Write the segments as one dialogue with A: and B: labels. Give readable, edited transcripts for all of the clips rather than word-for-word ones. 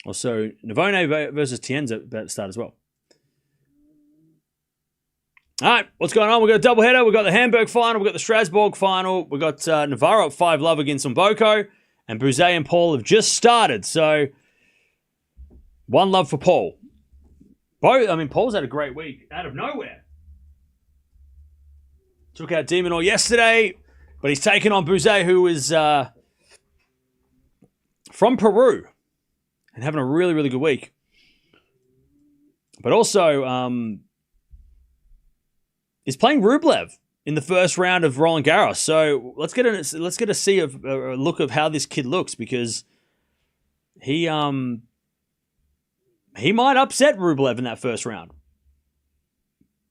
A: Also, Navone versus Tienza about to start as well. All right, what's going on? We've got a doubleheader. We've got the Hamburg final. We've got the Strasbourg final. We've got Navarro at 5-love against Mboko. And Buse and Paul have just started. So, 1-love for Paul. Paul's had a great week out of nowhere. Took out Demonor yesterday, but he's taken on Buse, who is from Peru and having a really, really good week. But also, is playing Rublev in the first round of Roland Garros. So let's get a look of how this kid looks, because he might upset Rublev in that first round.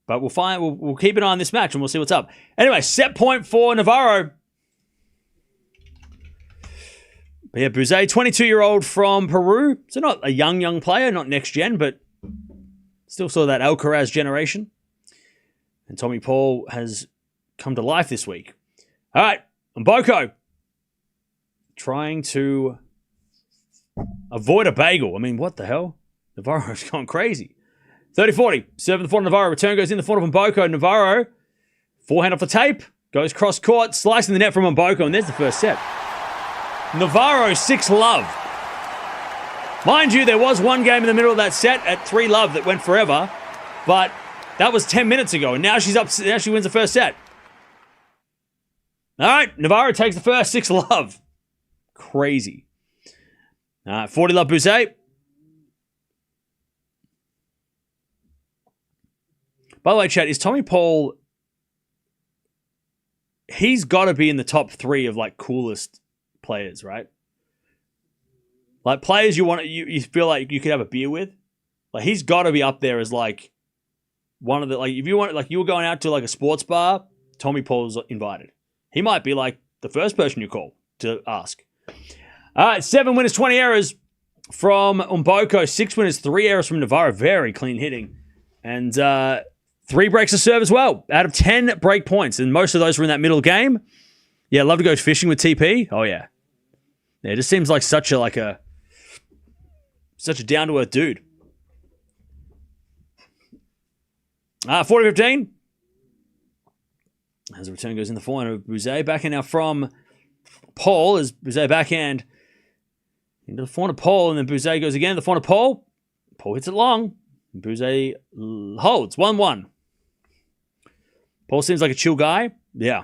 A: But we'll keep an eye on this match and we'll see what's up. Anyway, set point for Navarro. But yeah, Buse, 22-year-old from Peru. So not a young player, not next gen, but still saw that Alcaraz generation. And Tommy Paul has come to life this week. All right, Mboko trying to avoid a bagel. I mean, what the hell? Navarro's gone crazy. 30-40, serve in the front of Navarro. Return goes in the front of Mboko. Navarro, forehand off the tape, goes cross court, slicing the net from Mboko, and there's the first set. Navarro, 6-love. Mind you, there was one game in the middle of that set at 3-love that went forever, but that was 10 minutes ago, and now she's up. Now she wins the first set. All right, Navarro takes the first, 6-love. Crazy. All right, 40-love Buse. By the way, chat, is Tommy Paul... He's got to be in the top 3 of, like, coolest players, right? Like, players you feel like you could have a beer with. Like, he's got to be up there as, like, one of the... Like, if you want... Like, you were going out to, like, a sports bar, Tommy Paul's invited. He might be, like, the first person you call to ask. All right, 7 winners, 20 errors from Mboko. 6 winners, 3 errors from Navarro. Very clean hitting. And 3 breaks of serve as well, out of 10 break points. And most of those were in that middle game. Yeah, love to go fishing with TP. Oh, yeah. Yeah, it just seems like such a down-to-earth dude. 40-15. As the return goes in the forehand of Buse. Backhand now from Paul as Buse backhand into the forehand of Paul. And then Buse goes again to the forehand of Paul. Paul hits it long. Buse holds 1-1. Paul seems like a chill guy. Yeah.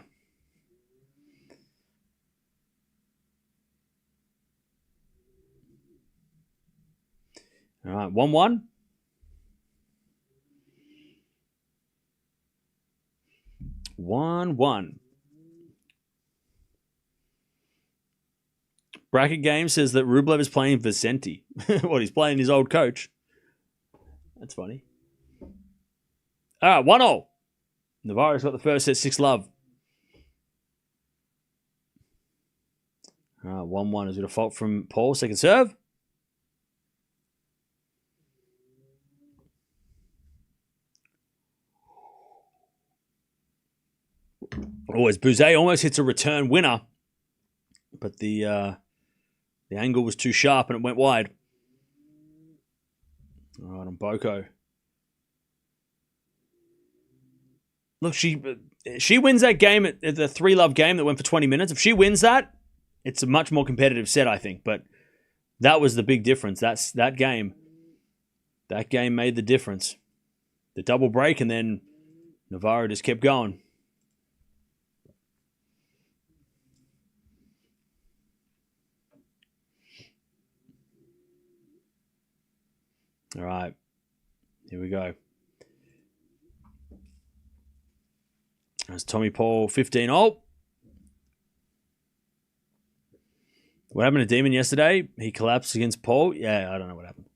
A: All right, 1-1. Bracket Game says that Rublev is playing Vicente. What, he's playing his old coach? That's funny. All right, 1-0. Navarro's got the first set, 6-love. All right, 1-1 is a fault from Paul. Second serve. Always Buse almost hits a return winner, but the angle was too sharp and it went wide. All right, on Mboko. Look, she wins that game at the 3-love game that went for 20 minutes. If she wins that, it's a much more competitive set, I think. But that was the big difference. That game made the difference. The double break, and then Navarro just kept going. All right, here we go. That's Tommy Paul, 15-0. What happened to Demon yesterday? He collapsed against Paul? Yeah, I don't know what happened.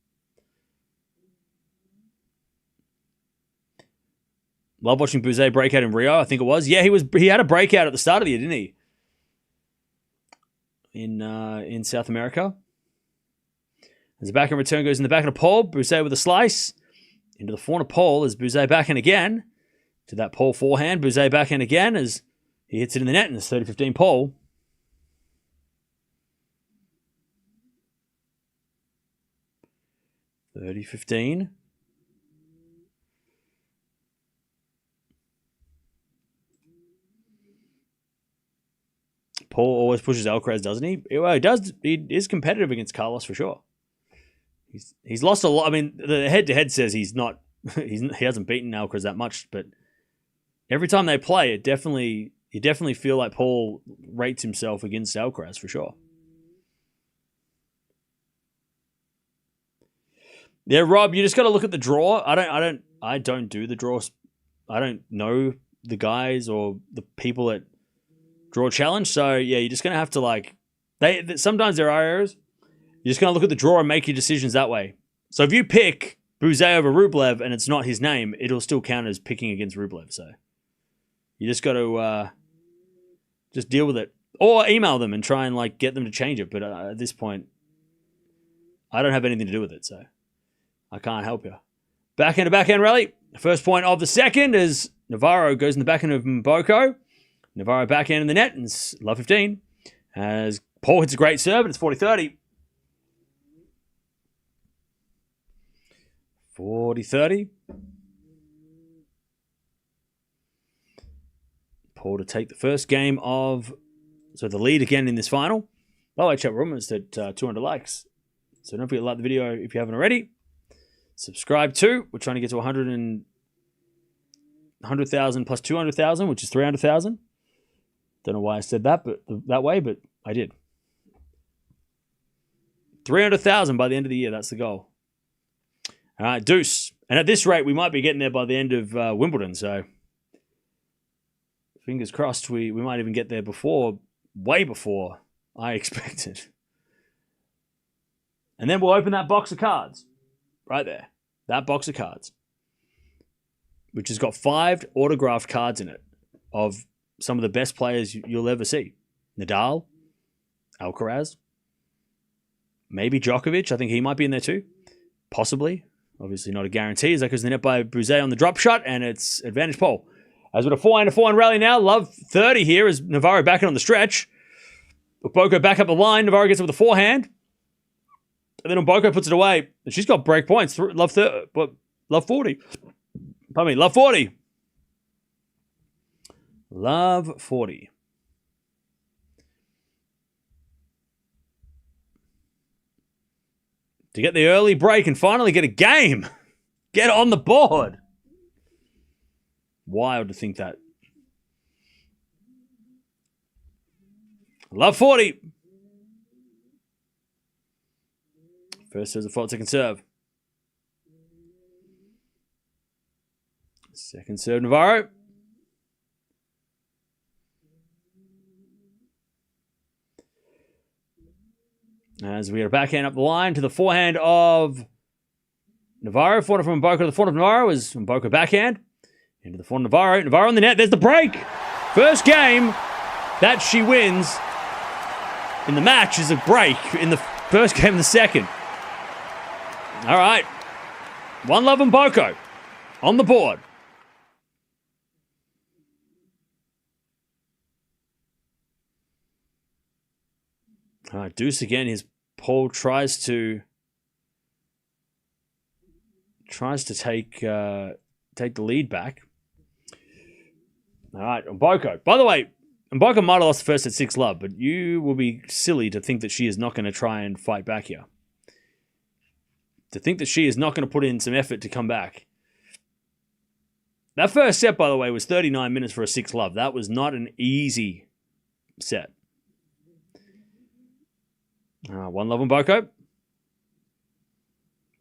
A: Love watching Buse break out in Rio, I think it was. Yeah, he had a breakout at the start of the year, didn't he? In South America. As the backhand return goes in the backhand of Paul, Buse with a slice. Into the forehand of Paul as Buse backhand again. To that Paul forehand. Buse backhand again as he hits it in the net, and it's 30-15 Paul. 30-15. Paul always pushes Alcaraz, doesn't he? Well, he does. He is competitive against Carlos for sure. He's lost a lot. I mean, the head-to-head says he's not. He hasn't beaten Alcaraz that much, but every time they play, you definitely feel like Paul rates himself against Alcaraz for sure. Yeah, Rob, you just got to look at the draw. I don't do the draws. I don't know the guys or the people at Draw Challenge. So yeah, you're just gonna have to sometimes there are errors. You're just gonna look at the draw and make your decisions that way. So if you pick Buse over Rublev and it's not his name, it'll still count as picking against Rublev. So you just got to just deal with it, or email them and try and get them to change it. But at this point, I don't have anything to do with it, so I can't help you. Backhand to backhand rally. First point of the second is Navarro goes in the backhand of Mboko. Navarro backhand in the net, and it's love 15. As Paul hits a great serve, and it's 40-30. 40-30. Paul to take the first game of... So the lead again in this final. By the way, chat room is at 200 likes. So don't forget to like the video if you haven't already. Subscribe too. We're trying to get to 100,000 plus 200,000, which is 300,000. Don't know why I said that, but that way, but I did. 300,000 by the end of the year. That's the goal. All right, Deuce. And at this rate, we might be getting there by the end of Wimbledon. So fingers crossed, we might even get there way before I expected. And then we'll open that box of cards. Right there. That box of cards. Which has got 5 autographed cards in it of some of the best players you'll ever see. Nadal, Alcaraz, maybe Djokovic. I think he might be in there too. Possibly. Obviously not a guarantee. As that goes in the net by Buse on the drop shot, and it's advantage Paul. As with a 4-4 rally now, love 30 here as Navarro backing on the stretch. Mboko back up the line. Navarro gets it with a forehand. And then Mboko puts it away. And she's got break points. Love 40. Pardon me, love 40. Love 40. To get the early break and finally get a game. Get on the board. Wild to think that. Love 40. First serve's a fault, second serve. Second serve, Navarro. As we get a backhand up the line to the forehand of Navarro. Forehand from Mboko to the forehand of Navarro is Mboko backhand. Into the forehand of Navarro. Navarro on the net. There's the break. First game that she wins in the match is a break in the first game of the second. All right. One love Mboko on the board. All right, Deuce again. His Paul tries to take the lead back. All right, Mboko. By the way, Mboko might have lost the first at 6 love, but you will be silly to think that she is not going to try and fight back here. To think that she is not going to put in some effort to come back. That first set, by the way, was 39 minutes for a 6 love. That was not an easy set. One love on Mboko.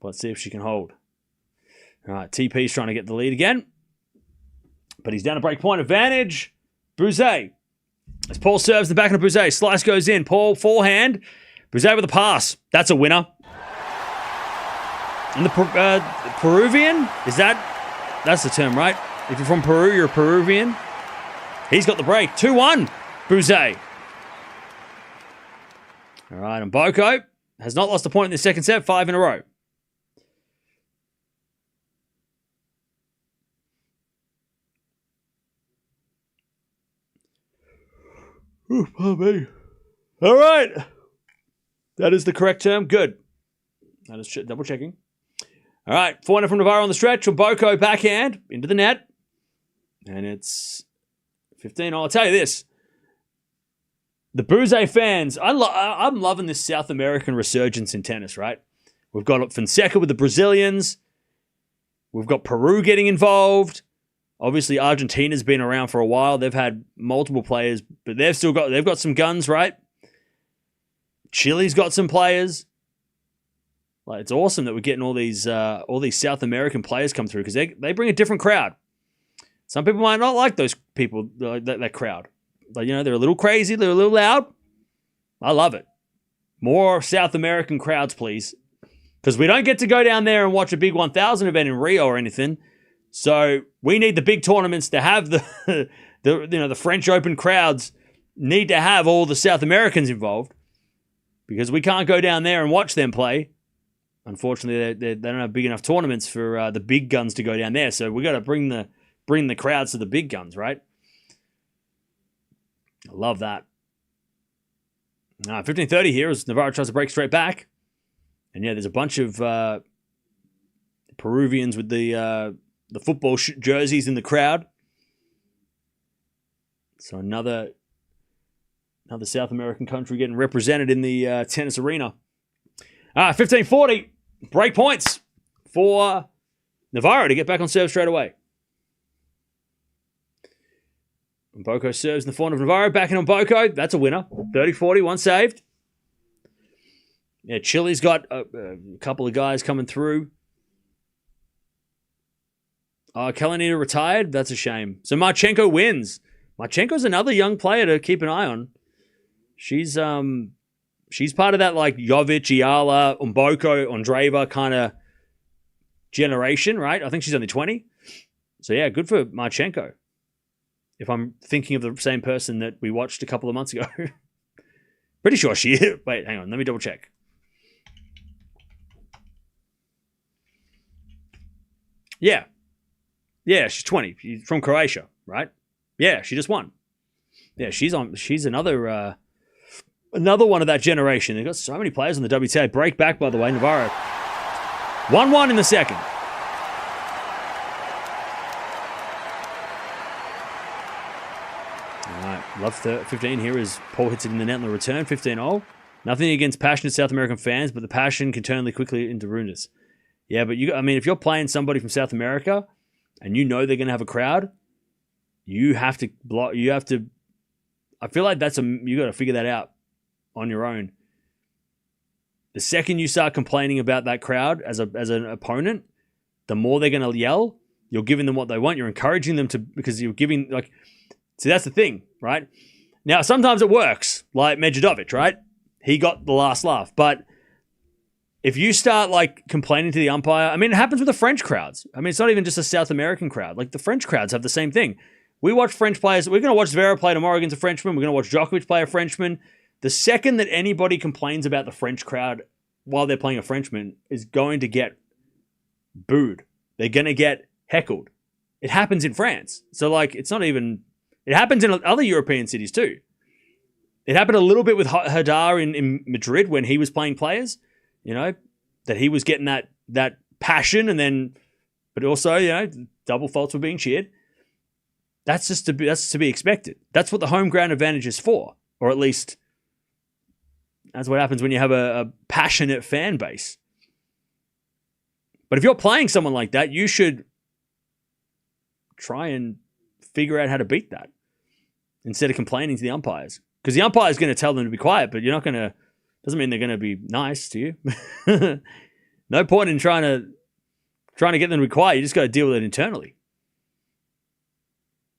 A: Let's see if she can hold. All right, TP's trying to get the lead again. But he's down a break point advantage. Buse. As Paul serves the back of Buse. Slice goes in. Paul forehand. Buse with a pass. That's a winner. And the Peruvian, that's the term, right? If you're from Peru, you're a Peruvian. He's got the break. 2-1, Buse. All right, and Mboko has not lost a point in the second set, 5 in a row. Ooh, pardon me. All right. That is the correct term. Good. That is double checking. All right, forehand from Navarro on the stretch. Boko backhand into the net. And it's 15. I'll tell you this. The Buse fans, I'm loving this South American resurgence in tennis, right? We've got Fonseca with the Brazilians. We've got Peru getting involved. Obviously, Argentina's been around for a while. They've had multiple players, but they've got some guns, right? Chile's got some players. Like, it's awesome that we're getting all these South American players come through because they bring a different crowd. Some people might not like those people, that crowd. But, they're a little crazy, they're a little loud. I love it. More South American crowds, please. Because we don't get to go down there and watch a big 1,000 event in Rio or anything. So we need the big tournaments to have the French Open crowds need to have all the South Americans involved. Because we can't go down there and watch them play. Unfortunately, they don't have big enough tournaments for the big guns to go down there. So we got to bring the crowds to the big guns, right? I love that. 15:30 here as Navarro tries to break straight back. And yeah, there's a bunch of Peruvians with the football jerseys in the crowd. So another South American country getting represented in the tennis arena. 15:40. Break points for Navarro to get back on serve straight away. And Boko serves in the forehand of Navarro. Backing on Boko. That's a winner. 30-40. One saved. Yeah, Chile's got a couple of guys coming through. Kalinina retired. That's a shame. So Marchenko wins. Marchenko's another young player to keep an eye on. She's part of that like Jovic, Eala, Boko, Andreeva kind of generation, right? I think she's only 20. So yeah, good for Marchenko. If I'm thinking of the same person that we watched a couple of months ago. Pretty sure she is. Wait, hang on. Let me double check. Yeah. Yeah, she's 20. She's from Croatia, right? Yeah, she just won. Yeah, she's another one of that generation. They've got so many players on the WTA. Break back, by the way, Navarro. 1-1 in the second. All right, love 15 here as Paul hits it in the net on the return. 15-0. Nothing against passionate South American fans, but the passion can turn quickly into rudeness. Yeah, but if you're playing somebody from South America and you know they're going to have a crowd, you have to block. I feel like you got to figure that out on your own. The second you start complaining about that crowd as an opponent, the more they're going to yell. You're giving them what they want. You're encouraging them to, because you're giving see, that's the thing, right? Now sometimes it works, like Medvedev, right? He got the last laugh, but if you start complaining to the umpire, it happens with the French crowds. It's not even just a South American crowd. Like the French crowds have the same thing. We watch French players. We're going to watch Zverev play tomorrow against a Frenchman. We're going to watch Djokovic play a Frenchman. The second that anybody complains about the French crowd while they're playing a Frenchman is going to get booed. They're going to get heckled. It happens in France. So it's not even, it happens in other European cities too. It happened a little bit with Hadar in Madrid when he was playing players, that he was getting that passion but also, double faults were being cheered. That's to be expected. That's what the home ground advantage is for. Or at least that's what happens when you have a passionate fan base. But if you're playing someone like that, you should try and figure out how to beat that instead of complaining to the umpires. Because the umpire is going to tell them to be quiet, but you're not going to, doesn't mean they're going to be nice to you. No point in trying to get them to be quiet. You just got to deal with it internally.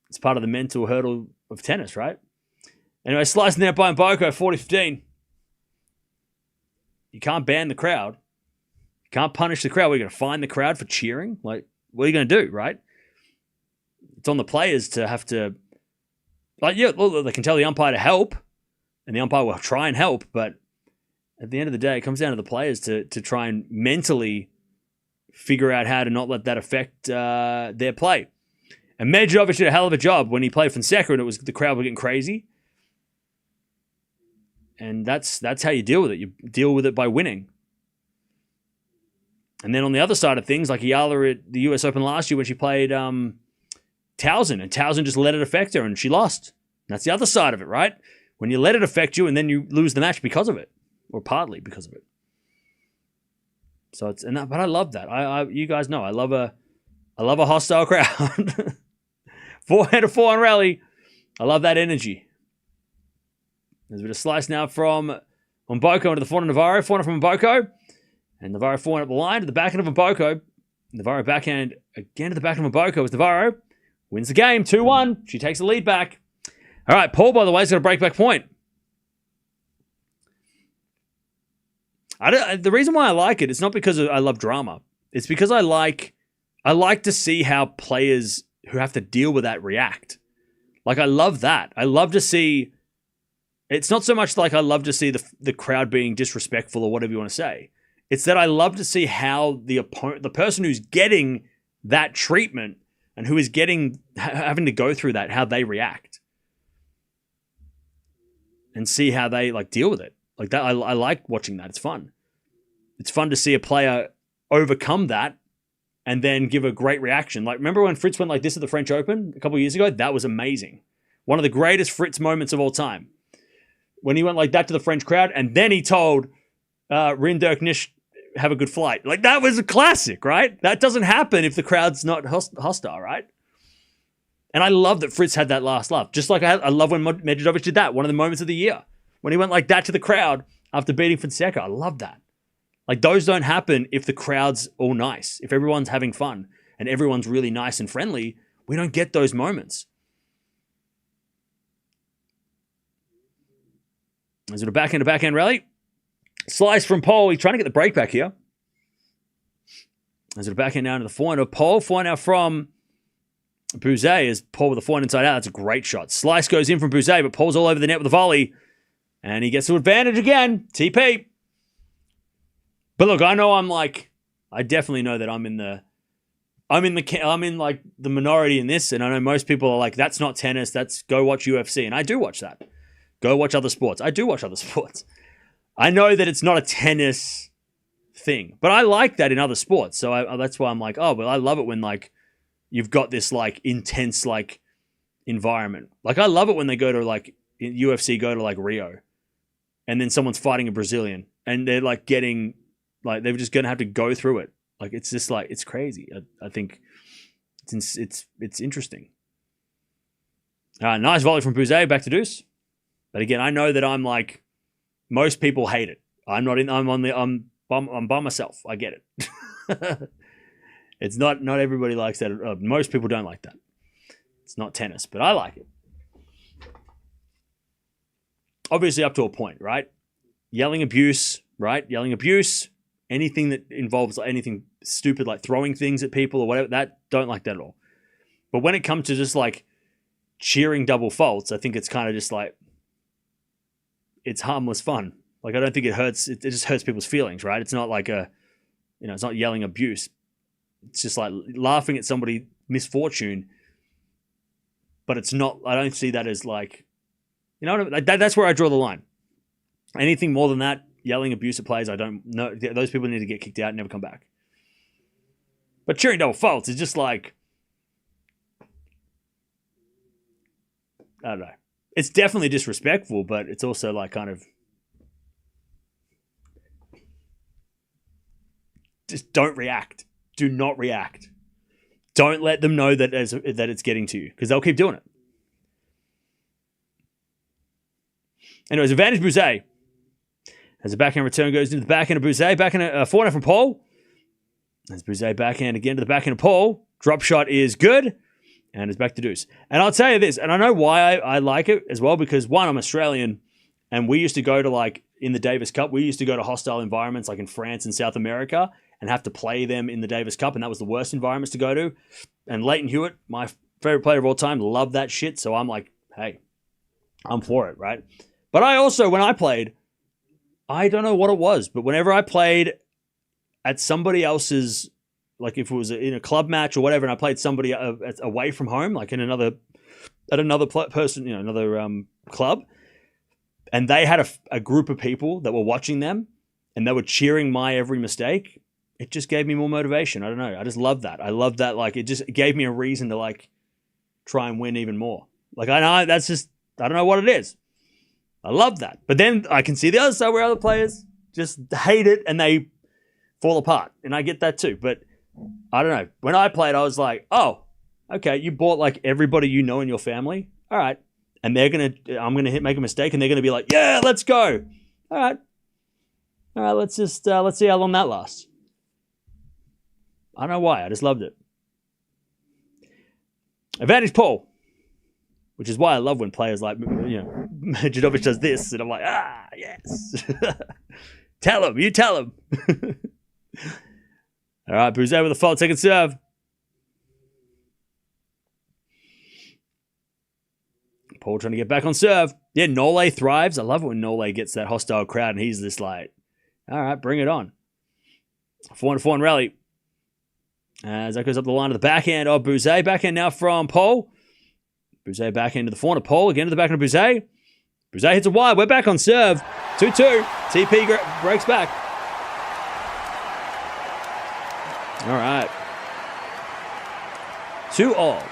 A: It's part of the mental hurdle of tennis, right? Anyway, slicing out by Boko, 40-15. You can't ban the crowd. You can't punish the crowd. We're going to fine the crowd for cheering. What are you going to do, right? It's on the players to have to, they can tell the umpire to help, and the umpire will try and help, but at the end of the day, it comes down to the players to try and mentally figure out how to not let that affect their play. And Medvedev did a hell of a job when he played Fonseca, and the crowd were getting crazy. And that's how you deal with it. You deal with it by winning. And then on the other side of things, like Eala at the US Open last year when she played Towson, and Towson just let it affect her and she lost. That's the other side of it, right? When you let it affect you and then you lose the match because of it, or partly because of it. So but I love that. You guys know I love a hostile crowd. Forehand to forehand rally. I love that energy. There's a bit of slice now from Mboko into the forehand of Navarro. Forehand from Mboko. And Navarro forehand up the line to the backhand of Mboko. Navarro backhand again to the backhand of Mboko as Navarro wins the game 2-1. She takes the lead back. All right, Paul, by the way, has got a breakback point. The reason why I like it's not because I love drama. It's because I like to see how players who have to deal with that react. Like, I love that. I love to see... It's not so much like I love to see the crowd being disrespectful or whatever you want to say. It's that I love to see how the person who's getting that treatment and who is having to go through that, how they react. And see how they deal with it. Like that, I like watching that. It's fun. It's fun to see a player overcome that and then give a great reaction. Like, remember when Fritz went like this at the French Open a couple of years ago? That was amazing. One of the greatest Fritz moments of all time. When he went like that to the French crowd and then he told Rinderk Nish, have a good flight. Like, that was a classic, right? That doesn't happen if the crowd's not hostile, right? And I love that Fritz had that last laugh. Just like I love when Medvedev did that, one of the moments of the year. When he went like that to the crowd after beating Fonseca. I love that. Like, those don't happen if the crowd's all nice. If everyone's having fun and everyone's really nice and friendly, we don't get those moments. Is it a backhand rally? Slice from Paul. He's trying to get the break back here. Is it a backhand down to the forehand of Paul? Forehand now from Buse as Paul with the forehand inside out. That's a great shot. Slice goes in from Buse, but Paul's all over the net with a volley. And he gets to advantage again. TP. But look, I know I definitely know that I'm in the minority in this, and I know most people are like, that's not tennis, that's go watch UFC. And I do watch that. Go watch other sports. I do watch other sports. I know that it's not a tennis thing, but I like that in other sports. So that's why I'm like, oh, well, I love it when you've got this intense environment. Like, I love it when they go to in UFC go to Rio, and then someone's fighting a Brazilian, and they're getting they're just gonna have to go through it. It's just it's crazy. I think it's interesting. Nice volley from Buse back to deuce. But again, I know that I'm most people hate it. I'm by myself. I get it. It's not everybody likes that. Most people don't like that. It's not tennis, but I like it. Obviously up to a point, right? Yelling abuse, right? Yelling abuse, anything that involves anything stupid like throwing things at people or whatever, don't like that at all. But when it comes to just cheering double faults, I think it's kind of just it's harmless fun. I don't think it hurts. It just hurts people's feelings, right? It's not it's not yelling abuse. It's just laughing at somebody's misfortune. But it's not, I don't see that as that's where I draw the line. Anything more than that, yelling abuse at players, I don't know. Those people need to get kicked out and never come back. But cheering double faults is just I don't know. It's definitely disrespectful, but it's also just don't react. Do not react. Don't let them know that it's getting to you, because they'll keep doing it. Anyways, advantage Buse. As a backhand return goes into the backhand of Buse. Backhand a forehand from Paul. As Buse backhand again to the backhand of Paul. Drop shot is good. And it's back to deuce. And I'll tell you this, and I know why I like it as well, because one, I'm Australian, and we used to go to in the Davis Cup, we used to go to hostile environments in France and South America and have to play them in the Davis Cup, and that was the worst environments to go to. And Leighton Hewitt, my favorite player of all time, loved that shit, so I'm hey, I'm for it, right? But I also, when I played, I don't know what it was, but whenever I played at somebody else's, if it was in a club match or whatever, and I played somebody away from home, at another person, another club, and they had a group of people that were watching them, and they were cheering my every mistake, it just gave me more motivation. I don't know. I just love that. I love that. Like, it just gave me a reason to, like, try and win even more. Like, I know that's just, I don't know what it is. I love that. But then I can see the other side where other players just hate it and they fall apart. And I get that too. But I don't know. When I played, I was like, oh, okay, you bought like everybody you know in your family. All right. And I'm going to make a mistake and they're going to be like, yeah, let's go. All right. Let's see how long that lasts. I don't know why. I just loved it. Advantage Paul. Which is why I love when players like, Djokovic does this. And I'm like, yes. Tell him. You tell him. All right, Buse with a fault, second serve. Paul trying to get back on serve. Yeah, Nole thrives. I love it when Nole gets that hostile crowd and he's just like, all right, bring it on. 4-4 rally. As that goes up the line of the backhand of Buse. Backhand now from Paul. Buse back into the forehand of Paul. Again to the backhand of Buse. Buse hits a wide. We're back on serve. 2-2. TP breaks back. All right. 2-2.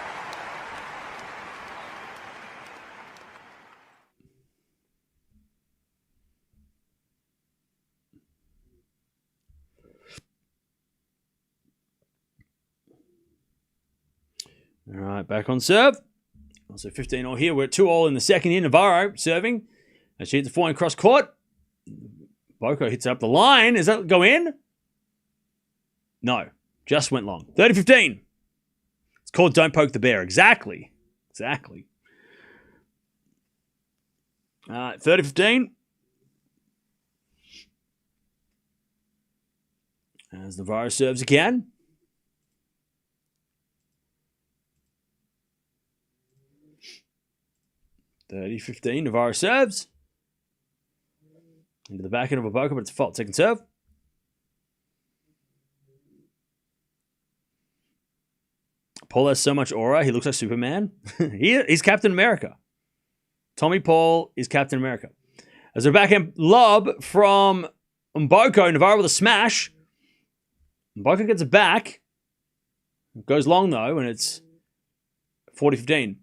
A: All right, back on serve. Also 15-all here. We're at 2-all in the second here. Navarro serving. As she hits the forehand cross court. Boko hits it up the line. Does that go in? No. Just went long. 30-15. It's called Don't Poke the Bear. Exactly. 30-15. As Navarro serves again. 30-15. Navarro serves. Into the backhand of Boko, but it's a fault. Second serve. Paul has so much aura. He looks like Superman. He's Captain America. Tommy Paul is Captain America. As a backhand lob from Mboko. Navarro with a smash. Mboko gets it back. It goes long, though, and it's 40-15.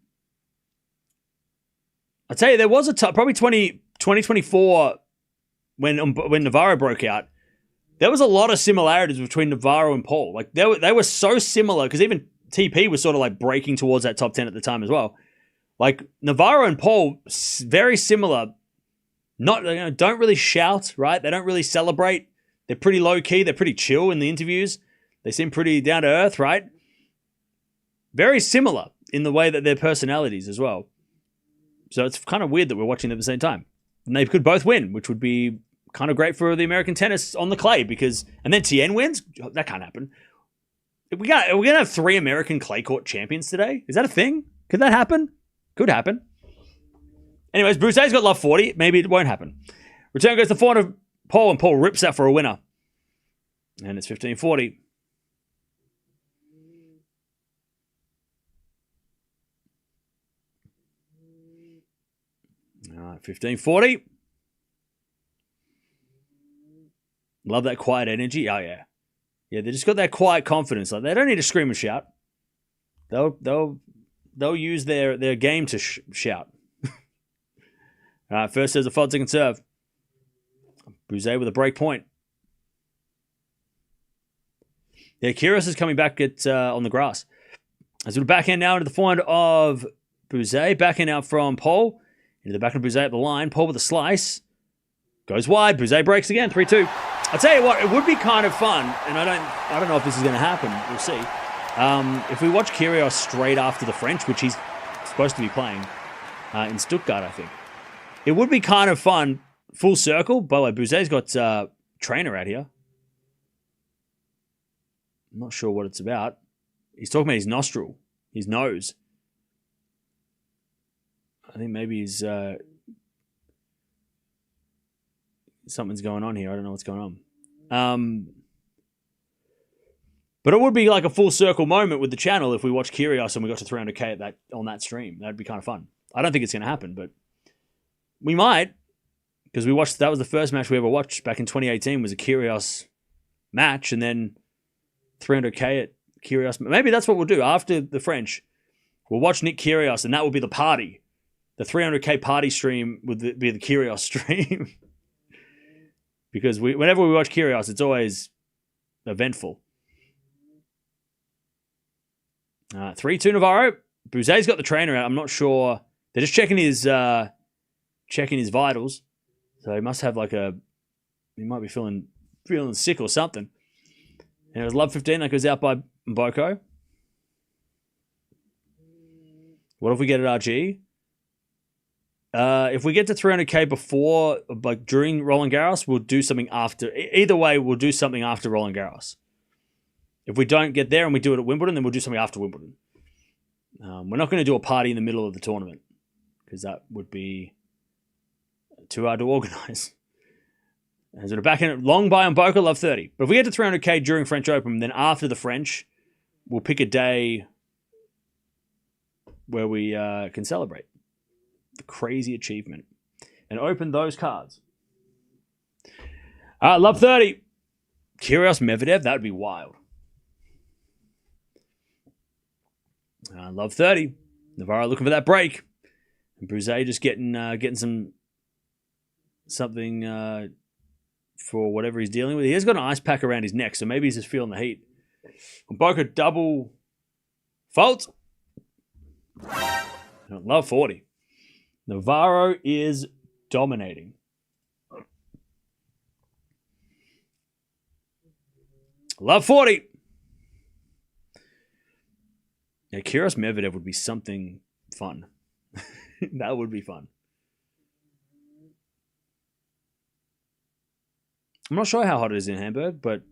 A: I'll tell you, there was a probably 2024 when Navarro broke out. There was a lot of similarities between Navarro and Paul. Like they were so similar because even TP was sort of like breaking towards that top 10 at the time as well. Like Navarro and Paul, very similar. Don't really shout, right? They don't really celebrate. They're pretty low key. They're pretty chill in the interviews. They seem pretty down to earth, right? Very similar in the way that their personalities as well. So it's kind of weird that we're watching them at the same time. And they could both win, which would be kind of great for the American tennis on the clay and then Tien wins? That can't happen. Are we going to have 3 American clay court champions today? Is that a thing? Could that happen? Could happen. Anyways, Buse's got love 40. Maybe it won't happen. Return goes to forehand of Paul, and Paul rips that for a winner. And it's 15-40. All right, 15-40. Love that quiet energy. Oh, yeah. Yeah, they just got that quiet confidence. Like, they don't need to scream and shout. They'll use their game to shout. All right, first there's a fault, second serve. Buse with a break point. Yeah, Kyrgios is coming back on the grass. As we backhand now into the forehand of Buse. Backhand out from Paul. Into the back of Buse at the line. Paul with a slice. Goes wide. Buse breaks again. 3-2. I'll tell you what, it would be kind of fun, and I don't know if this is going to happen. We'll see. If we watch Kyrgios straight after the French, which he's supposed to be playing in Stuttgart, I think. It would be kind of fun. Full circle. By the way, Buse's got trainer out here. I'm not sure what it's about. He's talking about his nostril, his nose. I think maybe he's something's going on here. I don't know what's going on. But it would be like a full circle moment with the channel if we watched Kyrgios and we got to 300k on that stream. That'd be kind of fun. I don't think it's going to happen, but we might, because that was the first match we ever watched back in 2018 was a Kyrgios match, and then 300k at Kyrgios. Maybe that's what we'll do after the French. We'll watch Nick Kyrgios, and that will be the party. The 300k party stream would be the Kyrgios stream. Because whenever we watch Kyrgios, it's always eventful. 3-2 Navarro. Buse's got the trainer out. I'm not sure. They're just checking his vitals. So he must have he might be feeling sick or something. And it was love 15 that goes out by Mboko. What if we get at RG? If we get to 300k before, during Roland Garros, we'll do something after. Either way, we'll do something after Roland Garros. If we don't get there and we do it at Wimbledon, then we'll do something after Wimbledon. We're not going to do a party in the middle of the tournament because that would be too hard to organise. And so back in long by on Boca, love 30. But if we get to 300k during French Open, then after the French, we'll pick a day where we can celebrate the crazy achievement and open those cards. Love 30. Kyrgios Medvedev, that would be wild. Love 30. Navarro looking for that break. And Buse just getting something for whatever he's dealing with. He has got an ice pack around his neck, so maybe he's just feeling the heat. Boca double fault. Love 40. Navarro is dominating. Love 40. Yeah, Kyrgios Medvedev would be something fun. That would be fun. I'm not sure how hot it is in Hamburg, but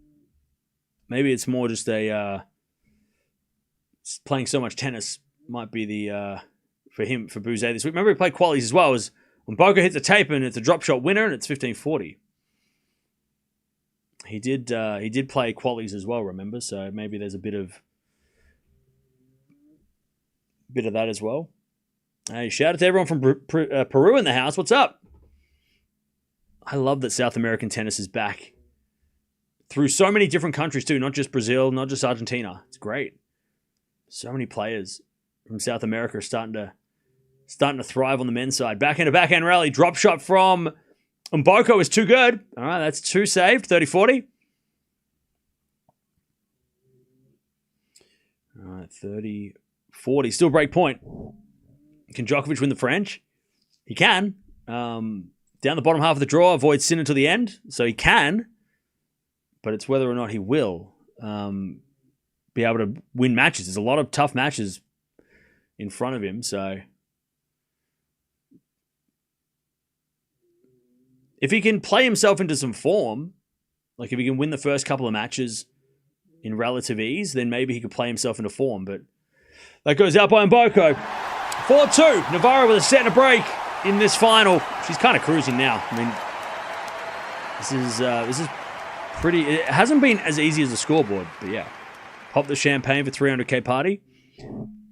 A: maybe it's more just playing so much tennis might be the for Buse this week. Remember he played qualies as well. When Boca hits a tape and it's a drop shot winner and it's 15-40. He did play qualies as well, remember? So maybe there's a bit of that as well. Hey, shout out to everyone from Peru in the house. What's up? I love that South American tennis is back through so many different countries too, not just Brazil, not just Argentina. It's great. So many players from South America are starting to thrive on the men's side. Backhand rally, drop shot from Mboko is too good. All right, that's 2 saved, 30-40. All right, 30-40, still break point. Can Djokovic win the French? He can. Down the bottom half of the draw, avoid Sinner to the end, so he can. But it's whether or not he will be able to win matches. There's a lot of tough matches in front of him, so if he can play himself into some form, like if he can win the first couple of matches in relative ease, then maybe he could play himself into form. But that goes out by Mboko. 4-2. Navarro with a set and a break in this final. She's kind of cruising now. I mean, this is pretty. It hasn't been as easy as the scoreboard, but yeah. Pop the champagne for 300k party.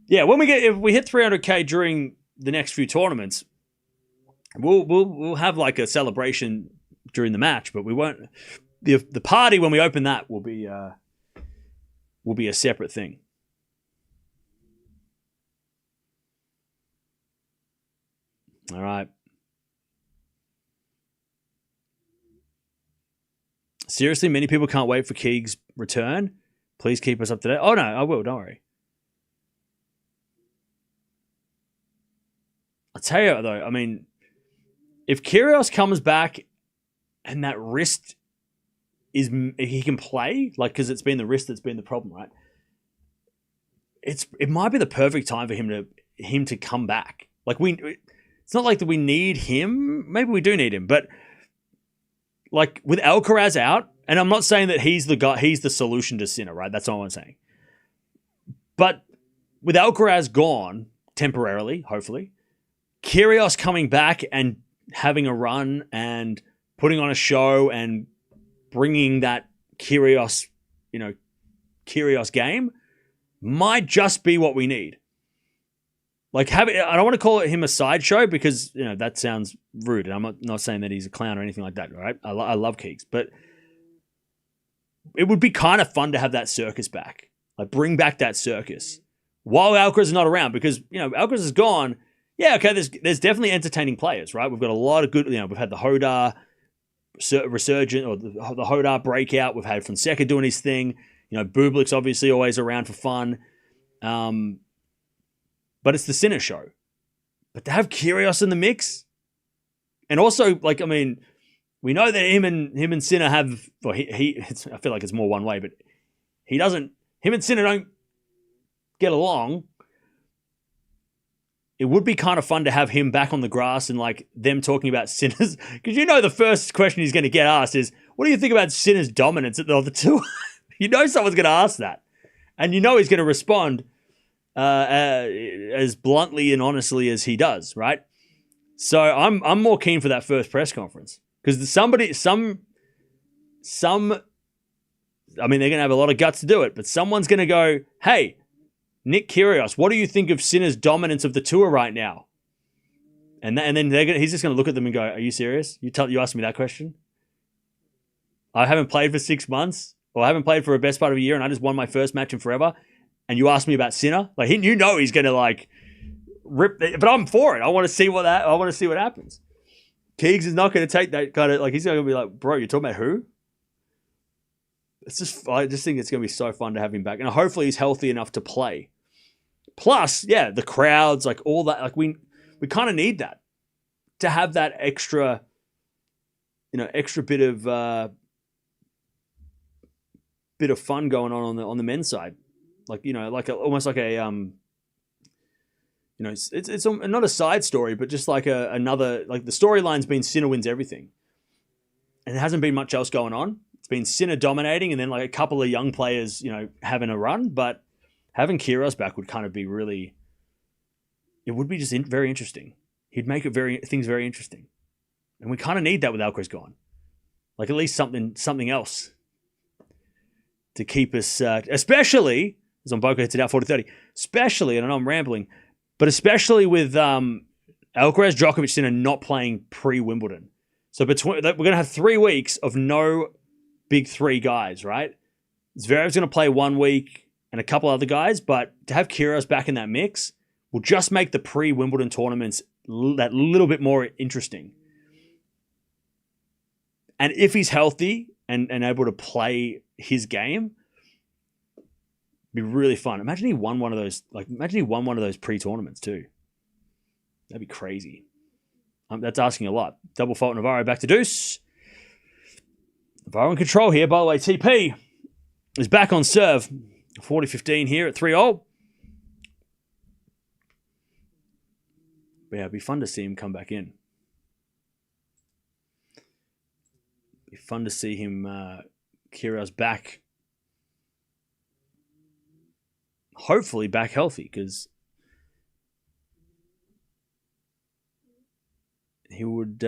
A: Yeah, if we hit 300k during the next few tournaments, we'll have like a celebration during the match, but we won't. The party when we open that will be a separate thing. All right. Seriously, many people can't wait for Keeg's return. Please keep us up to date. Oh, no, I will. Don't worry. I'll tell you, though, I mean, if Kyrgios comes back and that wrist he can play, like, because it's been the wrist that's been the problem, right? It might be the perfect time for him to come back. Like, it's not like that we need him. Maybe we do need him, but like with Alcaraz out, and I'm not saying that he's the solution to Sinner, right? That's all I'm saying. But with Alcaraz gone temporarily, hopefully, Kyrgios coming back and having a run and putting on a show and bringing that Kyrgios game might just be what we need. Like, I don't want to call him a sideshow because, that sounds rude. And I'm not saying that he's a clown or anything like that, right? I love Keeks. But it would be kind of fun to have that circus back. Like, bring back that circus while Alcaraz is not around, because, Alcaraz is gone. Yeah, okay, there's definitely entertaining players, right? We've got a lot of good, we've had the Hodar resurgent, or the Hodar breakout. We've had Fonseca doing his thing. Bublik's obviously always around for fun. But it's the Sinner show. But to have Kyrgios in the mix, and also, we know that him and Sinner have, well, I feel like it's more one way, but him and Sinner don't get along. It would be kind of fun to have him back on the grass and them talking about Sinner's, because the first question he's going to get asked is, what do you think about Sinner's dominance of the tour? Someone's going to ask that, and he's going to respond as bluntly and honestly as he does, right? So I'm more keen for that first press conference, because they're going to have a lot of guts to do it, but someone's going to go, hey, Nick Kyrgios, what do you think of Sinner's dominance of the tour right now? And then he's just going to look at them and go, are you serious? You asked me that question? I haven't played for 6 months, or I haven't played for the best part of a year, and I just won my first match in forever, and you asked me about Sinner? He's going to rip it, but I'm for it. I want to see what happens. Keegs is not going to take that kind of, he's going to be like, bro, you're talking about who? I just think it's going to be so fun to have him back, and hopefully he's healthy enough to play. Plus, yeah, the crowds, all that, we kind of need that, to have that extra, extra bit of fun going on the men's side, almost like a it's not a side story, but just another, the storyline's been Sinner wins everything, and there hasn't been much else going on. It's been Sinner dominating, and then a couple of young players, having a run. But having Kyrgios back would kind of be really, it would be just very interesting. He'd make things very interesting, and we kind of need that with Alcaraz gone. At least something else to keep us, especially as Mboko hits it out 40-30. Especially, and I know I'm rambling, but especially with Alcaraz, Djokovic, Sinner not playing pre-Wimbledon. So we're going to have 3 weeks of no big 3 guys, right? Zverev's going to play 1 week and a couple other guys, but to have Kyrgios back in that mix will just make the pre-Wimbledon tournaments that little bit more interesting. And if he's healthy and able to play his game, it'd be really fun. Imagine he won one of those. Pre-tournaments too. That'd be crazy. That's asking a lot. Double fault Navarro back to deuce. Navarro in control here. By the way, TP is back on serve. 40-15 here at 3-0. Yeah, it'd be fun to see him come back in. It'd be fun to see him, Kyrgios back. Hopefully back healthy, because he would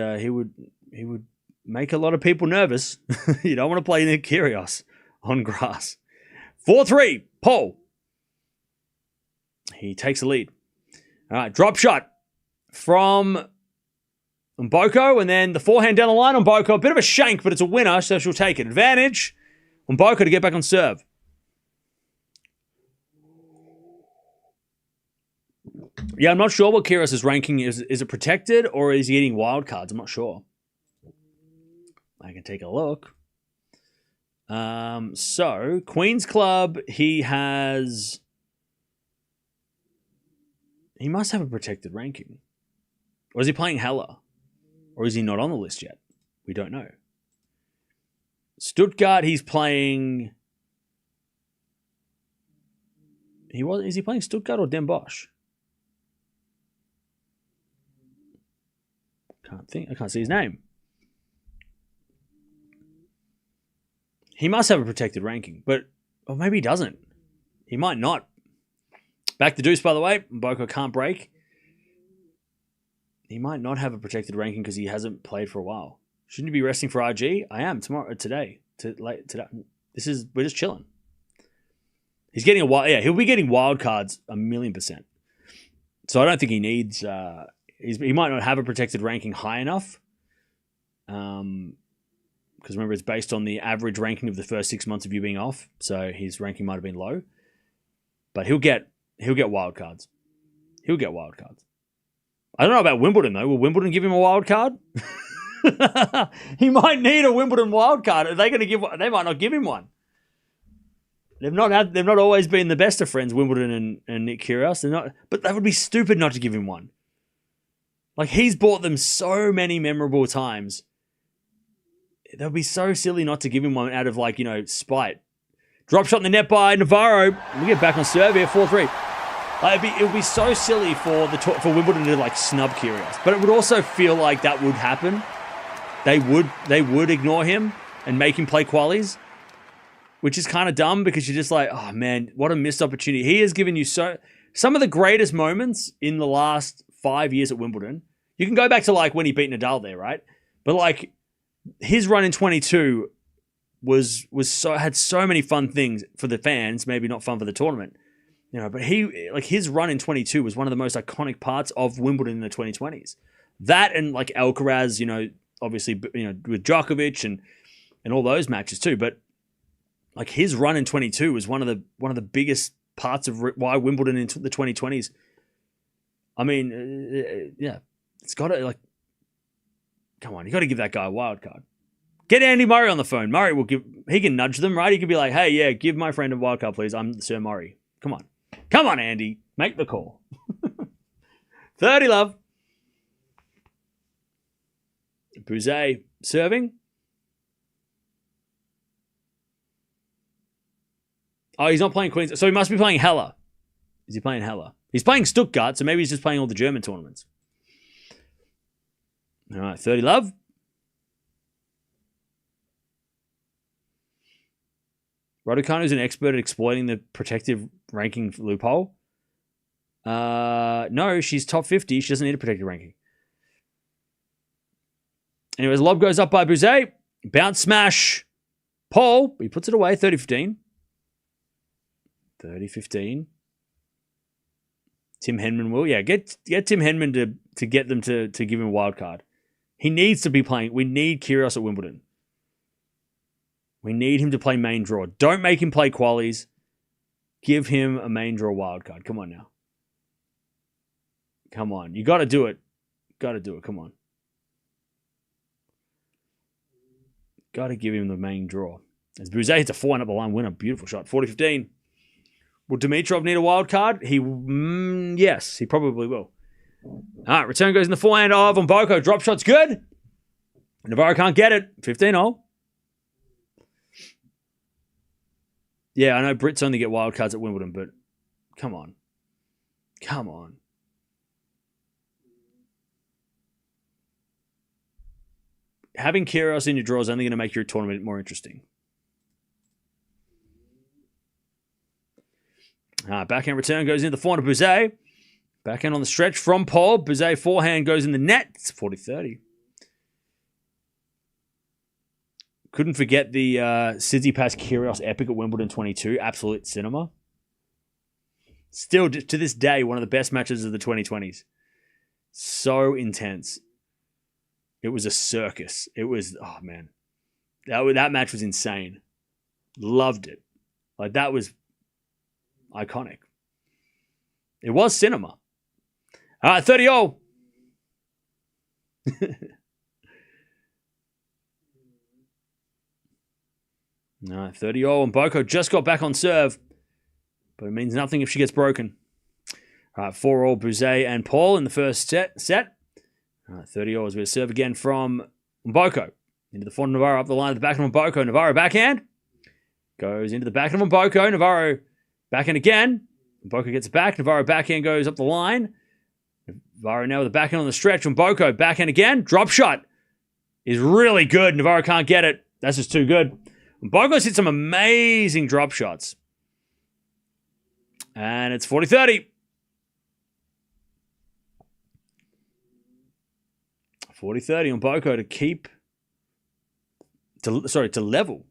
A: make a lot of people nervous. You don't want to play Nick Kyrgios on grass. 4-3, Paul. He takes the lead. All right, drop shot from Mboko, and then the forehand down the line on Mboko. A bit of a shank, but it's a winner, so she'll take it. Advantage on Mboko to get back on serve. Yeah, I'm not sure what Kyrgios' ranking is. Is it protected, or is he getting wild cards? I'm not sure. I can take a look. So, Queen's Club, he must have a protected ranking. Or is he playing Hella? Or is he not on the list yet? We don't know. Stuttgart, he's playing... Is he playing Stuttgart or Den Bosch? I can't see his name. He must have a protected ranking, or maybe he doesn't. He might not. Back to deuce, by the way. Mboko can't break. He might not have a protected ranking because he hasn't played for a while. Shouldn't he be resting for RG? I am today. Today. We're just chilling. He's getting he'll be getting wild cards 1,000,000%. So I don't think he needs. He might not have a protected ranking high enough. because remember, it's based on the average ranking of the first 6 months of you being off. So his ranking might have been low. But he'll get wild cards. He'll get wild cards. I don't know about Wimbledon, though. Will Wimbledon give him a wild card? He might need a Wimbledon wild card. Are they going to give? They might not give him one. They've not always been the best of friends, Wimbledon and Nick Kyrgios. They're not, but that would be stupid not to give him one. Like, he's bought them so many memorable times. That would be so silly not to give him one out of, like, spite. Drop shot in the net by Navarro. We get back on serve here, 4-3. It would be so silly for Wimbledon to, like, snub Kyrgios, but it would also feel like that would happen. They would ignore him and make him play qualies, which is kind of dumb because you're just like, oh man, what a missed opportunity. He has given you some of the greatest moments in the last 5 years at Wimbledon. You can go back to, like, when he beat Nadal there, right? But, like, his run in 22 had so many fun things for the fans, maybe not fun for the tournament. But his run in 22 was one of the most iconic parts of Wimbledon in the 2020s. That and, like, Alcaraz, obviously, with Djokovic and all those matches too. But, like, his run in 22 was one of the biggest parts of why Wimbledon in the 2020s. I mean, yeah, it's got to, like, come on, you got to give that guy a wild card. Get Andy Murray on the phone. Murray he can nudge them, right? He can be like, hey, yeah, give my friend a wild card, please. I'm Sir Murray. Come on, Andy, make the call. 30 love. Buse serving. Oh, he's not playing Queens. So he must be playing Hella. Is he playing Hella? He's playing Stuttgart, so maybe he's just playing all the German tournaments. All right, 30 love. Raducanu is an expert at exploiting the protective ranking loophole. No, she's top 50. She doesn't need a protective ranking. Anyways, lob goes up by Buse. Bounce smash. Paul, he puts it away, 30-15. 30-15. Tim Henman will. Yeah, get Tim Henman to get them to give him a wild card. He needs to be playing. We need Kyrgios at Wimbledon. We need him to play main draw. Don't make him play qualies. Give him a main draw wild card. Come on now. Come on. You got to do it. Got to do it. Come on. Got to give him the main draw. As Buse hits a 4-1 up the line winner. Beautiful shot. 40-15. Will Dimitrov need a wild card? Yes, he probably will. All right, return goes in the forehand of Mboko. Drop shot's good. Navarro can't get it. 15-0. Yeah, I know Brits only get wild cards at Wimbledon, but come on. Come on. Having Kyrgios in your draw is only going to make your tournament more interesting. Backhand return goes into the forehand of Buse. Backhand on the stretch from Paul. Buse forehand goes in the net. It's 40-30. Couldn't forget the Tsitsipas Kyrgios epic at Wimbledon 22. Absolute cinema. Still, to this day, one of the best matches of the 2020s. So intense. It was a circus. It was, oh man. That match was insane. Loved it. Like, that was iconic. It was cinema. All right, 30-0. All right, 30-0. And Mboko just got back on serve. But it means nothing if she gets broken. All right, 4-4 Buse and Paul in the first set. All right, 30-0 as we serve again from Mboko. Into the front of Navarro, up the line at the back of Mboko. Navarro backhand. Goes into the back of Mboko. Navarro backhand again. Mboko gets it back. Navarro backhand goes up the line. Navarro now with the backhand on the stretch. Mboko backhand again. Drop shot is really good. Navarro can't get it. That's just too good. Mboko's hit some amazing drop shots. And it's 40-30. 40-30 on Mboko to level.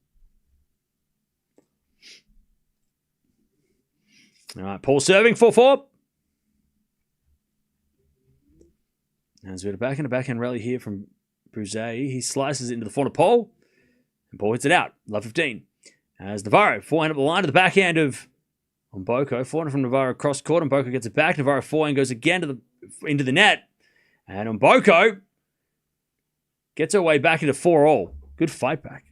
A: All right, Paul serving 4-4. As we had a backhand rally here from Buse. He slices it into the front of Paul. And Paul hits it out. Love 15. As Navarro, forehand up the line to the backhand of Mboko. Forehand from Navarro across court. Mboko gets it back. Navarro forehand goes again into the net. And Mboko gets her way back into 4-all. Good fight back.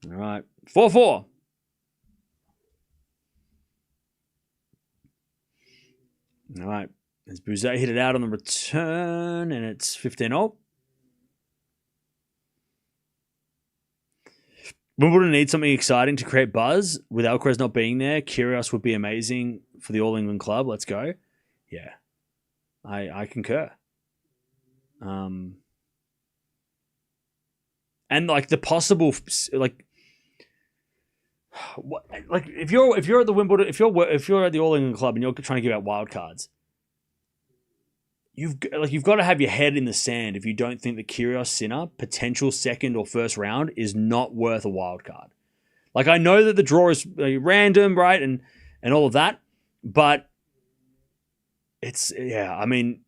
A: All right. 4-4. All right. As Buse hit it out on the return, and it's 15-all. Wimbledon needs something exciting to create buzz. With Alcaraz not being there, Kyrgios would be amazing for the All England club. Let's go. Yeah. I concur. And like the possible if you're at the Wimbledon, if you're at the All England club and you're trying to give out wild cards, you've got to have your head in the sand if you don't think that Kyrgios Sinner potential second or first round is not worth a wild card. Like, I know that the draw is random, right, and all of that, but it's I mean,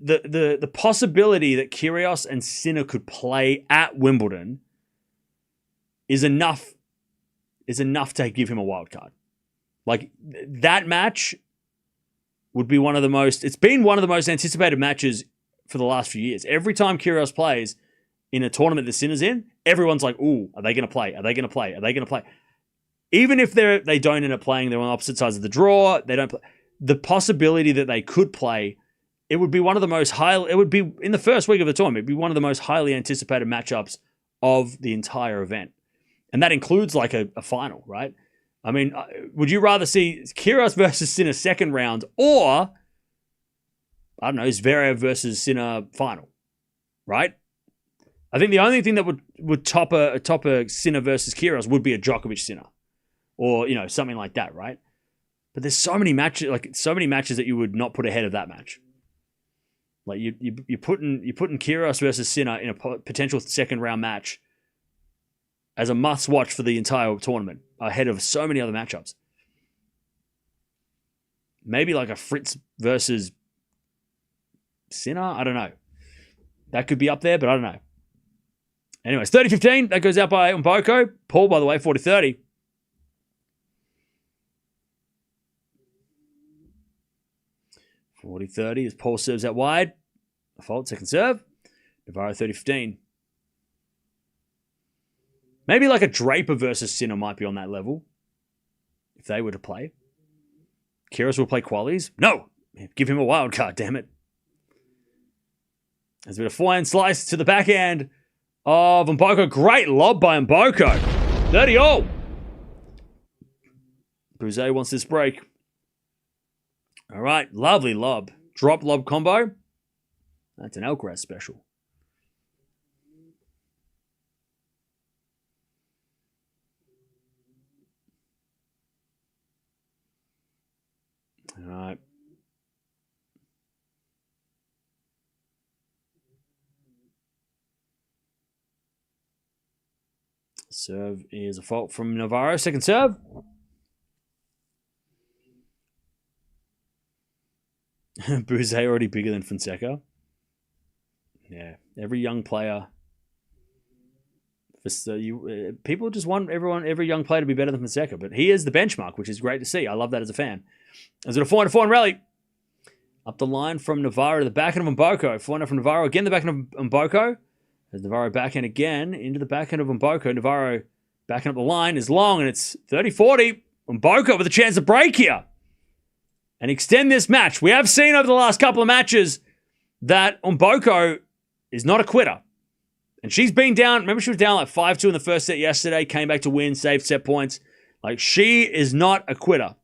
A: the possibility that Kyrgios and Sinner could play at Wimbledon is enough to give him a wild card. Like, that match would be it's been one of the most anticipated matches for the last few years. Every time Kyrgios plays in a tournament that Sinner's in, everyone's like, ooh, are they going to play? Are they going to play? Are they going to play? Even if they don't end up playing, they're on opposite sides of the draw, they don't play. The possibility that they could play, it would be one of the most it would be in the first week of the tournament, it'd be one of the most highly anticipated matchups of the entire event. And that includes like a final, right? I mean, would you rather see Kyrgios versus Sinner second round, or, I don't know, Zverev versus Sinner final, right? I think the only thing that would top a Sinner versus Kyrgios would be a Djokovic Sinner, or something like that, right? But there's so many matches that you would not put ahead of that match. Like you're putting Kyrgios versus Sinner in a potential second round match as a must watch for the entire tournament, ahead of so many other matchups. Maybe like a Fritz versus Sinner. I don't know. That could be up there, but I don't know. Anyways, 30-15. That goes out by Mboko. Paul, by the way, 40-30. as Paul serves out wide. A fault, second serve. Navarro 30-15. Maybe like a Draper versus Sinner might be on that level if they were to play. Kyrgios will play qualies. No! Give him a wild card, damn it. There's a bit of forehand slice to the backhand of Mboko. Great lob by Mboko. 30-all. Buse wants this break. All right, lovely lob. Drop lob combo. That's an Alcaraz special. All right. Serve is a fault from Navarro. Second serve. Buse already bigger than Fonseca. Yeah, every young player. People just want every young player to be better than Fonseca, but he is the benchmark, which is great to see. I love that as a fan. As it a 4-4 rally. Up the line from Navarro to the backhand of Mboko. 4-0 from Navarro. Again, the backhand of Mboko. As Navarro backhand again into the backhand of Mboko. Navarro backing up the line is long, and it's 30-40. Mboko with a chance to break here and extend this match. We have seen over the last couple of matches that Mboko is not a quitter. And she's been down. Remember, she was down like 5-2 in the first set yesterday. Came back to win, saved set points. Like, she is not a quitter.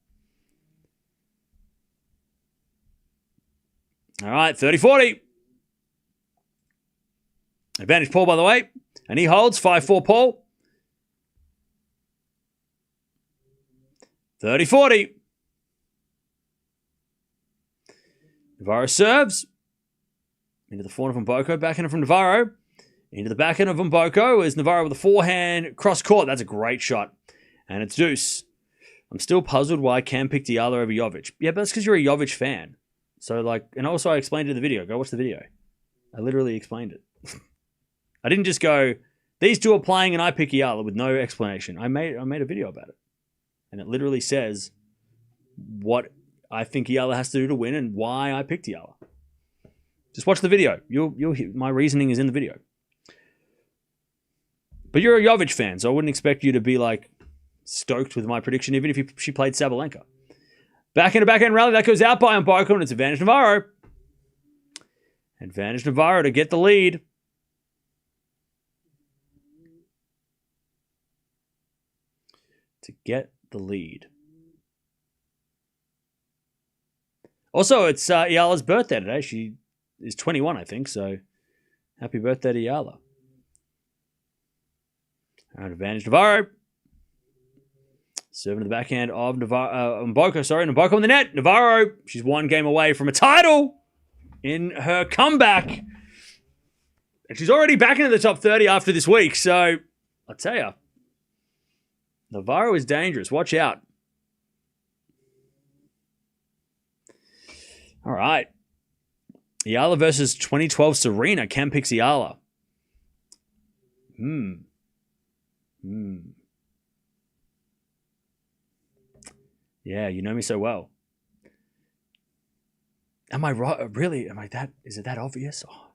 A: All right, 30-40. Advantage Paul, by the way. And he holds 5-4 Paul. 30-40. Navarro serves. Into the forehand from Mboko. Backhand from Navarro. Into the backhand of Mboko is Navarro with a forehand cross court. That's a great shot. And it's deuce. I'm still puzzled why Cam picked Eala over Jovic. Yeah, but that's because you're a Jovic fan. So, like, and also I explained it in the video. Go watch the video. I literally explained it. I didn't just go, these two are playing and I pick Eala with no explanation. I made a video about it. And it literally says what I think Eala has to do to win and why I picked Eala. Just watch the video. You'll hear, my reasoning is in the video. But you're a Jovic fan, so I wouldn't expect you to be like stoked with my prediction, even if she played Sabalenka. Back in a backhand rally, that goes out by Mboko, and it's advantage Navarro. Advantage Navarro to get the lead. To get the lead. Also, it's Eala's birthday today. She is 21, I think, so happy birthday to Eala. All right, advantage Navarro. Serving to the backhand of Mboko. Sorry, Mboko on the net. Navarro, she's one game away from a title in her comeback. And she's already back into the top 30 after this week. So, I'll tell you, Navarro is dangerous. Watch out. All right. Eala versus 2012 Serena. Cam picks Eala. Yeah, you know me so well. Am I right? Really? Is it that obvious? Oh,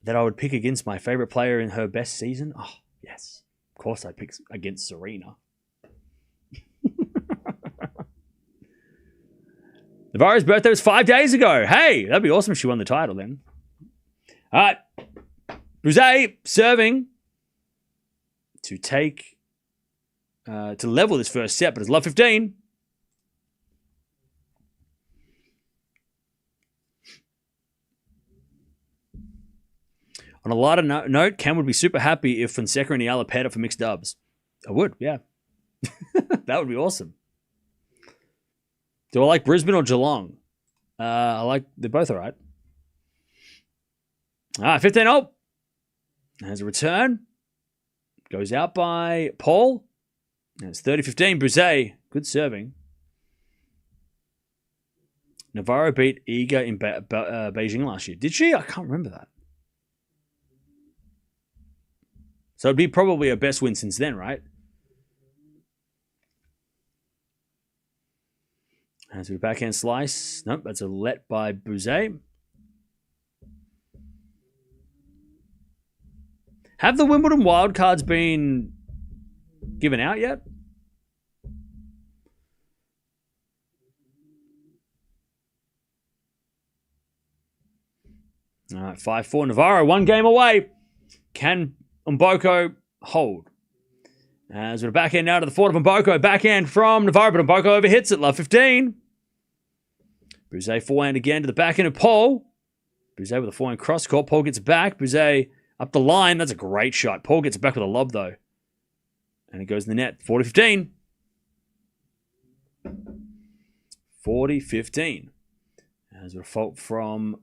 A: that I would pick against my favorite player in her best season? Oh, yes. Of course I picked against Serena. Navarro's birthday was 5 days ago. Hey, that'd be awesome if she won the title then. All right. Buse serving to take... to level this first set, but it's love 15. On a lighter note, Cam would be super happy if Fonseca and Eala paired up for mixed dubs. I would, yeah. That would be awesome. Do I like Brisbane or Geelong? They're both all right. All right, 15-0. Has a return. Goes out by Paul. And it's 30-15. Buse, good serving. Navarro beat Iga in Beijing last year. Did she? I can't remember that. So it'd be probably her best win since then, right? Has a backhand slice. Nope, that's a let by Buse. Have the Wimbledon wildcards been given out yet? All right, 5-4 Navarro, one game away. Can Mboko hold? As we're backhand now to the fort of Mboko. Backhand from Navarro, but Mboko overhits it. Love 15. Buse forehand again to the backhand of Paul. Buse with a forehand cross court. Paul gets it back. Buse up the line. That's a great shot. Paul gets it back with a lob, though. And it goes in the net. 40-15. 40-15. As a fault from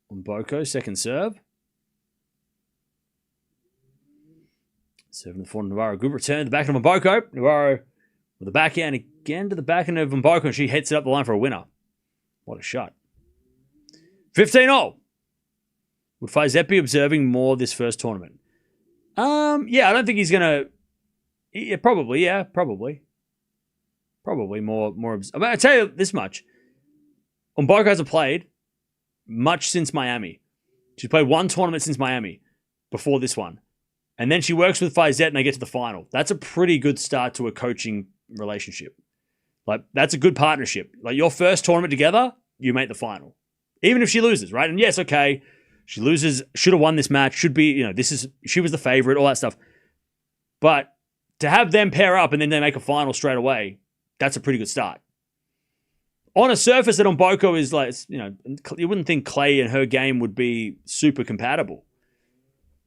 A: Mboko. Second serve. Serving the forehand of Navarro. Good return to the backhand of Mboko. Navarro with the backhand again to the backhand of Mboko. And she hits it up the line for a winner. What a shot. 15-0. Would Fizet be observing more this first tournament? Yeah, I don't think he's going to... Yeah, probably. Probably more. I'll tell you this much. Mboko hasn't played much since Miami. She's played one tournament since Miami before this one. And then she works with Fizet and they get to the final. That's a pretty good start to a coaching relationship. Like, that's a good partnership. Like, your first tournament together, you make the final. Even if she loses, right? And yes, okay, she loses, should have won this match, should be, she was the favorite, all that stuff. But to have them pair up and then they make a final straight away, that's a pretty good start. On a surface that Mboko is like, you wouldn't think Clay and her game would be super compatible.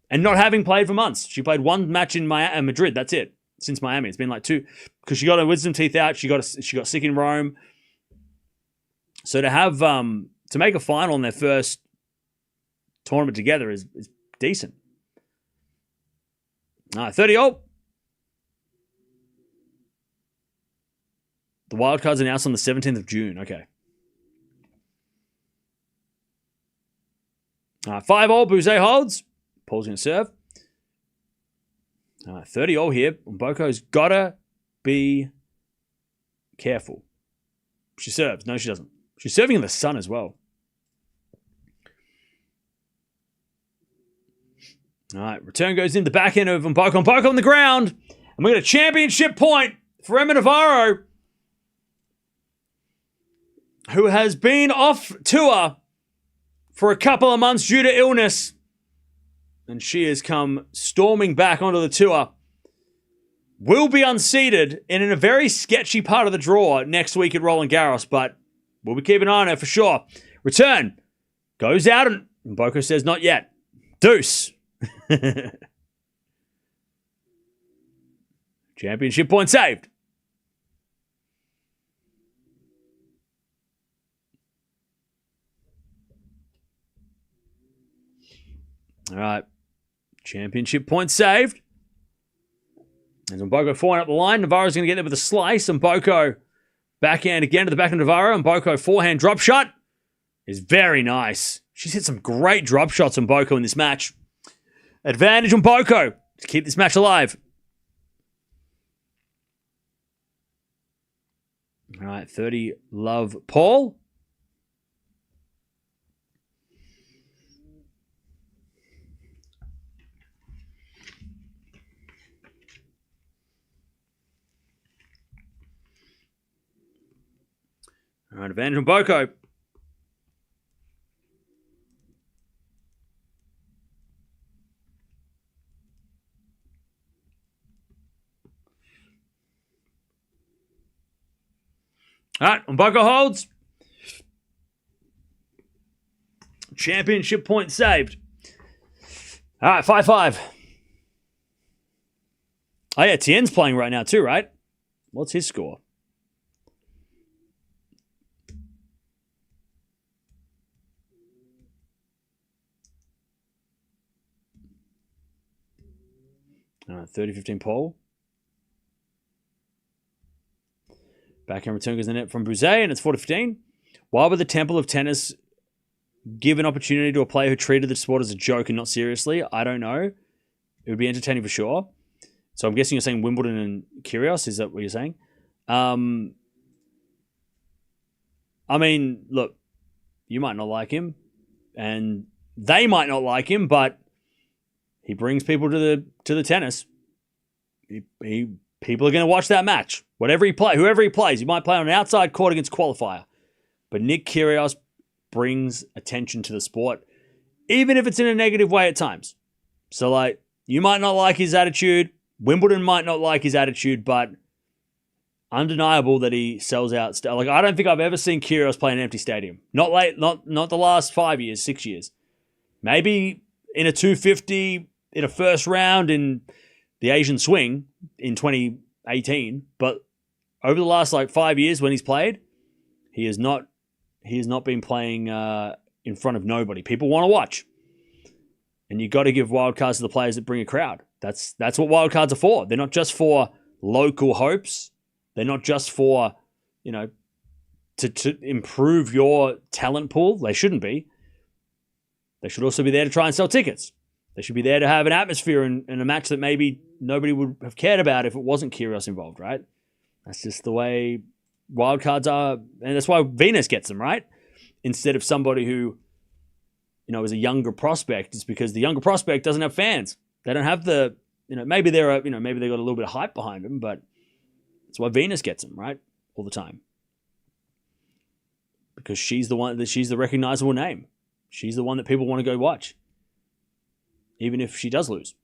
A: And not having played for months. She played one match in Madrid, that's it. Since Miami. It's been like two, because she got her wisdom teeth out. She got sick in Rome. So to have to make a final in their first tournament together is decent. All right, 30-0. The wildcards announced on the 17th of June. Okay. 5-all, Buse holds. Paul's going to serve. 30-all here. Mboko's got to be careful. She serves. No, she doesn't. She's serving in the sun as well. All right, return goes in the back end of Mboko. Mboko on the ground. And we got a championship point for Emma Navarro, who has been off tour for a couple of months due to illness. And she has come storming back onto the tour. Will be unseated and in a very sketchy part of the draw next week at Roland Garros, but we'll be keeping an eye on her for sure. Return goes out and Mboko says not yet. Deuce. Championship point saved. All right. Championship point saved. As Mboko forehand up the line, Navarro's going to get there with a slice. Mboko backhand again to the backhand of Navarro. Mboko forehand drop shot is very nice. She's hit some great drop shots on Mboko in this match. Advantage on Mboko to keep this match alive. All right, 30 love Paul. All right, advantage on Mboko. All right, Mboko holds. Championship point saved. All right, 5-5. Oh, yeah, Tien's playing right now too, right? What's his score? All right, 30-15 Paul. Backhand return goes in the net from Buse, and it's 4-15. Why would the Temple of Tennis give an opportunity to a player who treated the sport as a joke and not seriously? I don't know. It would be entertaining for sure. So I'm guessing you're saying Wimbledon and Kyrgios. Is that what you're saying? I mean, look, you might not like him, and they might not like him, but he brings people to the tennis. People are going to watch that match. Whoever he plays. He might play on an outside court against qualifier. But Nick Kyrgios brings attention to the sport, even if it's in a negative way at times. So, like, you might not like his attitude. Wimbledon might not like his attitude, but undeniable that he sells out. Like, I don't think I've ever seen Kyrgios play in an empty stadium. Not the last 5 years, 6 years. Maybe in a 250 in a first round in the Asian Swing in 2018, but over the last 5 years when he's played, he has not been playing in front of nobody. People want to watch, and you got to give wildcards to the players that bring a crowd. That's what wildcards are for. They're not just for local hopes. They're not just for to improve your talent pool. They shouldn't be. They should also be there to try and sell tickets. They should be there to have an atmosphere in a match that maybe nobody would have cared about if it wasn't Kyrgios involved, right? That's just the way wildcards are, and that's why Venus gets them, right? Instead of somebody who, is a younger prospect. It's because the younger prospect doesn't have fans. They don't have the, maybe they got a little bit of hype behind them, but that's why Venus gets them, right? All the time. Because she's the recognizable name. She's the one that people want to go watch. Even if she does lose,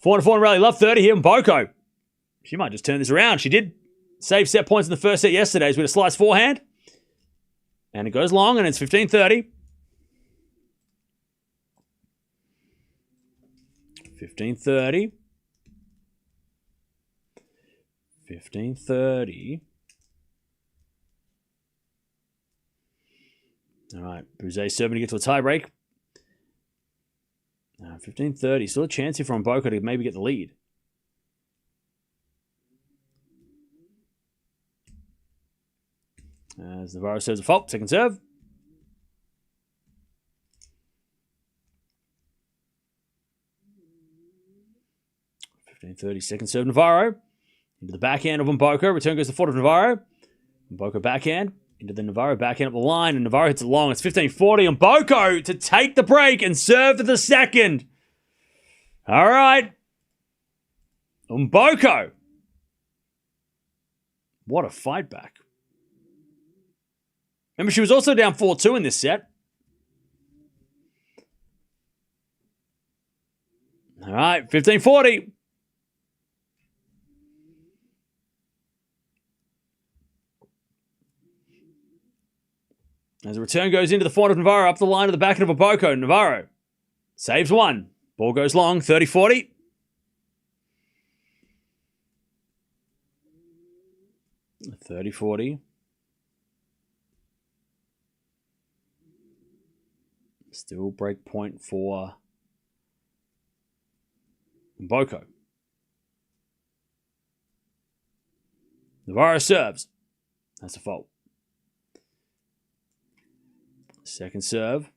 A: 4-4 rally. Love 30 here. Mboko. She might just turn this around. She did save set points in the first set yesterday with a slice forehand. And it goes long, and it's 15-30. 15-30. 15-30. All right. Buse serving to get to a tiebreak. 15-30. Still a chance here from Mboko to maybe get the lead. As Navarro serves a fault. Second serve. 15-30. Second serve, Navarro. Into the backhand of Mboko. Return goes to the foot of Navarro. Mboko backhand. Into the Navarro backhand up the line. And Navarro hits it long. It's 15-40. Mboko to take the break and serve to the second. All right. Mboko. What a fight back. Remember, she was also down 4-2 in this set. All right, 15-40. As the return goes into the forehand of Navarro, up the line of the backhand of Mboko. Navarro saves one. Ball goes long, 30-40. Still break point for Mboko. Navarro serves. That's a fault. Second serve.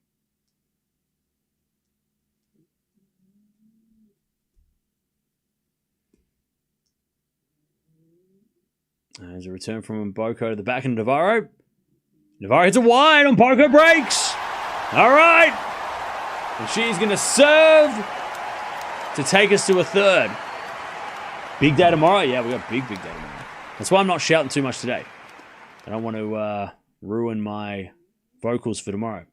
A: There's a return from Mboko to the back end of Navarro. Navarro hits a wide. Mboko breaks. All right. And she's going to serve to take us to a third. Big day tomorrow? Yeah, we got big day tomorrow. That's why I'm not shouting too much today. I don't want to ruin my vocals for tomorrow.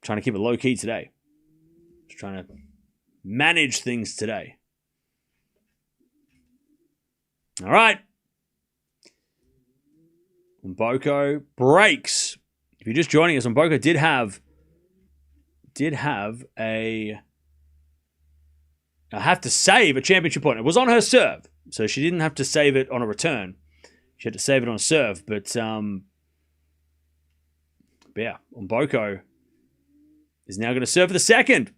A: Trying to keep it low-key today. Just trying to manage things today. All right. Mboko breaks. If you're just joining us, Mboko did have a have to save a championship point. It was on her serve, so she didn't have to save it on a return. She had to save it on a serve, but yeah, Mboko is now going to serve for the second.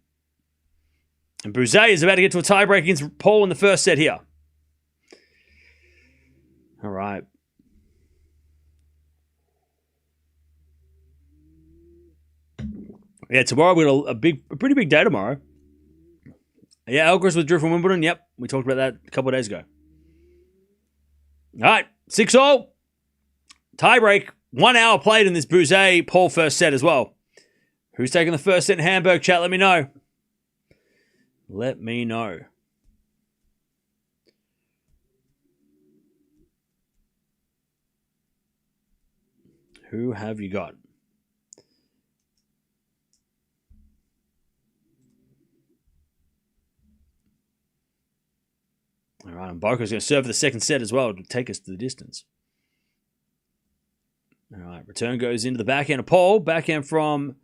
A: And Buse is about to get to a tiebreak against Paul in the first set here. All right. Yeah, tomorrow we got a pretty big day tomorrow. Yeah, Alcaraz withdrew from Wimbledon. Yep, we talked about that a couple of days ago. All right, 6-all. Tiebreak. 1 hour played in this Buse-Paul first set as well. Who's taking the first set in Hamburg? Chat, let me know. Let me know. Who have you got? All right, and Mboko's going to serve for the second set as well to take us to the distance. All right, return goes into the backhand of Paul. Backhand from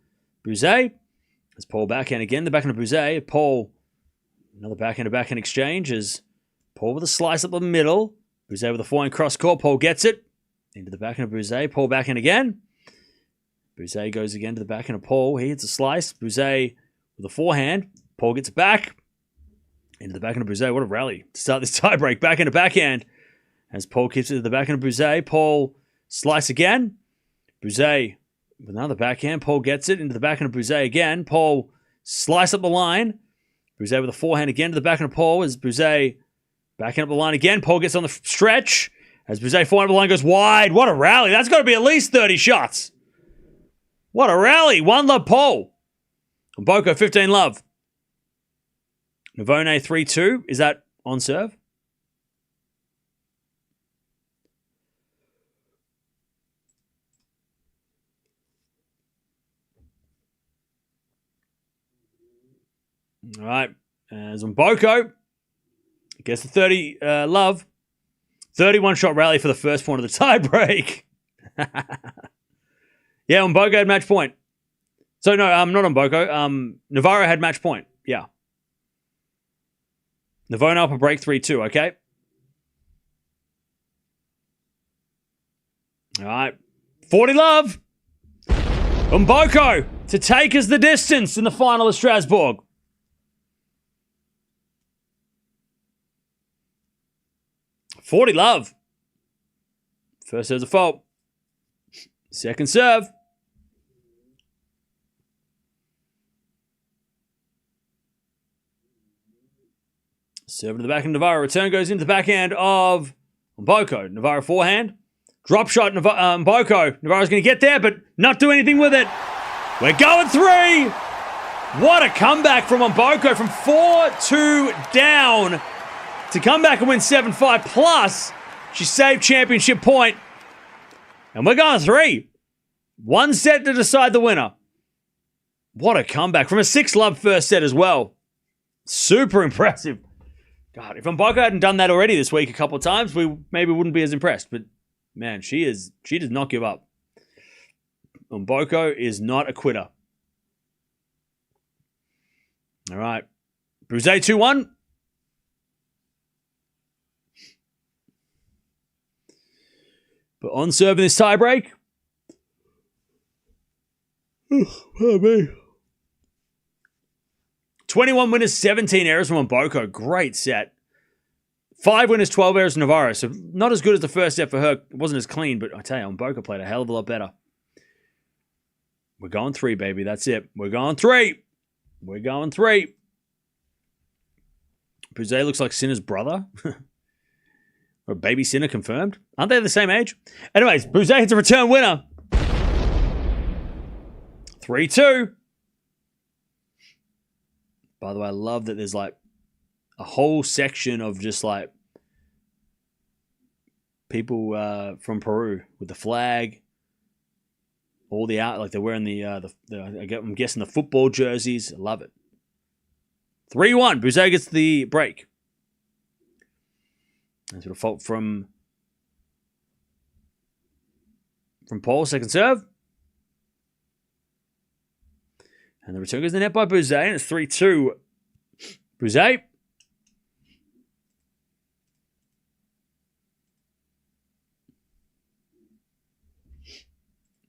A: Buse. As Paul backhand again. The backhand of Buse. Paul, another backhand to backhand exchange as Paul with a slice up the middle. Buse with a forehand cross court. Paul gets it. Into the backhand of Buse. Paul backhand again. Buse goes again to the backhand of Paul. He hits a slice. Buse with a forehand. Paul gets it back. Into the backhand of Buse. What a rally to start this tiebreak. Backhand to backhand. As Paul keeps it to the backhand of Buse. Paul slice again. Buse with another backhand. Paul gets it into the backhand of Buse again. Paul slice up the line. Buse with a forehand again to the backhand of Paul. As Buse backhand up the line again. Paul gets on the stretch. As Buse forehand up the line goes wide. What a rally. That's got to be at least 30 shots. What a rally. 1-love Paul. Mboko 15-love. Navone 3-2. Is that on serve? All right. As Mboko gets the 30 love. 31-shot rally for the first point of the tiebreak. Yeah, Mboko had match point. So, no, not Mboko. Navarro had match point. Yeah. Navone up a break 3-2, okay? All right. 40 love. Mboko to take us the distance in the final of Strasbourg. $40 love. First serve's a fault. Second serve. Serve to the backhand, Navarro. Return goes into the backhand of Mboko. Navarro forehand. Drop shot, Mboko. Navarro's going to get there, but not do anything with it. We're going 3. What a comeback from Mboko from 4-2 down to come back and win 7-5. Plus, she saved championship point. And we're going 3. 1 set to decide the winner. What a comeback from a 6-love first set as well. Super impressive. God, if Mboko hadn't done that already this week a couple of times, we maybe wouldn't be as impressed. But man, she does not give up. Mboko is not a quitter. All right. Buse 2-1. But on serve in this tiebreak. Oh, me. 21 winners, 17 errors from Mboko. Great set. 5 winners, 12 errors from Navarro. So not as good as the first set for her. It wasn't as clean, but I tell you, Mboko played a hell of a lot better. We're going 3, baby. That's it. We're going 3. We're going 3. Buse looks like Sinner's brother. Or baby Sinner confirmed. Aren't they the same age? Anyways, Buse hits a return winner. 3-2. By the way, I love that there's like a whole section of just like people from Peru with the flag, all the out, like they're wearing I'm guessing the football jerseys. I love it. 3-1. Buse gets the break. That's a fault from Paul, second serve. And the return goes to the net by Buse, and it's 3-2. Buse.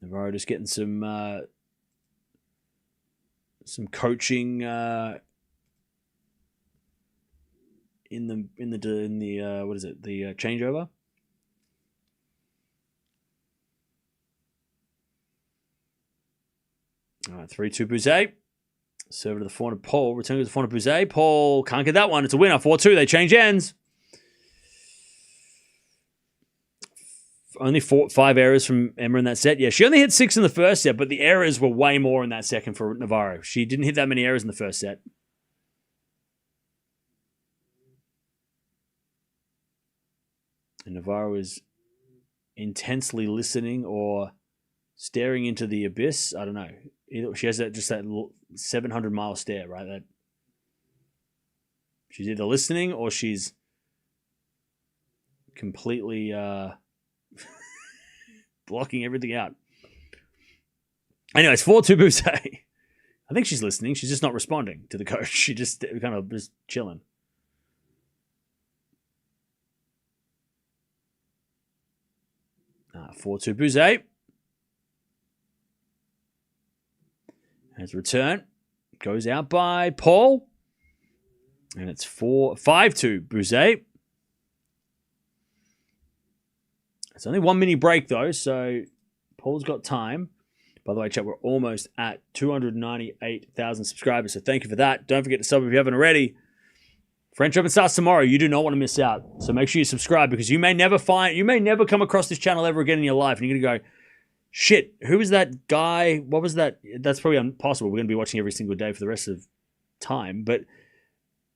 A: Navarro just getting some coaching in the what is it? The changeover. All right, 3-2 Buse. Serve to the forehand of Paul. Return to the forehand of Buse. Paul can't get that one. It's a winner. 4-2. They change ends. Only 5 errors from Emma in that set. Yeah, she only hit 6 in the first set, but the errors were way more in that second for Navarro. She didn't hit that many errors in the first set. And Navarro is intensely listening or staring into the abyss. I don't know. She has that 700-mile stare, right? That she's either listening or she's completely blocking everything out. Anyways, 4-2 Buse. I think she's listening. She's just not responding to the coach. She just kind of just chilling. Ah, 4-2 Buse. As return goes out by Paul. And it's 5-2 Buse. It's only 1 mini break though, so Paul's got time. By the way, chat, we're almost at 298,000 subscribers, so thank you for that. Don't forget to sub if you haven't already. French Open starts tomorrow. You do not want to miss out. So make sure you subscribe because you may never come across this channel ever again in your life. And you're going to go, shit, who was that guy? What was that? That's probably impossible. We're going to be watching every single day for the rest of time. But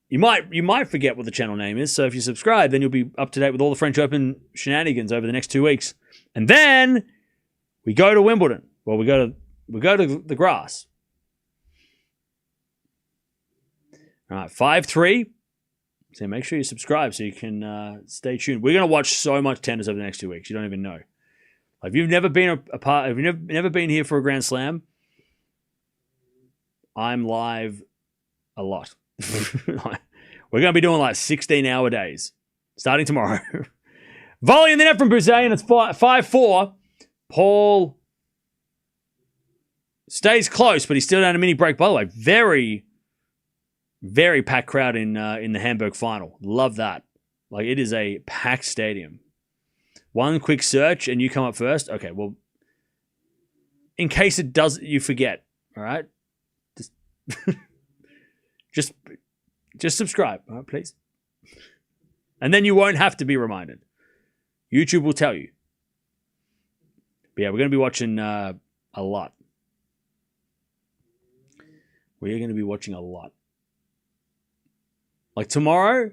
A: you might forget what the channel name is. So if you subscribe, then you'll be up to date with all the French Open shenanigans over the next 2 weeks. And then we go to Wimbledon. Well, we go to the grass. All right, 5-3. So make sure you subscribe so you can stay tuned. We're going to watch so much tennis over the next 2 weeks. You don't even know. If you've never been if you've never been here for a Grand Slam, I'm live a lot. We're going to be doing like 16-hour days starting tomorrow. Volley in the net from Buse, and it's 5-4. Paul stays close, but he's still down a mini break. By the way, very, very packed crowd in the Hamburg final. Love that. Like, it is a packed stadium. One quick search and you come up first. Okay, well, in case it does, you forget. All right, just subscribe. All right, please. And then you won't have to be reminded. YouTube will tell you. But yeah, we're going to be watching a lot. We're going to be watching a lot. Like tomorrow,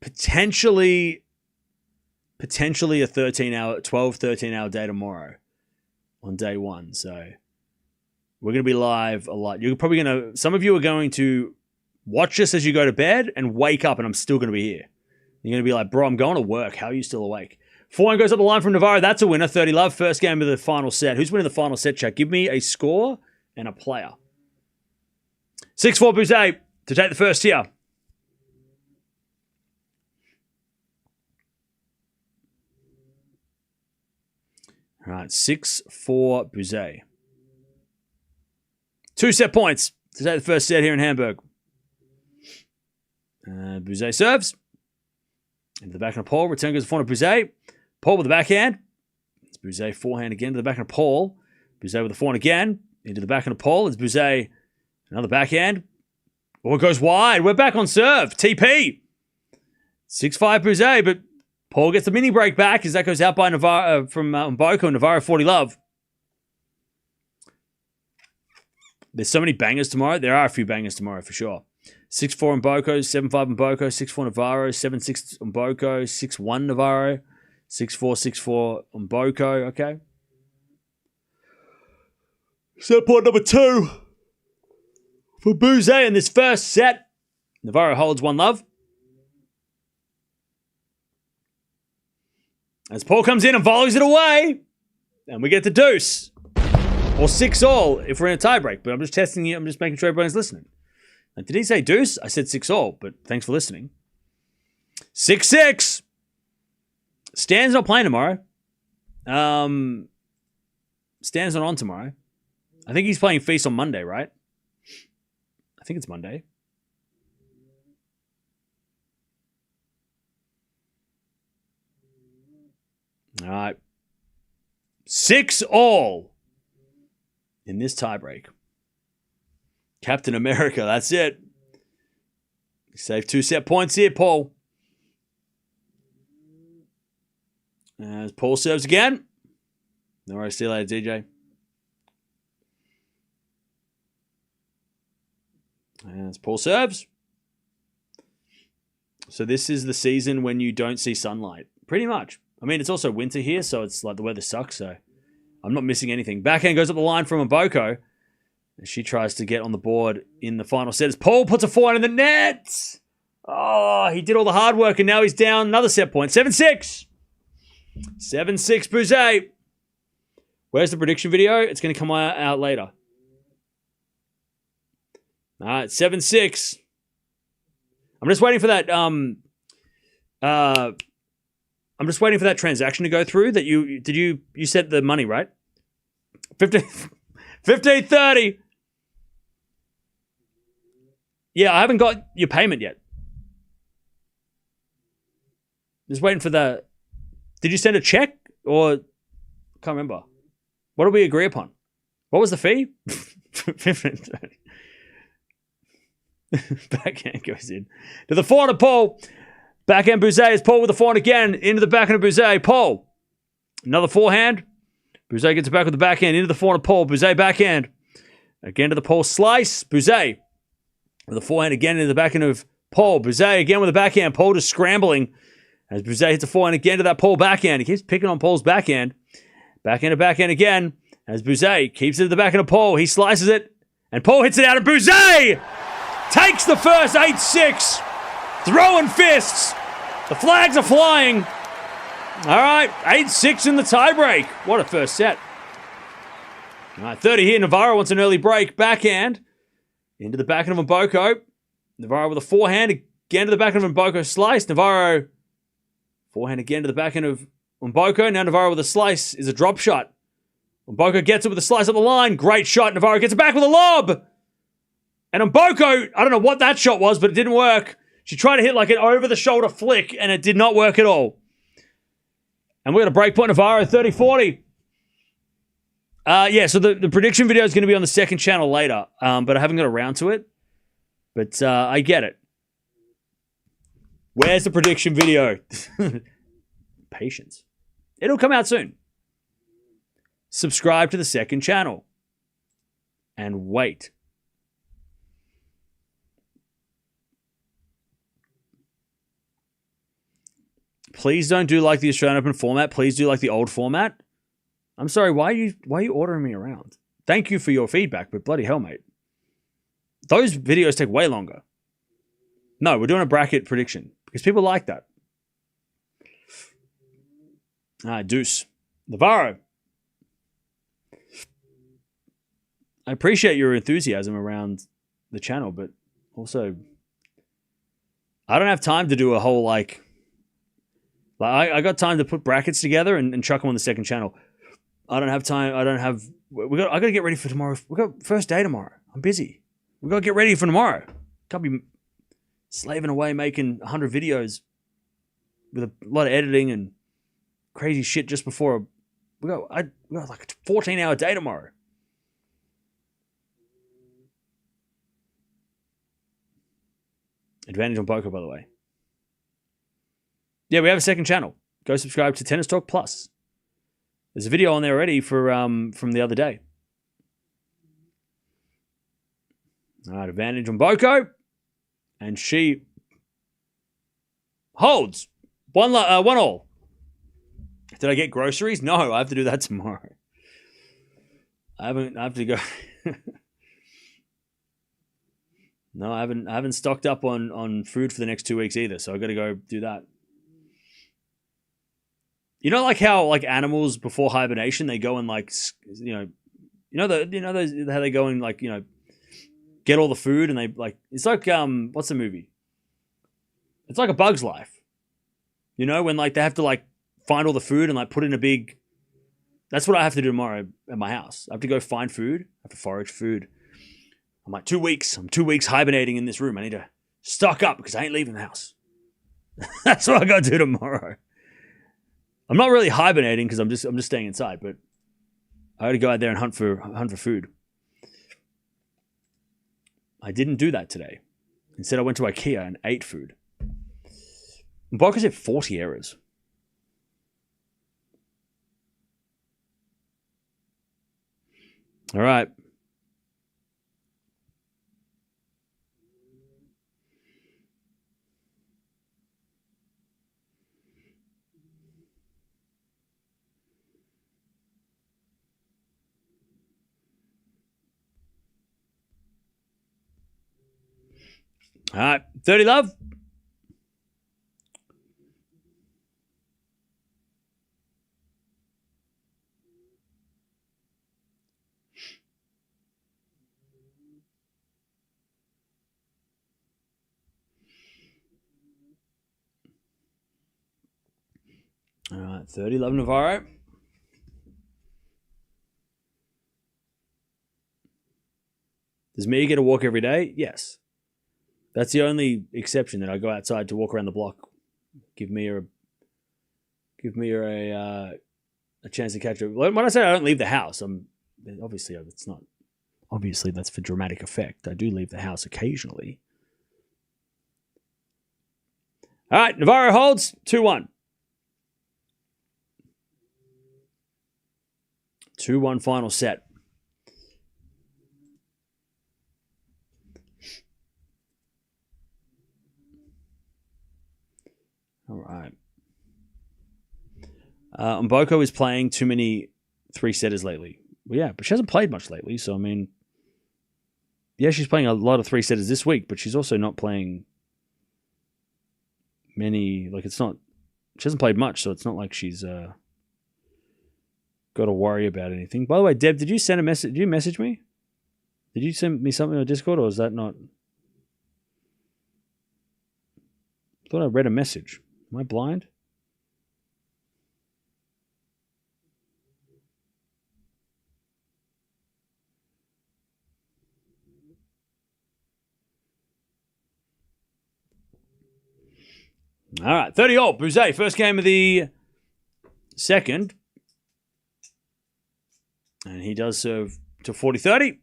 A: potentially a 13 hour day tomorrow on day one. So we're going to be live a lot. You're probably going to, some of you are going to watch this as you go to bed and wake up and I'm still going to be here. You're going to be like, bro, I'm going to work. How are you still awake? 4-1 goes up the line from Navarro. That's a winner. 30 love. First game of the final set. Who's winning the final set, chat? Give me a score and a player. 6-4 Buse to take the first here. All right, 6-4 Buse. 2 set points to take the first set here in Hamburg. Buse serves. Into the back of Paul. Return goes to the front of Buse. Paul with the backhand. It's Buse forehand again to the back of Paul. Buse with the forehand again. Into the back of Paul. It's Buse. Another backhand. Oh, it goes wide. We're back on serve. TP. 6-5 Buse, but Paul gets the mini break back as that goes out by Navarro from Mboko. Navarro 40 love. There's so many bangers tomorrow. There are a few bangers tomorrow for sure. 6-4 Mboko, 7-5 Mboko, 6-4 Navarro, 7-6 Mboko, 6-1 Navarro, 6-4 Mboko. Okay. Set point number 2 for Buse in this first set. Navarro holds 1 love. As Paul comes in and volleys it away. And we get the deuce. Or 6-all if we're in a tiebreak. But I'm just testing you. I'm just making sure everyone's listening. Now, did he say deuce? I said 6-all, but thanks for listening. 6-6. Stan's not playing tomorrow. Stan's not on tomorrow. I think he's playing Feast on Monday, right? I think it's Monday. All right. 6-all in this tiebreak. Captain America, that's it. Save 2 set points here, Paul. As Paul serves again. No worries, see you later, DJ. As Paul serves. So this is the season when you don't see sunlight. Pretty much. I mean, it's also winter here, so it's like the weather sucks, so I'm not missing anything. Backhand goes up the line from Mboko. And she tries to get on the board in the final set as Paul puts a forehand in the net. Oh, he did all the hard work and now he's down another set point. 7-6. 7-6 Buse. Where's the prediction video? It's going to come out later. All right, 7-6. I'm just waiting for that. I'm just waiting for that transaction to go through. That you sent the money, right? 15:30. Yeah, I haven't got your payment yet. Just waiting for the. Did you send a check or? Can't remember. What did we agree upon? What was the fee? 15:30. Backhand goes in to the forehand of Paul. Backhand Buse is Paul with the forehand again into the backhand of Buse. Paul, another forehand. Buse gets it back with the backhand into the forehand of Paul. Buse backhand again to the Paul slice. Buse with the forehand again into the backhand of Paul. Buse again with the backhand. Paul just scrambling as Buse hits the forehand again to that Paul backhand. He keeps picking on Paul's backhand. Backhand to backhand again as Buse keeps it at the backhand of Paul. He slices it and Paul hits it out and Buse takes the first 8-6. Throwing fists. The flags are flying. All right, 8-6 in the tiebreak. What a first set. All right, 30 here. Navarro wants an early break. Backhand into the backhand of Mboko. Navarro with a forehand again to the backhand of Mboko. Slice. Navarro forehand again to the backhand of Mboko. Now Navarro with a slice is a drop shot. Mboko gets it with a slice up the line. Great shot. Navarro gets it back with a lob. And Mboko, I don't know what that shot was, but it didn't work. She tried to hit like an over-the-shoulder flick, and it did not work at all. And we're going to break point Navarro, 30-40. Yeah, so the prediction video is going to be on the second channel later, but I haven't got around to it. But I get it. Where's the prediction video? Patience. It'll come out soon. Subscribe to the second channel. And wait. Please don't do like the Australian Open format. Please do like the old format. I'm sorry, why are you ordering me around? Thank you for your feedback, but bloody hell, mate. Those videos take way longer. No, we're doing a bracket prediction because people like that. Deuce. Navarro. I appreciate your enthusiasm around the channel, but also I don't have time to do a whole I got time to put brackets together and chuck them on the second channel. I don't have time. I got to get ready for tomorrow. We got first day tomorrow. I'm busy. We got to get ready for tomorrow. Can't be slaving away making 100 videos with a lot of editing and crazy shit just before. We got like a 14-hour day tomorrow. Advantage on poker, by the way. Yeah, we have a second channel. Go subscribe to Tennis Talk Plus. There's a video on there already for from the other day. All right, advantage on Boko. And she holds. One all. Did I get groceries? No, I have to do that tomorrow. I have to go. No, I haven't stocked up on food for the next 2 weeks either, so I got to go do that. You know, like how like animals before hibernation they go and like how they go and like get all the food and they like it's like what's the movie? It's like A Bug's Life. You know, when like they have to like find all the food and like put in a big. That's what I have to do tomorrow at my house. I have to go find food. I have to forage food. I'm like 2 weeks. I'm 2 weeks hibernating in this room. I need to stock up because I ain't leaving the house. That's what I got to do tomorrow. I'm not really hibernating because I'm just staying inside, but I got to go out there and hunt for food. I didn't do that today. Instead, I went to IKEA and ate food. Boka's had 40 errors. All right. All right, 30 love. All right, 30 love Navarro. Does me get a walk every day? Yes. That's the only exception that I go outside to walk around the block. Give me a chance to catch it. When I say I don't leave the house, obviously it's not. Obviously that's for dramatic effect. I do leave the house occasionally. All right, Navarro holds 2-1. 2-1 final set. All right. Mboko is playing too many 3-setters lately. Well, yeah, but she hasn't played much lately. So, I mean, yeah, she's playing a lot of 3-setters this week, but she's also not playing many. Like, she hasn't played much, so it's not like she's got to worry about anything. By the way, Deb, did you send a message? Did you message me? Did you send me something on Discord, or is that not? I thought I read a message. Am I blind? All right, 30-all. Buse, first game of the second. And he does serve to 40-30.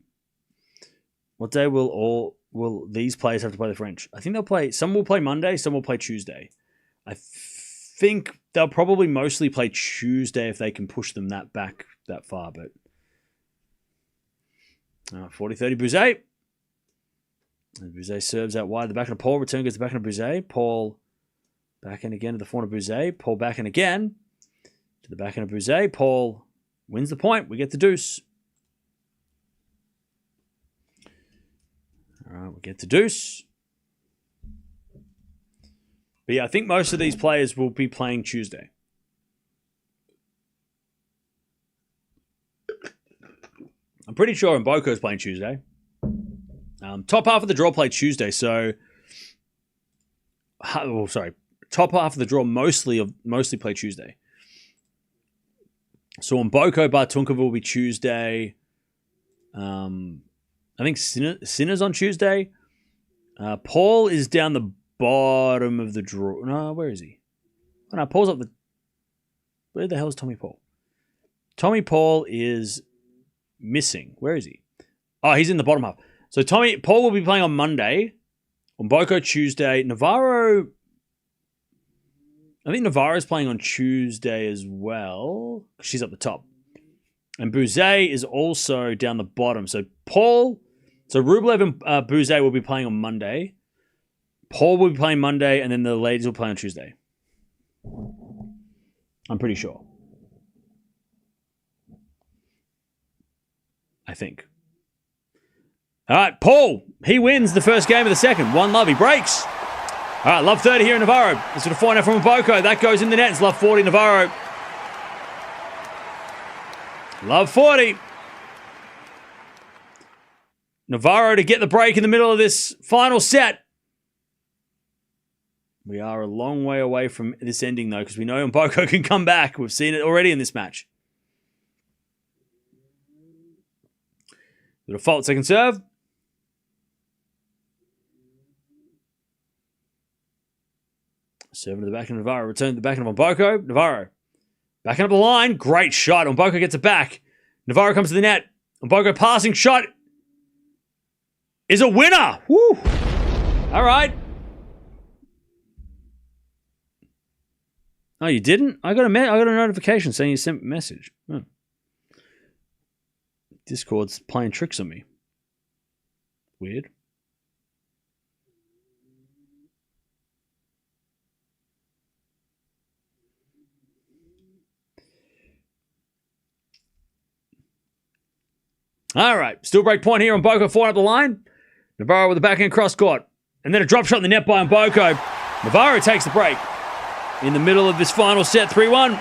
A: What day will all will these players have to play the French? I think they'll play. Some will play Monday. Some will play Tuesday. I think they'll probably mostly play Tuesday if they can push them that back that far. But 40-30 Buse. And Buse serves out wide. The backhand of Paul. Return goes the backhand of Buse. Paul backhand again to the forehand of Buse. Paul backhand again to the backhand of Buse. Paul wins the point. We get the deuce. All right, we get the deuce. But yeah, I think most of these players will be playing Tuesday. I'm pretty sure Mboko is playing Tuesday. Top half of the draw played Tuesday, so... Top half of the draw mostly play Tuesday. So Mboko, Bartunkova will be Tuesday. I think Sinner's on Tuesday. Paul is down the bottom of the draw. No, where is he? Oh, no, Paul's up the... Where the hell is Tommy Paul? Tommy Paul is missing. Where is he? Oh, he's in the bottom half. So Paul will be playing on Monday. Mboko Tuesday. Navarro... I think Navarro's playing on Tuesday as well. She's up the top. And Buse is also down the bottom. So Rublev and Buse will be playing on Monday. Paul will be playing Monday, and then the ladies will play on Tuesday. I'm pretty sure. I think. All right, Paul. He wins the first game of the second. 1-love. He breaks. All right, love 30 here in Navarro. This is a forehand from Mboko. That goes in the net. It's love 40 Navarro. Love 40. Navarro to get the break in the middle of this final set. We are a long way away from this ending, though, because we know Mboko can come back. We've seen it already in this match. The default second serve. Serving to the backhand of Navarro. Return to the backhand of Mboko. Navarro. Backing up the line. Great shot. Mboko gets it back. Navarro comes to the net. Mboko passing shot is a winner. Woo! All right. Oh, you didn't? I got a notification saying you sent a message. Oh. Discord's playing tricks on me. Weird. All right, still break point here on Mboko, forehand up the line. Navarro with the backhand cross court. And then a drop shot in the net by Mboko. Navarro takes the break in the middle of this final set, 3-1.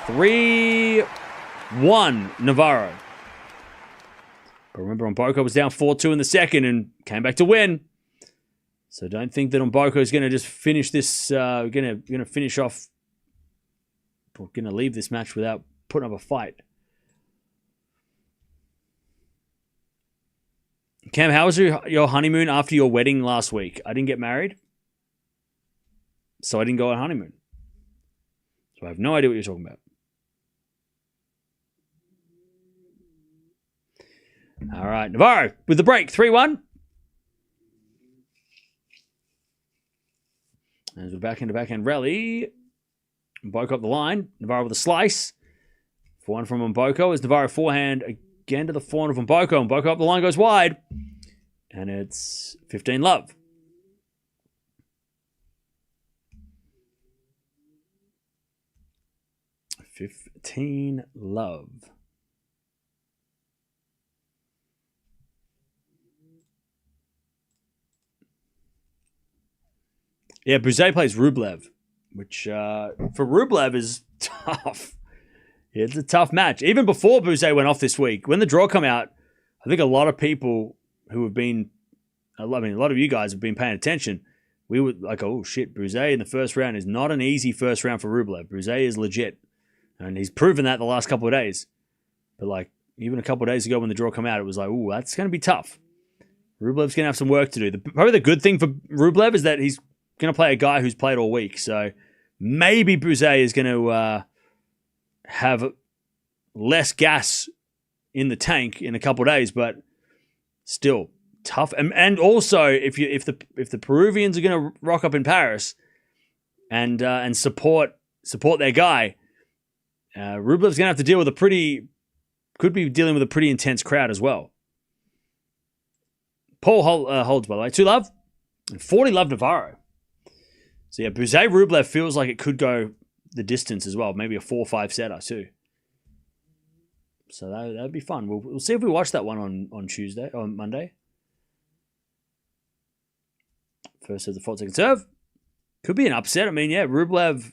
A: 3-1, Navarro. But remember, Mboko was down 4-2 in the second and came back to win. So don't think that Mboko is going to just finish this, going to finish off, or going to leave this match without putting up a fight. Cam, how was your honeymoon after your wedding last week? I didn't get married, so I didn't go on honeymoon. So I have no idea what you're talking about. All right, Navarro with the break, 3-1. As we're back into backhand rally. Mboko up the line. Navarro with a slice. Forehand from Mboko as Navarro forehand again to the forehand of Mboko. Mboko up the line goes wide. And it's 15-love. $15-love. Yeah, Buse plays Rublev, which for Rublev is tough. It's a tough match. Even before Buse went off this week, when the draw come out, I think a lot of people who have been, a lot of you guys have been paying attention. We were like, oh shit, Buse in the first round is not an easy first round for Rublev. Buse is legit. And he's proven that the last couple of days. But like, even a couple of days ago when the draw come out, it was like, ooh, that's going to be tough. Rublev's going to have some work to do. Probably the good thing for Rublev is that he's going to play a guy who's played all week. So maybe Buse is going to have less gas in the tank in a couple of days, but still tough. And also, if the Peruvians are going to rock up in Paris and support their guy, Rublev's going to have to deal with could be dealing with a pretty intense crowd as well. Paul holds, by the way, 2-love and 40-love Navarro. So yeah, Buse Rublev feels like it could go the distance as well. Maybe a 4-5 setter too. So that'd be fun. We'll see if we watch that one on Tuesday or Monday. First serve, the fault, second serve. Could be an upset. I mean, yeah, Rublev,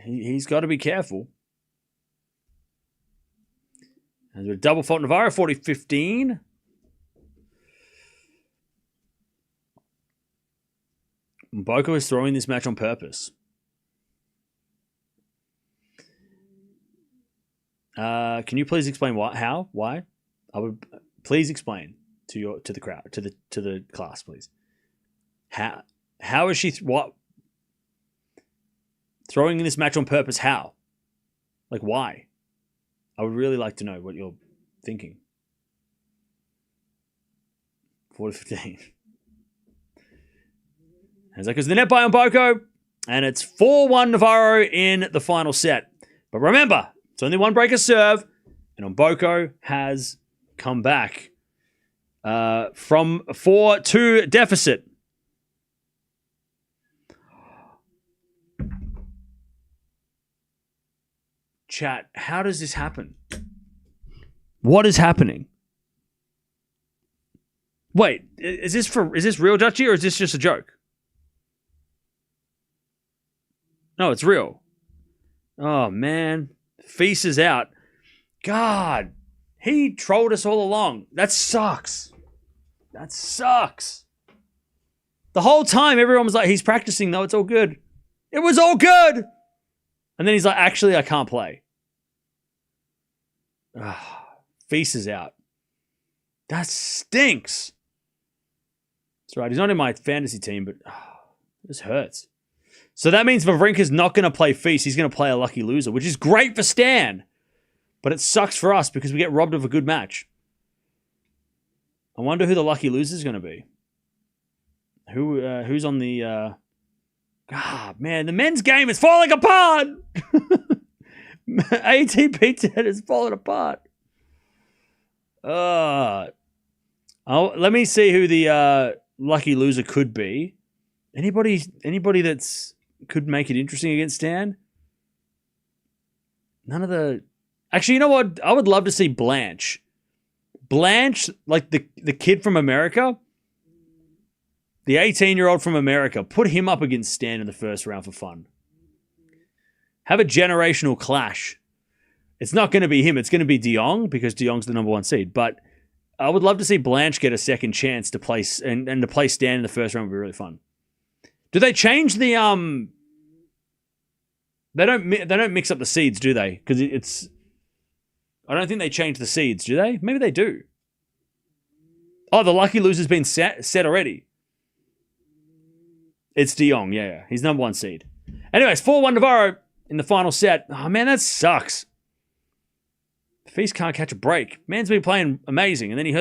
A: he's got to be careful. And a double fault Navarro, 40-15. Boko is throwing this match on purpose. Can you please explain how? Why? I would please explain to the crowd, to the class, please. How is she throwing this match on purpose? How? Like, why? I would really like to know what you're thinking. 40-15. As that goes to the net by on Boko, and it's 4-1 Navarro in the final set. But remember, it's only one breaker serve, and Boko has come back from 4-2 deficit. Chat, how does this happen? What is happening? Wait, is this real, Dutchy, or is this just a joke? No, it's real. Oh, man. Feast is out. God. He trolled us all along. That sucks. That sucks. The whole time, everyone was like, he's practicing, though. It's all good. It was all good. And then he's like, actually, I can't play. Feast is out. That stinks. That's right. He's not in my fantasy team, but this hurts. So that means Wawrinka's not going to play Feast. He's going to play a lucky loser, which is great for Stan. But it sucks for us because we get robbed of a good match. I wonder who the lucky loser is going to be. Who's on the... man, the men's game is falling apart. ATP Tour is falling apart. Let me see who the lucky loser could be. Anybody that's could make it interesting against Stan? None of the... Actually, you know what? I would love to see Blanche. Blanche, like the kid from America, the 18-year-old from America, put him up against Stan in the first round for fun. Have a generational clash. It's not going to be him. It's going to be De Jong because De Jong's the number 1 seed. But I would love to see Blanche get a second chance to play and to play Stan in the first round would be really fun. Do they change the They don't mix up the seeds, do they? Because it's... I don't think they change the seeds, do they? Maybe they do. Oh, the lucky loser's been set already. It's De Jong, yeah. He's number 1 seed. Anyways, 4-1 Navarro in the final set. Oh, man, that sucks. Feast can't catch a break. Man's been playing amazing, and then he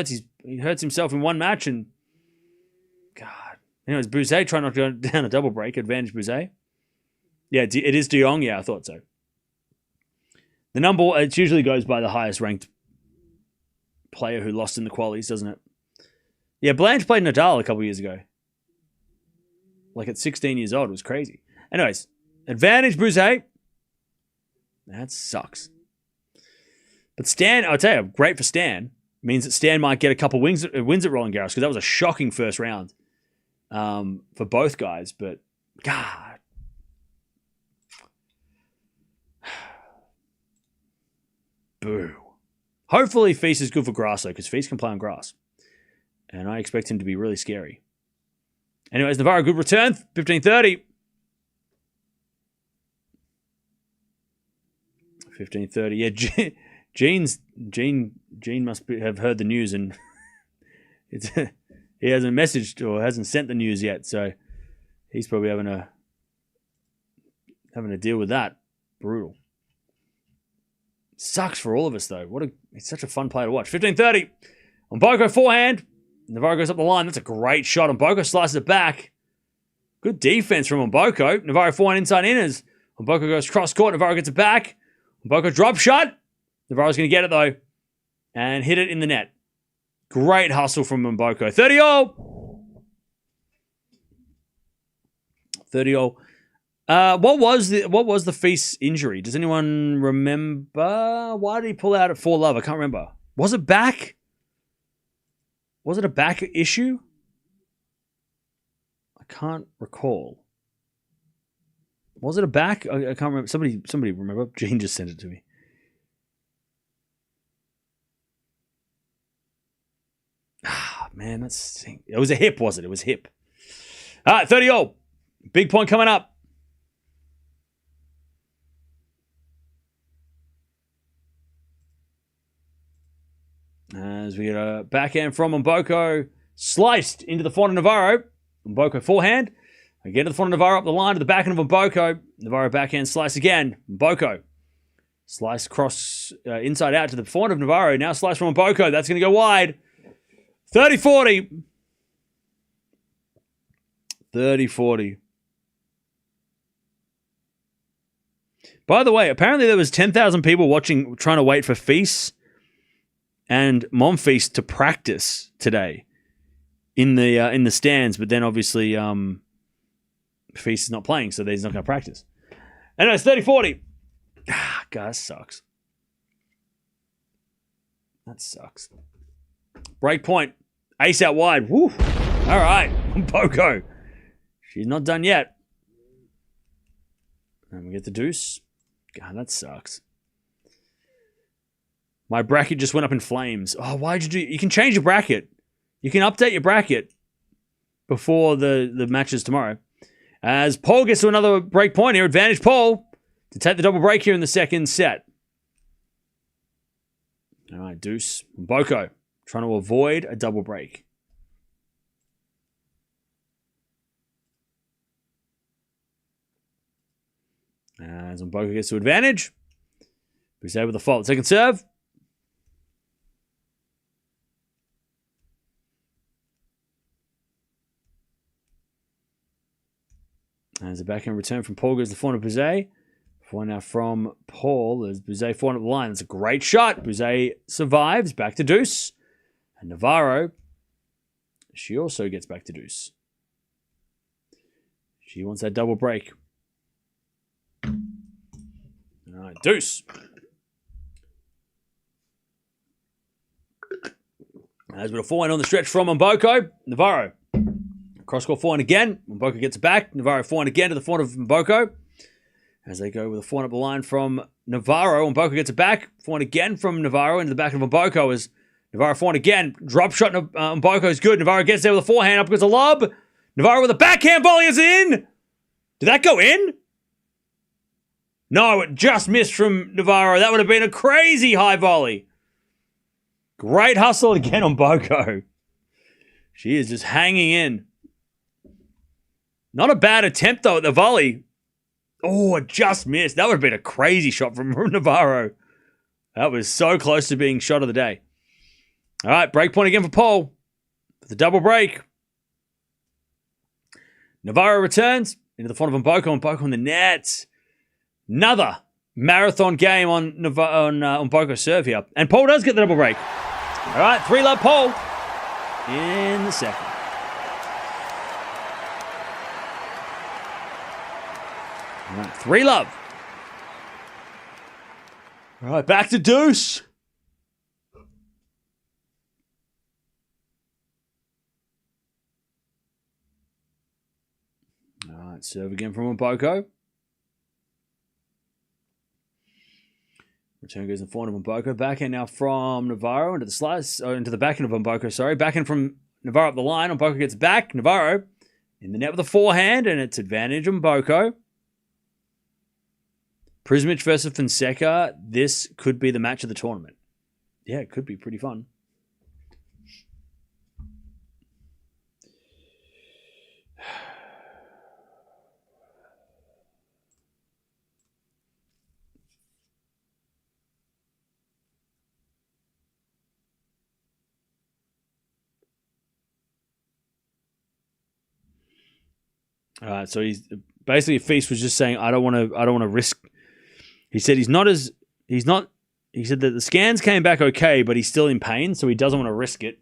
A: hurts himself in one match, and... God. Anyways, Buse trying not to go down a double break. Advantage Buse. Yeah, it is De Jong. Yeah, I thought so. The number, it usually goes by the highest ranked player who lost in the qualies, doesn't it? Yeah, Blanche played Nadal a couple years ago. Like at 16 years old. It was crazy. Anyways, advantage Buse. That sucks. But Stan, I'll tell you, great for Stan. Means that Stan might get a couple wins at Roland Garros because that was a shocking first round for both guys. But, God. Boo. Hopefully Feast is good for grass, though, because Feast can play on grass. And I expect him to be really scary. Anyways, Navarro, good return. 15-30. 15-30. Yeah, Gene must have heard the news, and he hasn't messaged or hasn't sent the news yet, so he's probably having a deal with that. Brutal. Sucks for all of us, though. It's such a fun player to watch. 15-30. Mboko forehand. Navarro goes up the line. That's a great shot. Mboko slices it back. Good defense from Mboko. Navarro forehand inside in as Mboko goes cross court. Navarro gets it back. Mboko drop shot. Navarro's going to get it, though. And hit it in the net. Great hustle from Mboko. 30-all. 30-all. What was the Feast injury? Does anyone remember? Why did he pull out at 4-love? I can't remember. Was it back? Was it a back issue? I can't recall. Was it a back? I can't remember. Somebody remember? Gene just sent it to me. Ah, man, it was a hip, was it? It was hip. All right, 30-all. Big point coming up. As we get a backhand from Mboko, sliced into the front of Navarro. Mboko forehand. Again to the front of Navarro, up the line to the backhand of Mboko. Navarro backhand slice again. Mboko. Slice cross inside out to the front of Navarro. Now slice from Mboko. That's going to go wide. 30-40. 30-40. By the way, apparently there was 10,000 people watching, trying to wait for Feast and Monfils to practice today in the stands, but then obviously Feast is not playing, so he's not going to practice. Anyway, it's 30-40. Ah, God, that sucks. That sucks. Break point. Ace out wide. Woo. All right, Mboko. She's not done yet. And we get the deuce. God, that sucks. My bracket just went up in flames. Oh, why'd you do... You can change your bracket. You can update your bracket before the matches tomorrow. As Paul gets to another break point here. Advantage Paul to take the double break here in the second set. All right, deuce. Mboko trying to avoid a double break. As Mboko gets to advantage. Buse with the fault. Second serve. As a backhand return from Paul goes to the front of Buse. Forehand now from Paul as Buse forehand up the line. It's a great shot. Buse survives. Back to deuce. And Navarro, she also gets back to deuce. She wants that double break. All right, deuce. As with a forehand on the stretch from Mboko. Navarro. Cross-court forehand again. Mboko gets it back. Navarro forehand again to the front of Mboko. As they go with a forehand up the line from Navarro. Mboko gets it back. Forehand again from Navarro into the back of Mboko as Navarro forehand again. Drop shot. Mboko is good. Navarro gets there with a forehand. Up goes a lob. Navarro with a backhand volley is in. Did that go in? No, it just missed from Navarro. That would have been a crazy high volley. Great hustle again on Mboko. She is just hanging in. Not a bad attempt, though, at the volley. Oh, it just missed. That would have been a crazy shot from Navarro. That was so close to being shot of the day. All right, break point again for Paul. For the double break. Navarro returns into the front of Mboko. Mboko on the net. Another marathon game on Mboko's serve here. And Paul does get the double break. All right, 3-love Paul in the second. All right, 3-love. All right, back to deuce. All right, serve again from Mboko. Return goes in front of Mboko. Backhand now from Navarro into the slice, into the backhand of Mboko, sorry. Backhand from Navarro up the line. Mboko gets back. Navarro in the net with a forehand, and it's advantage Mboko. Prismic versus Fonseca. This could be the match of the tournament. Yeah, it could be pretty fun. So he's basically Feast was just saying, I don't want to risk. He said he said that the scans came back okay, but he's still in pain, so he doesn't want to risk it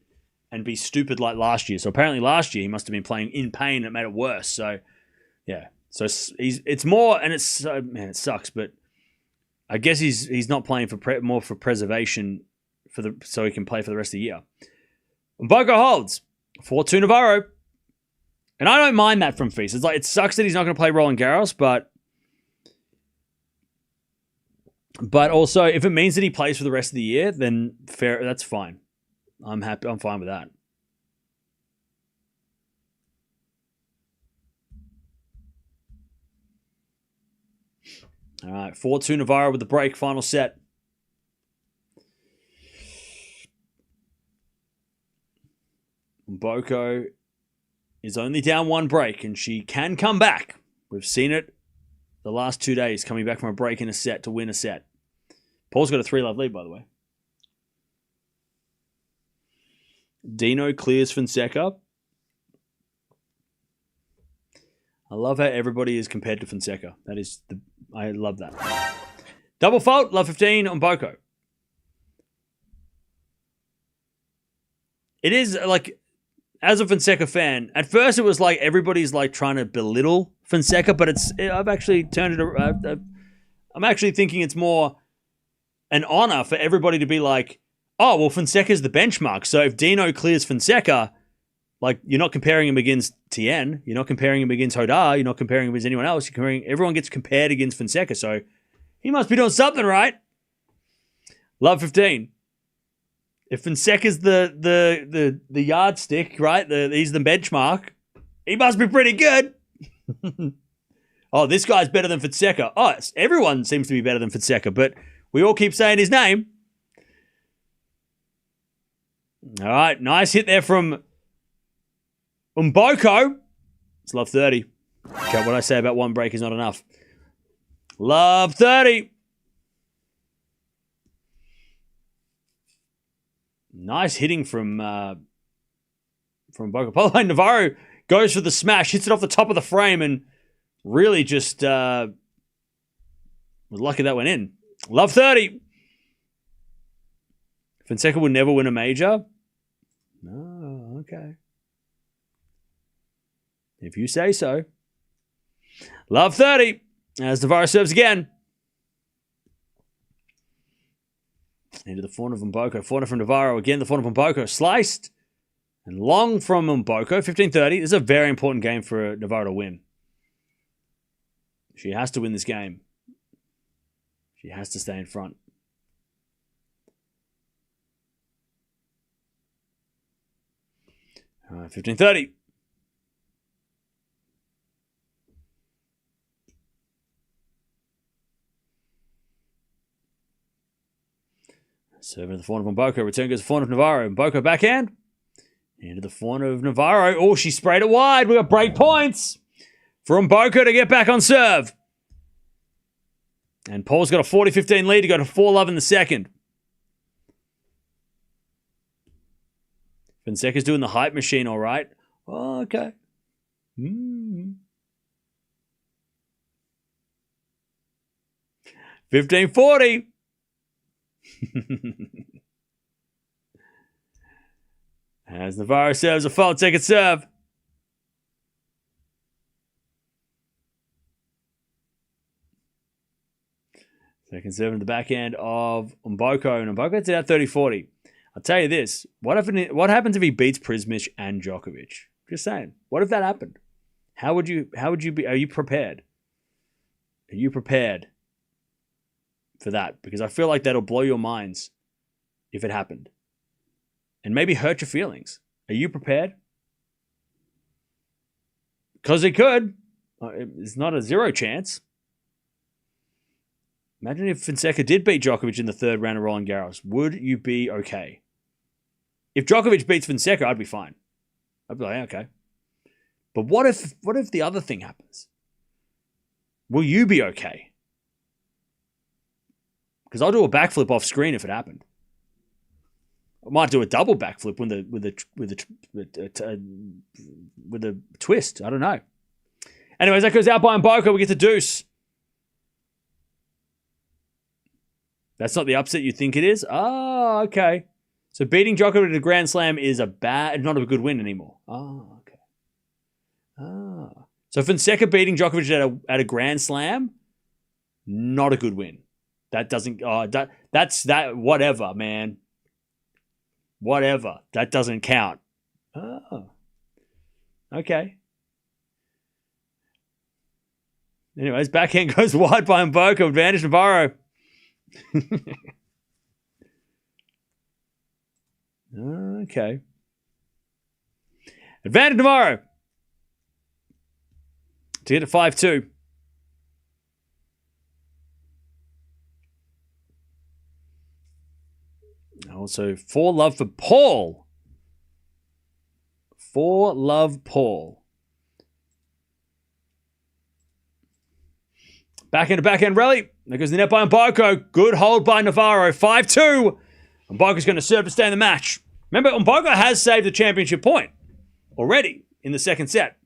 A: and be stupid like last year. So apparently last year he must have been playing in pain and it made it worse. So yeah, so it's more, and it's man, it sucks, but I guess he's not playing more for preservation so he can play for the rest of the year. Mboko holds 4-2 Navarro, and I don't mind that from Feast. It's like it sucks that he's not going to play Roland Garros, but also if it means that he plays for the rest of the year, then fair. That's fine. I'm happy. I'm fine with that. All right, 4-2 Navarro with the break, final set. Mboko is only down one break, and she can come back. We've seen it the last 2 days, coming back from a break in a set to win a set. Paul's got a 3-love lead, by the way. Dino clears Fonseca. I love how everybody is compared to Fonseca. I love that. Double fault, love 15 on Mboko. It is like, as a Fonseca fan, at first it was like everybody's like trying to belittle Fonseca, but I've actually turned it around. I'm actually thinking it's more an honor for everybody to be like, oh, well, Fonseca's the benchmark. So if Dino clears Fonseca, like, you're not comparing him against Tien, you're not comparing him against Hodar, you're not comparing him against anyone else. Everyone gets compared against Fonseca, so he must be doing something right. Love 15. If Fonseca's the yardstick, right? He's the benchmark. He must be pretty good. Oh, this guy's better than Fonseca. Oh, everyone seems to be better than Fonseca, but we all keep saying his name. All right, nice hit there from Mboko. It's love 30. Okay, what I say about one break is not enough. Love 30. Nice hitting from Mboko. Paulo Navarro goes for the smash, hits it off the top of the frame, and really just was lucky that went in. Love 30. Fonseca will never win a major. No, okay. If you say so. Love 30. As Navarro serves again. Into the forehand of Mboko. Forehand from Navarro. Again, the forehand from Mboko. Sliced. And long from Mboko. 15-30. This is a very important game for Navarro to win. She has to win this game. She has to stay in front. 15-30. Serving the forehand of Mboko. Return goes the forehand of Navarro. Mboko backhand. Into the forehand of Navarro. Oh, she sprayed it wide. We got break points for Mboko to get back on serve. And Paul's got a 40-15 lead to go to 4-love in the second. Fonseca's doing the hype machine all right. Oh, okay. 15-40. As Navarro serves a fault, second serve. Second serve in the backhand of Mboko. And Mboko gets it out 30-40. I'll tell you this. What happens if he beats Prismic and Djokovic? Just saying. What if that happened? How would you be? Are you prepared? Are you prepared for that? Because I feel like that'll blow your minds if it happened. And maybe hurt your feelings. Are you prepared? Because it could. It's not a zero chance. Imagine if Fonseca did beat Djokovic in the third round of Roland Garros. Would you be okay? If Djokovic beats Fonseca, I'd be fine. I'd be like, okay. But what if the other thing happens? Will you be okay? Because I'll do a backflip off screen if it happened. I might do a double backflip with a twist. I don't know. Anyways, that goes out by Mboko. We get to deuce. That's not the upset you think it is? Oh, okay. So beating Djokovic at a Grand Slam is not a good win anymore. Oh, okay. Ah. So Fonseca beating Djokovic at a Grand Slam, not a good win. That doesn't, whatever, man. Whatever. That doesn't count. Oh. Okay. Anyways, backhand goes wide by Mboko. Advantage Navarro. Okay. Advantage Navarro. To get it 5-2. Also, 4-love for Paul. 4-love Paul. Backhand rally. There goes the net by Mboko. Good hold by Navarro. 5-2. Mboko's going to serve to stay in the match. Remember, Mboko has saved the championship point already in the second set.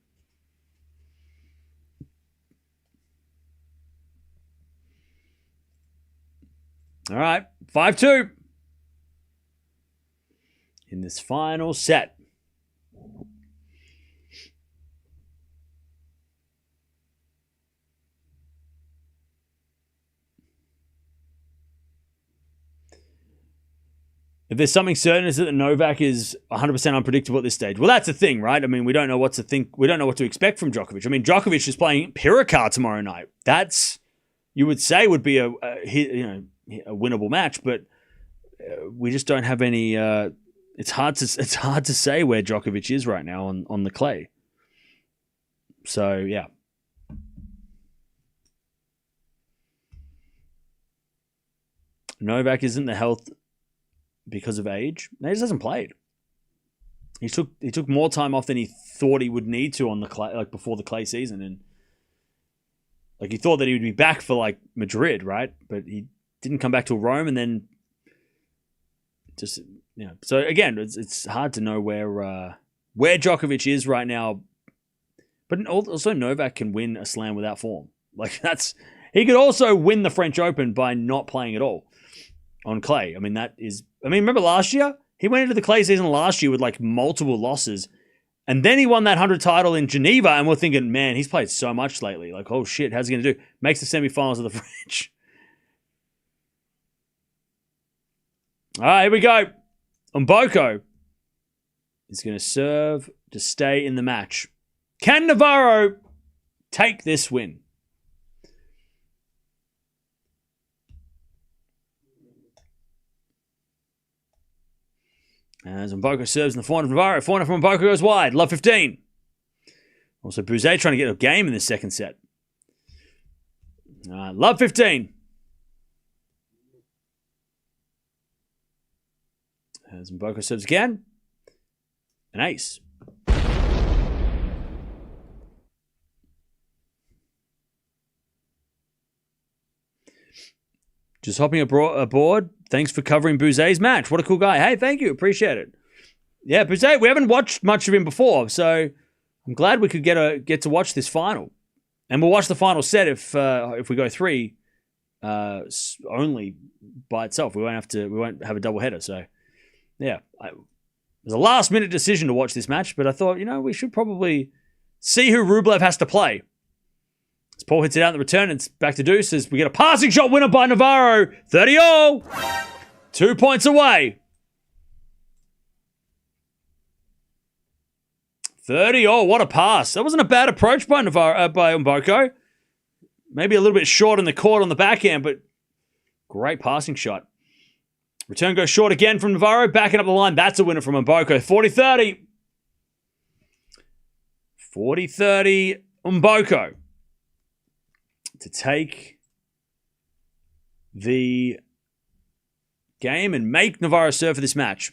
A: All right, 5-2. In this final set. If there's something certain, is it that Novak is 100% unpredictable at this stage? Well, that's the thing, right? I mean, we don't know what to think. We don't know what to expect from Djokovic. I mean, Djokovic is playing Pirikar tomorrow night. That's, you would say, would be a winnable match, but we just don't have any. It's hard to say where Djokovic is right now on the clay. So yeah. Novak isn't the health because of age. No, he just hasn't played. He took more time off than he thought he would need to on the clay, like before the clay season, and like he thought that he would be back for like Madrid, right? But he didn't come back till Rome, and then just So again, it's hard to know where Djokovic is right now. But also Novak can win a slam without form. Like he could also win the French Open by not playing at all on clay. I mean, remember last year? He went into the clay season last year with like multiple losses. And then he won that 100 title in Geneva. And we're thinking, man, he's played so much lately. Like, oh shit, how's he going to do? Makes the semifinals of the French. All right, here we go. Mboko is going to serve to stay in the match. Can Navarro take this win? As Mboko serves in the forehand of Navarro. Forehand from Mboko goes wide. Love 15. Also, Buse trying to get a game in this second set. Love 15. As Mboko serves again. An ace. Just hopping aboard. Thanks for covering Buse's match. What a cool guy. Hey, thank you. Appreciate it. Yeah, Buse, we haven't watched much of him before, so I'm glad we could get to watch this final. And we'll watch the final set if we go 3 only by itself. We won't have a double header. So yeah, it was a last minute decision to watch this match, but I thought, we should probably see who Rublev has to play. As Paul hits it out in the return, it's back to deuces. We get a passing shot winner by Navarro. 30-all. 2 points away. 30-all. What a pass. That wasn't a bad approach by Mboko. Maybe a little bit short in the court on the backhand, but great passing shot. Return goes short again from Navarro. Backing up the line. That's a winner from Mboko. 40-30. 40-30. Mboko to take the game and make Navarro serve for this match.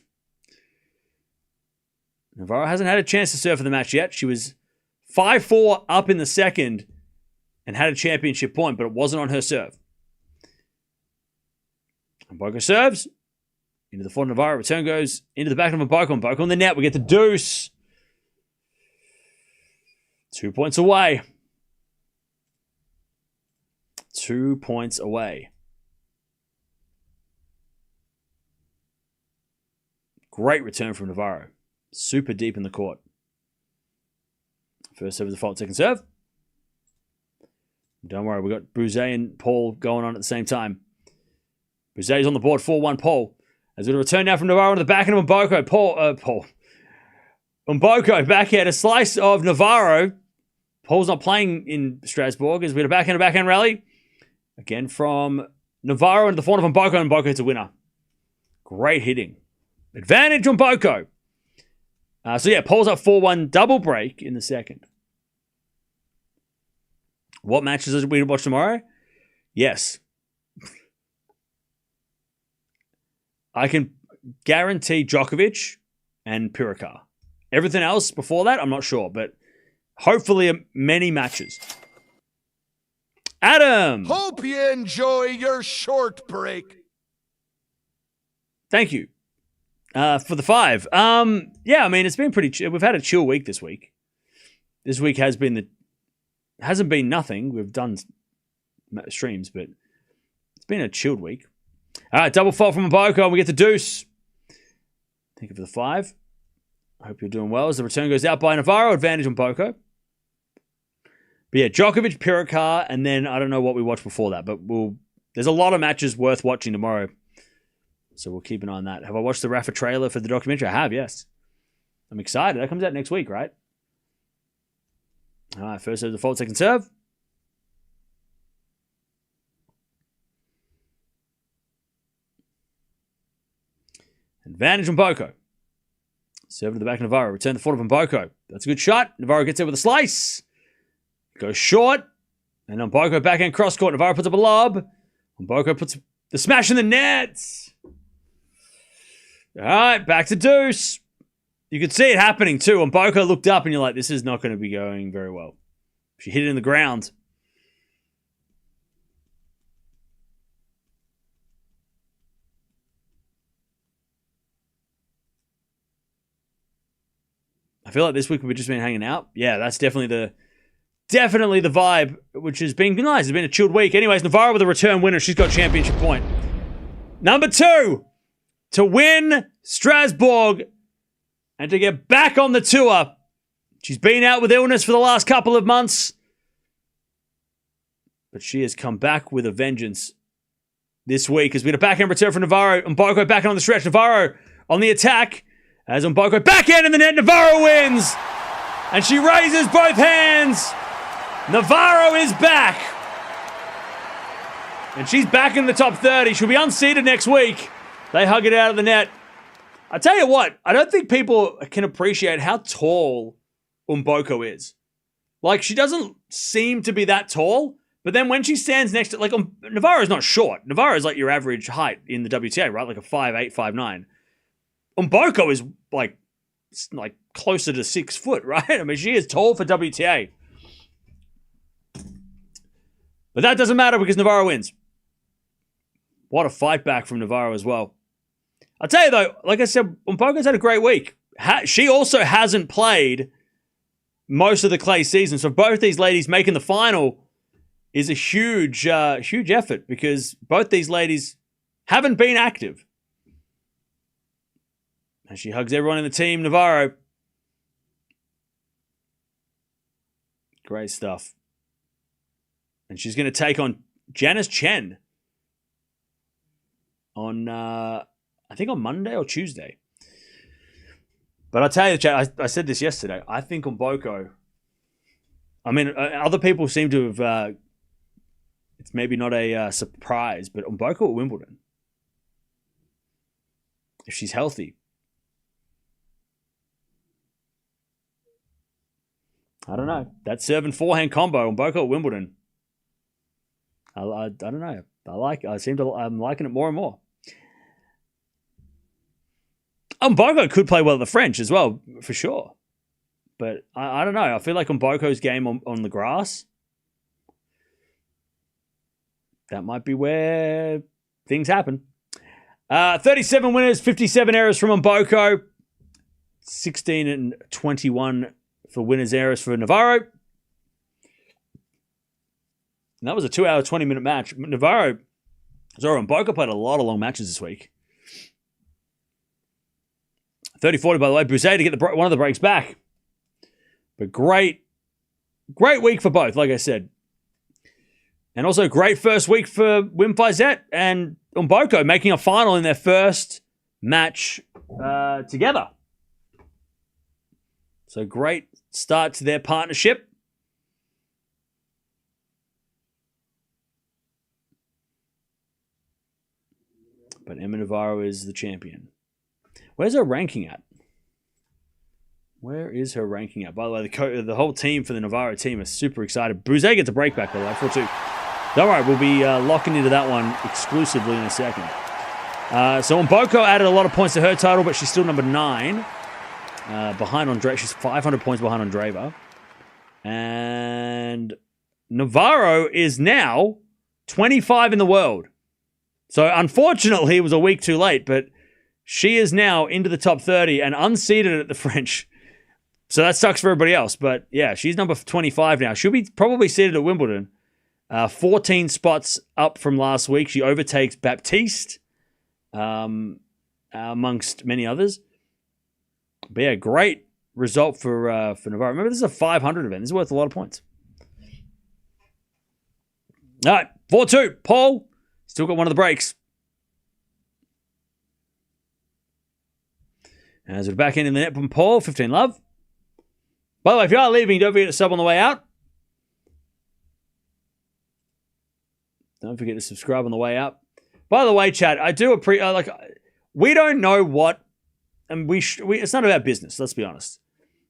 A: Navarro hasn't had a chance to serve for the match yet. She was 5-4 up in the second and had a championship point, but it wasn't on her serve. Mboko serves into the front of Navarro. Return goes into the back of Mboko. Mboko on the net. We get the deuce. 2 points away. 2 points away. Great return from Navarro. Super deep in the court. First serve default, second serve. Don't worry, we've got Buse and Paul going on at the same time. Buse's on the board, 4-1 Paul. As we return now from Navarro to the backhand of Mboko. Paul. Mboko backhand, a slice of Navarro. Paul's not playing in Strasbourg as we had a backhand rally. Again from Navarro into the forehand of Mboko, and Mboko hits a winner. Great hitting. Advantage on Mboko. Paul's up 4-1, double break in the second. What matches are we going to watch tomorrow? Yes. I can guarantee Djokovic and Pirikar. Everything else before that, I'm not sure, but hopefully many matches. Adam!
B: Hope you enjoy your short break.
A: Thank you. For the 5. It's been pretty chill. We've had a chill week this week. This week hasn't been nothing. We've done streams, but it's been a chilled week. All right, double fault from Mboko, and we get the deuce. Thank you for the 5. I hope you're doing well as the return goes out by Navarro. Advantage on Mboko. But yeah, Djokovic, Pirikar, and then I don't know what we watched before that, but there's a lot of matches worth watching tomorrow. So we'll keep an eye on that. Have I watched the Rafa trailer for the documentary? I have, yes. I'm excited. That comes out next week, right? All right, first serve default, second serve. Advantage on Mboko. Serve to the back of Navarro. Return the forehand from Mboko. That's a good shot. Navarro gets it with a slice. Goes short. And on Mboko backhand cross court. Navarro puts up a lob. Mboko puts the smash in the nets. All right, back to deuce. You could see it happening too. Mboko looked up and you're like, this is not going to be going very well. She hit it in the ground. I feel like this week we've just been hanging out. Yeah, that's definitely the vibe, which has been nice. It's been a chilled week. Anyways, Navarro with a return winner. She's got championship point. Number 2, to win Strasbourg and to get back on the tour. She's been out with illness for the last couple of months, but she has come back with a vengeance this week as we had a backhand return from Navarro. Mboko back on the stretch. Navarro on the attack. As Mboko backhand in the net, Navarro wins. And she raises both hands. Navarro is back. And she's back in the top 30. She'll be unseeded next week. They hug it out of the net. I tell you what, I don't think people can appreciate how tall Mboko is. Like, she doesn't seem to be that tall, but then when she stands next to, Navarro's not short. Navarro's like your average height in the WTA, right? Like a 5'8", 5'9". Mboko is like closer to 6 foot, right? I mean, she is tall for WTA. But that doesn't matter because Navarro wins. What a fight back from Navarro as well. I'll tell you though, like I said, Mboko's had a great week. She also hasn't played most of the clay season. So both these ladies making the final is a huge effort because both these ladies haven't been active. And she hugs everyone in the team, Navarro. Great stuff. And she's going to take on Janice Chen on, I think on Monday or Tuesday. But I'll tell you, chat, I said this yesterday. I think Mboko, I mean, other people seem to have, it's maybe not a surprise, but Mboko at Wimbledon, if she's healthy, I don't know. That serve and forehand combo on Mboko at Wimbledon. I don't know. I'm liking it more and more. Mboko could play well at the French as well, for sure. But I don't know. I feel like Mboko's game on the grass, that might be where things happen. 37 winners, 57 errors from Mboko, 16 and 21 for winners' errors for Navarro. And that was a 2-hour, 20-minute match. Navarro, Zora, and Bucsa played a lot of long matches this week. 30-40, by the way. Buse to get one of the breaks back. But great week for both, like I said. And also great first week for Wim and Bucsa making a final in their first match together. So great start to their partnership. But Emma Navarro is the champion. Where's her ranking at? Where is her ranking at? By the way, the whole team for the Navarro team is super excited. Buse gets a break back, by the way, 4-2. Don't worry, we'll be locking into that one exclusively in a second. So Bucsa added a lot of points to her total, but she's still number 9. Behind Andreeva. She's 500 points behind Andreeva. And Navarro is now 25 in the world. So unfortunately, it was a week too late, but she is now into the top 30 and unseeded at the French. So that sucks for everybody else. But yeah, she's number 25 now. She'll be probably seated at Wimbledon. 14 spots up from last week. She overtakes Baptiste, amongst many others. But yeah, great result for Navarro. Remember, this is a 500 event. This is worth a lot of points. All right, 4-2. Paul, still got one of the breaks. As we're back in the net from Paul, 15 love. By the way, if you are leaving, don't forget to sub on the way out. Don't forget to subscribe on the way out. By the way, chat, I do appreciate, we don't know what, and it's none of our business, let's be honest.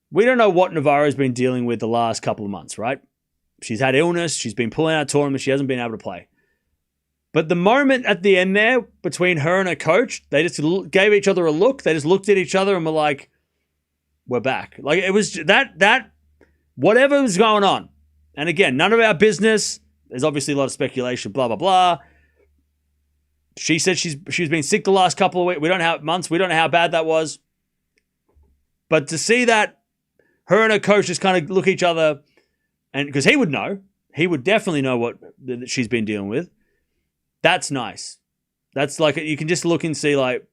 A: We don't know what Navarro's been dealing with the last couple of months, right? She's had illness, she's been pulling out tournaments, she hasn't been able to play. But the moment at the end there, between her and her coach, they just gave each other a look, they just looked at each other and were like, we're back. Like, it was that whatever was going on. And again, none of our business. There's obviously a lot of speculation, blah, blah, blah. She said she's been sick the last couple of weeks. We don't know how bad that was. But to see that her and her coach just kind of look at each other, and because he would know, he would definitely know what that she's been dealing with. That's nice. That's like, you can just look and see like,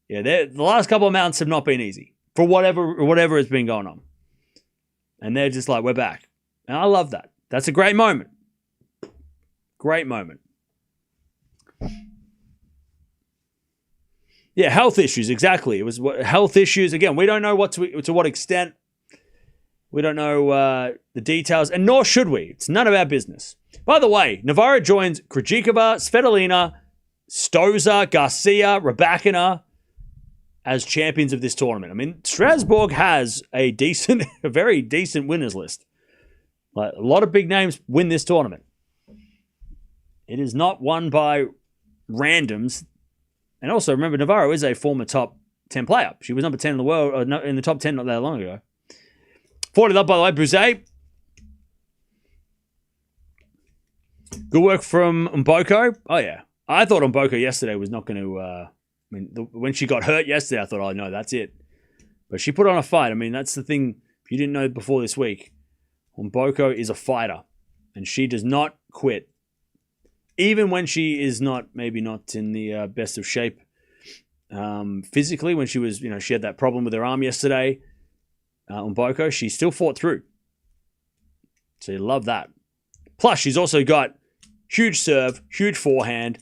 A: yeah, the last couple of months have not been easy for whatever has been going on. And they're just like, we're back. And I love that. That's a great moment. Great moment. Yeah, health issues, exactly. It was health issues. Again, we don't know to what extent. We don't know the details, and nor should we. It's none of our business. By the way, Navarro joins Krejcikova, Svitolina, Stosur, Garcia, Rybakina as champions of this tournament. I mean, Strasbourg has a very decent winners list. Like, a lot of big names win this tournament. It is not won by randoms. And also, remember, Navarro is a former top 10 player. She was number 10 in the world, or in the top 10 not that long ago. 40 up, by the way, Buse. Good work from Bucsa. Oh, yeah. I thought Bucsa yesterday was not going to... when she got hurt yesterday, I thought, oh, no, that's it. But she put on a fight. I mean, that's the thing. If you didn't know before this week, Bucsa is a fighter. And she does not quit. Even when she is maybe not in the best of shape physically, when she was, she had that problem with her arm yesterday on Bucsa, she still fought through. So you love that. Plus, she's also got huge serve, huge forehand,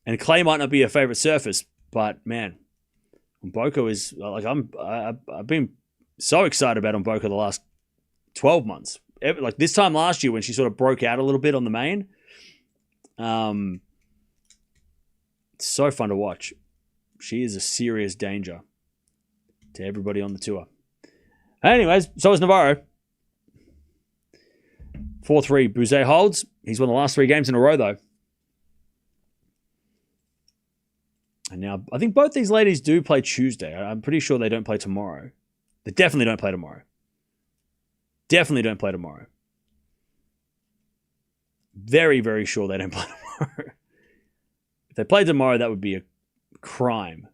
A: and clay might not be her favorite surface, but man, Bucsa is like I've been so excited about Bucsa the last 12 months. Like this time last year when she sort of broke out a little bit on the main. It's so fun to watch. She is a serious danger to everybody on the tour. Anyways, so is Navarro. 4-3. Buse holds. He's won the last 3 games in a row, though. And now, I think both these ladies do play Tuesday. I'm pretty sure they don't play tomorrow. They definitely don't play tomorrow. Definitely don't play tomorrow. Very, very sure they don't play tomorrow. If they played tomorrow, that would be a crime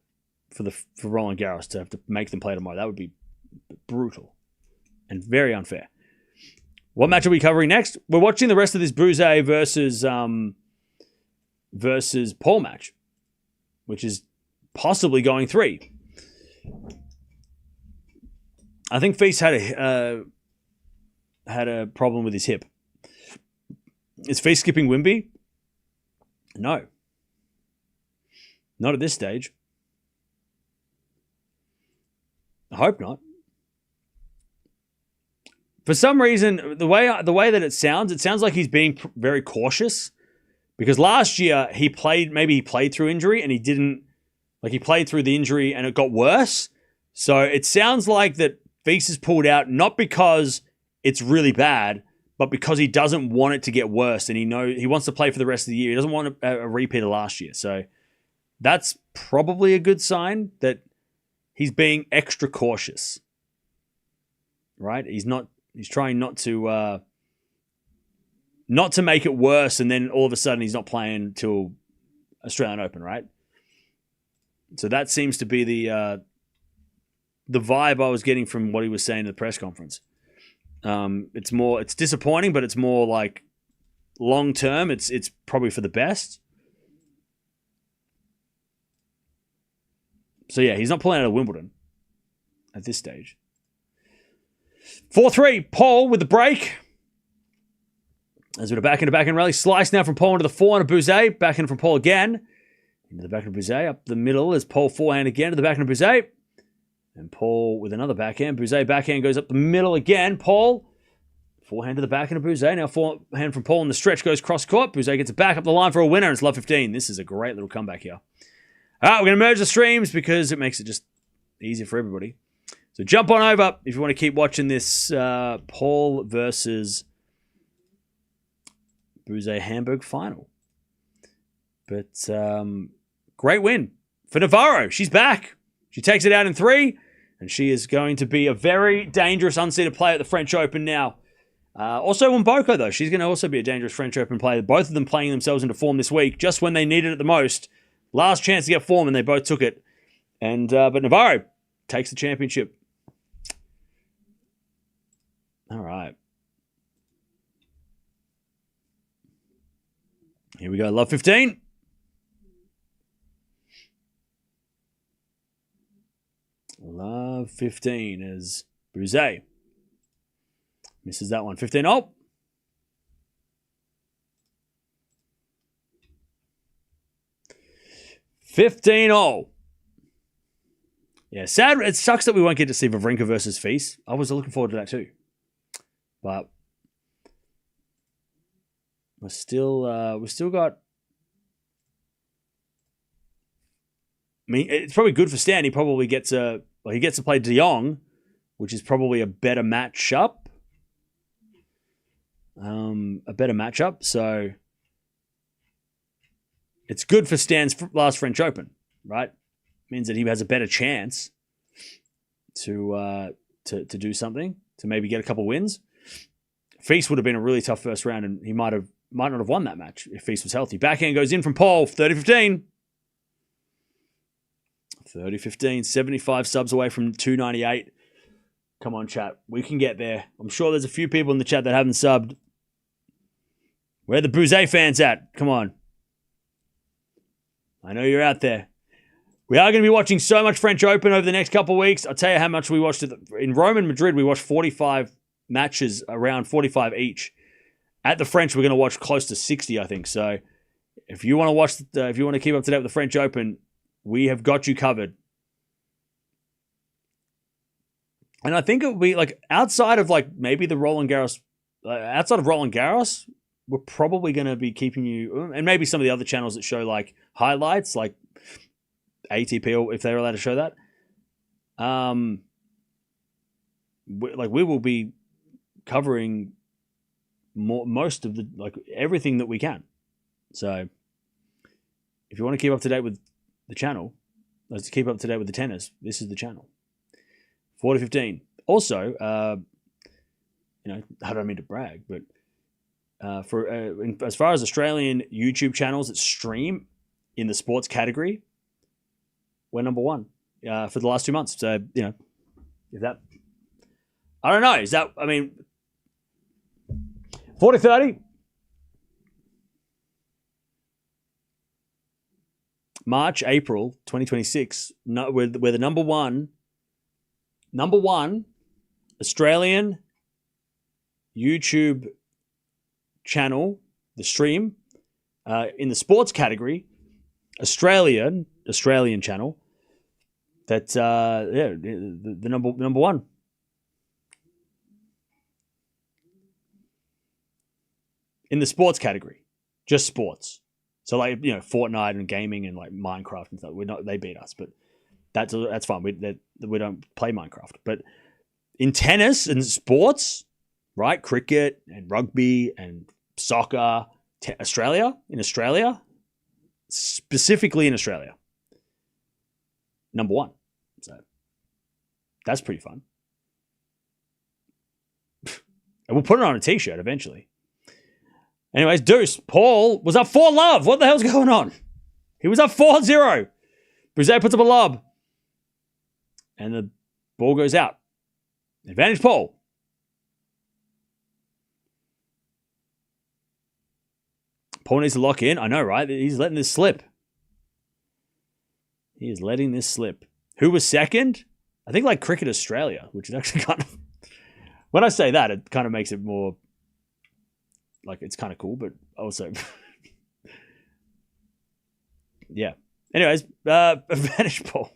A: for Roland Garros to have to make them play tomorrow. That would be brutal and very unfair. What match are we covering next? We're watching the rest of this Buse versus Paul match, which is possibly going 3. I think Feast had a problem with his hip. Is Feast skipping Wimby? No. Not at this stage. I hope not. For some reason, the way that it sounds like he's being very cautious, because last year he played through injury and he didn't, he played through the injury and it got worse. So it sounds like that Feast is pulled out not because it's really bad, but because he doesn't want it to get worse and he wants to play for the rest of the year. He doesn't want a repeat of last year. So that's probably a good sign that he's being extra cautious, right? He's trying not to make it worse, and then all of a sudden he's not playing till Australian Open, right? So that seems to be the vibe I was getting from what he was saying at the press conference. It's disappointing, but it's more like long term. It's probably for the best. So yeah, he's not playing out of Wimbledon at this stage. 4-3, Paul with the break. As with a backhand rally. Slice now from Paul into the forehand of Buse. Backhand from Paul again. Into the backhand of Buse. Up the middle is Paul forehand again to the backhand of Buse. And Paul with another backhand. Buse backhand goes up the middle again. Paul forehand to the backhand of Buse. Now forehand from Paul in the stretch goes cross court. Buse gets it back up the line for a winner. It's love 15. This is a great little comeback here. All right, we're going to merge the streams because it makes it just easier for everybody. So jump on over if you want to keep watching this Paul versus Buse Hamburg final. But great win for Navarro. She's back. She takes it out in 3, and she is going to be a very dangerous unseeded player at the French Open now. Also Mboko, though. She's going to also be a dangerous French Open player. Both of them playing themselves into form this week, just when they needed it the most. Last chance to get form, and they both took it. And but Navarro takes the championship. All right. Here we go. Love 15. Love 15 as Buse misses that one. 15 all. Yeah, sad. It sucks that we won't get to see Wawrinka versus Feast. I was looking forward to that too. But we've still got. I mean, it's probably good for Stan. He probably gets to play De Jong, which is probably a better matchup. So it's good for Stan's last French Open, right? Means that he has a better chance to do something, to maybe get a couple wins. Feast would have been a really tough first round, and he might not have won that match if Feast was healthy. Backhand goes in from Paul, 30-15. 30-15, 75 subs away from 298. Come on, chat. We can get there. I'm sure there's a few people in the chat that haven't subbed. Where are the Buse fans at? Come on. I know you're out there. We are going to be watching so much French Open over the next couple of weeks. I'll tell you how much we watched. In Rome and Madrid, we watched 45 matches, around 45 each. At the French, we're going to watch close to 60, I think. So if you want to watch, if you want to keep up to date with the French Open, we have got you covered. And I think it will be outside of maybe the Roland Garros, outside of Roland Garros, we're probably going to be keeping you, and maybe some of the other channels that show highlights, like ATP, if they're allowed to show that. We will be covering most of everything that we can. So if you want to keep up to date with the channel, let's keep up to date with the tennis. This is the channel. 40-15. Also, I don't mean to brag, but as far as Australian YouTube channels that stream in the sports category, we're number 1 for the last 2 months. So, if that, I don't know. Is that, I mean, 40-30. March, April 2026. We're the number one Australian YouTube channel, the stream, in the sports category, Australian channel. That's the number one. In the sports category, just sports. So like Fortnite and gaming and like Minecraft and stuff. They beat us, but that's fine. We don't play Minecraft. But in tennis and sports, right? Cricket and rugby and soccer, in Australia, specifically in Australia, number one. So that's pretty fun. And we'll put it on a t-shirt eventually. Anyways, Deuce, Paul was up 4-love. What the hell's going on? He was up 4-0. Buse puts up a lob. And the ball goes out. Advantage Paul. Paul needs to lock in. I know, right? He's letting this slip. He is letting this slip. Who was second? I think like Cricket Australia, which is actually kind of... When I say that, it kind of makes it more... Like, it's kind of cool, but also... yeah. Anyways, advantage Paul.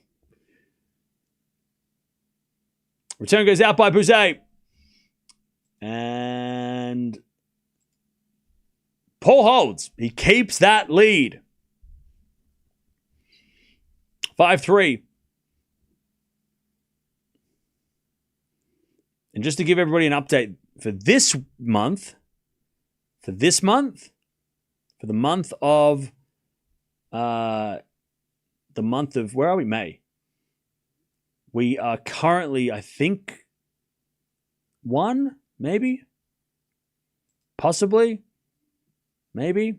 A: Return goes out by Buse. And Paul holds. He keeps that lead. 5-3. And just to give everybody an update for this month, for the month of, where are we? May. We are currently, I think, 1, maybe, possibly, maybe,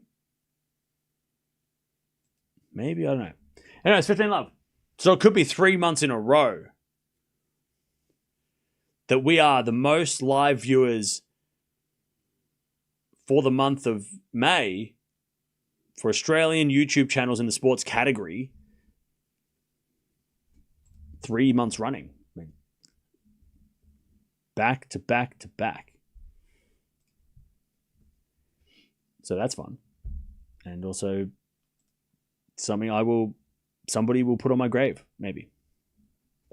A: I don't know. Anyway, it's 15-love. So it could be 3 months in a row that we are the most live viewers for the month of May for Australian YouTube channels in the sports category. 3 months running. I mean, back to back to back. So that's fun. And also something somebody will put on my grave, maybe.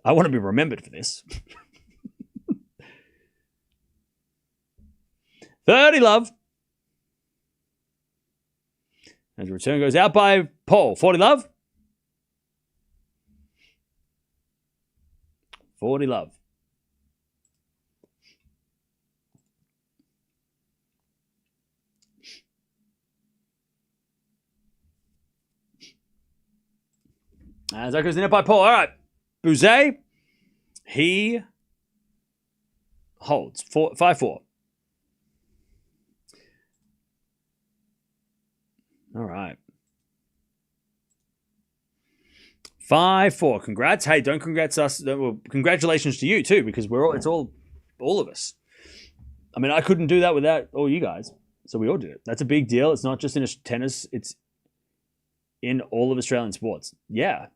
A: I want to be remembered for this. 30-love. As the return goes out by Paul. 40-love. 40-love. As that goes in by Paul. All right. Buse. He holds. 5-4. All right. 5-4. Congrats. Hey, don't congrats us. Well, congratulations to you too, because it's all of us. I mean, I couldn't do that without all you guys. So we all did it. That's a big deal. It's not just in tennis. It's in all of Australian sports. Yeah.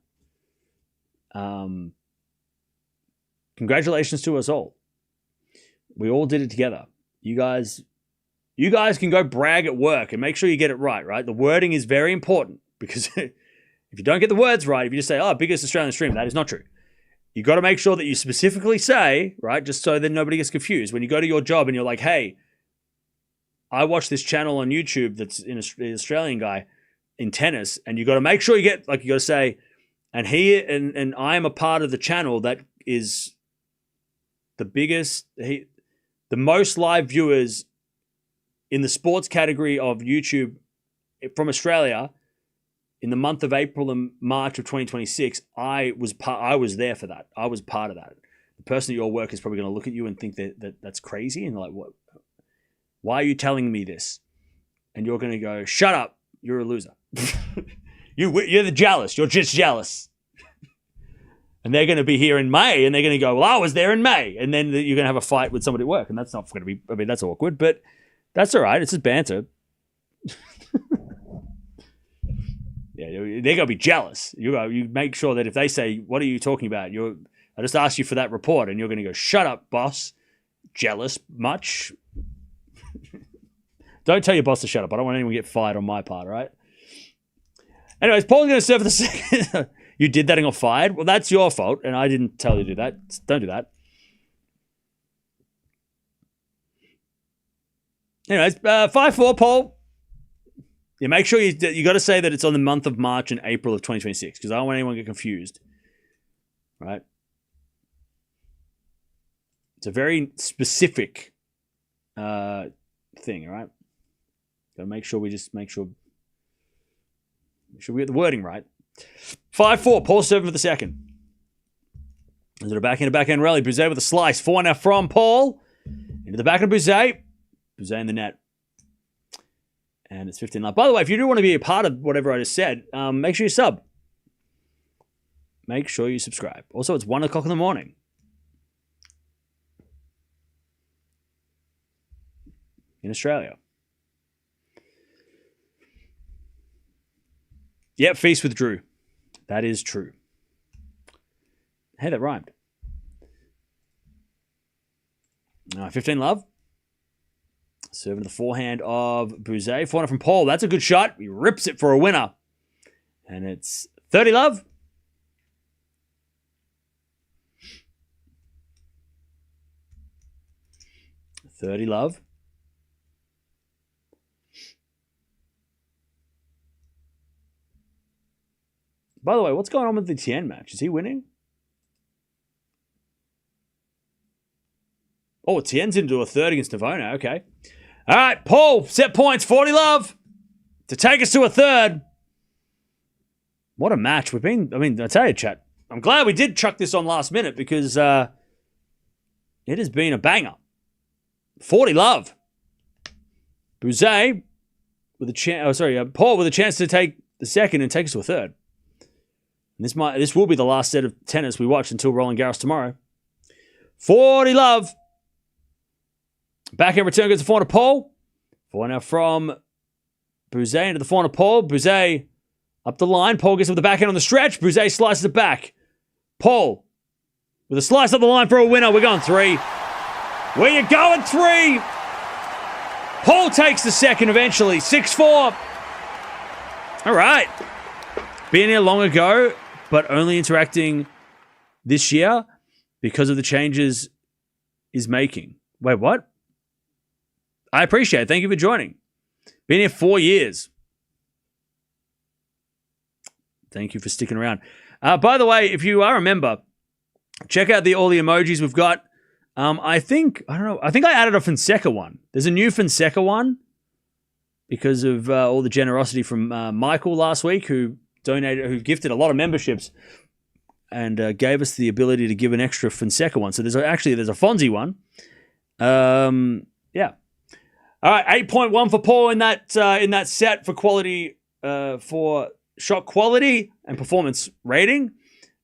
A: Congratulations to us all. We all did it together. You guys can go brag at work and make sure you get it right? The wording is very important because if you don't get the words right, if you just say, biggest Australian stream, that is not true. You got to make sure that you specifically say, right, just so that nobody gets confused. When you go to your job and you're like, hey, I watch this channel on YouTube that's an Australian guy in tennis, and you got to make sure you got to say, and I am a part of the channel that is the biggest, the most live viewers in the sports category of YouTube from Australia in the month of April and March of 2026. I was there for that. I was part of that. The person at your work is probably going to look at you and think that's crazy, and they're like, what? Why are you telling me this? And you're going to go, shut up. You're a loser. You're the jealous. You're just jealous. And they're going to be here in May, and they're going to go, well, I was there in May. And then you're going to have a fight with somebody at work, and that's not going to be, that's awkward. But That's all right. It's just banter. Yeah, they're going to be jealous. You make sure that if they say, what are you talking about? I just asked you for that report, and you're going to go, shut up, boss. Jealous much? Don't tell your boss to shut up. I don't want anyone to get fired on my part, right? Anyways, Paul's going to serve for the second. You did that and got fired? Well, that's your fault, and I didn't tell you to do that. Don't do that. Anyways, 5-4, Paul. Yeah, make sure you got to say that it's on the month of March and April of 2026, because I don't want anyone to get confused. Right? It's a very specific thing, all right? Got to make sure we make sure we get the wording right. 5-4, Paul serving for the second. Is it a backhand rally? Buse with a slice. 4 now from Paul. Into the back of Buse. Buse in the net. And it's 15 love. By the way, if you do want to be a part of whatever I just said, make sure you sub. Make sure you subscribe. Also, it's 1 o'clock in the morning. In Australia. Yep, feast with Drew. That is true. Hey, that rhymed. 15 love. Serving the forehand of Buse. Forehand from Paul. That's a good shot. He rips it for a winner. And it's 30 love. $30 love. By the way, what's going on with the Tien match? Is he winning? Oh, Tien's into a third against Navona. Okay. All right, Paul, set points, 40 love to take us to a third. What a match. I tell you, chat, I'm glad we did chuck this on last minute because it has been a banger. 40 love. Buse with a chance. Paul with a chance to take the second and take us to a third. And this will be the last set of tennis we watch until Roland Garros tomorrow. 40 love. Backhand return goes to forehand to Paul. Forehand now from Buse into the forehand to Paul. Buse up the line. Paul gets with the backhand on the stretch. Buse slices it back. Paul with a slice up the line for a winner. We're going 3. Where you going? 3. Paul takes the second eventually. 6-4. All right. Been here long ago, but only interacting this year because of the changes is making. Wait, what? I appreciate it. Thank you for joining. Been here 4 years. Thank you for sticking around. By the way, if you are a member, check out all the emojis we've got. I think I added a Fonseca one. There's a new Fonseca one because of all the generosity from Michael last week, who gifted a lot of memberships and gave us the ability to give an extra Fonseca one. So there's a Fonzie one. Yeah. All right, 8.1 for Paul in that set for quality, for shot quality and performance rating.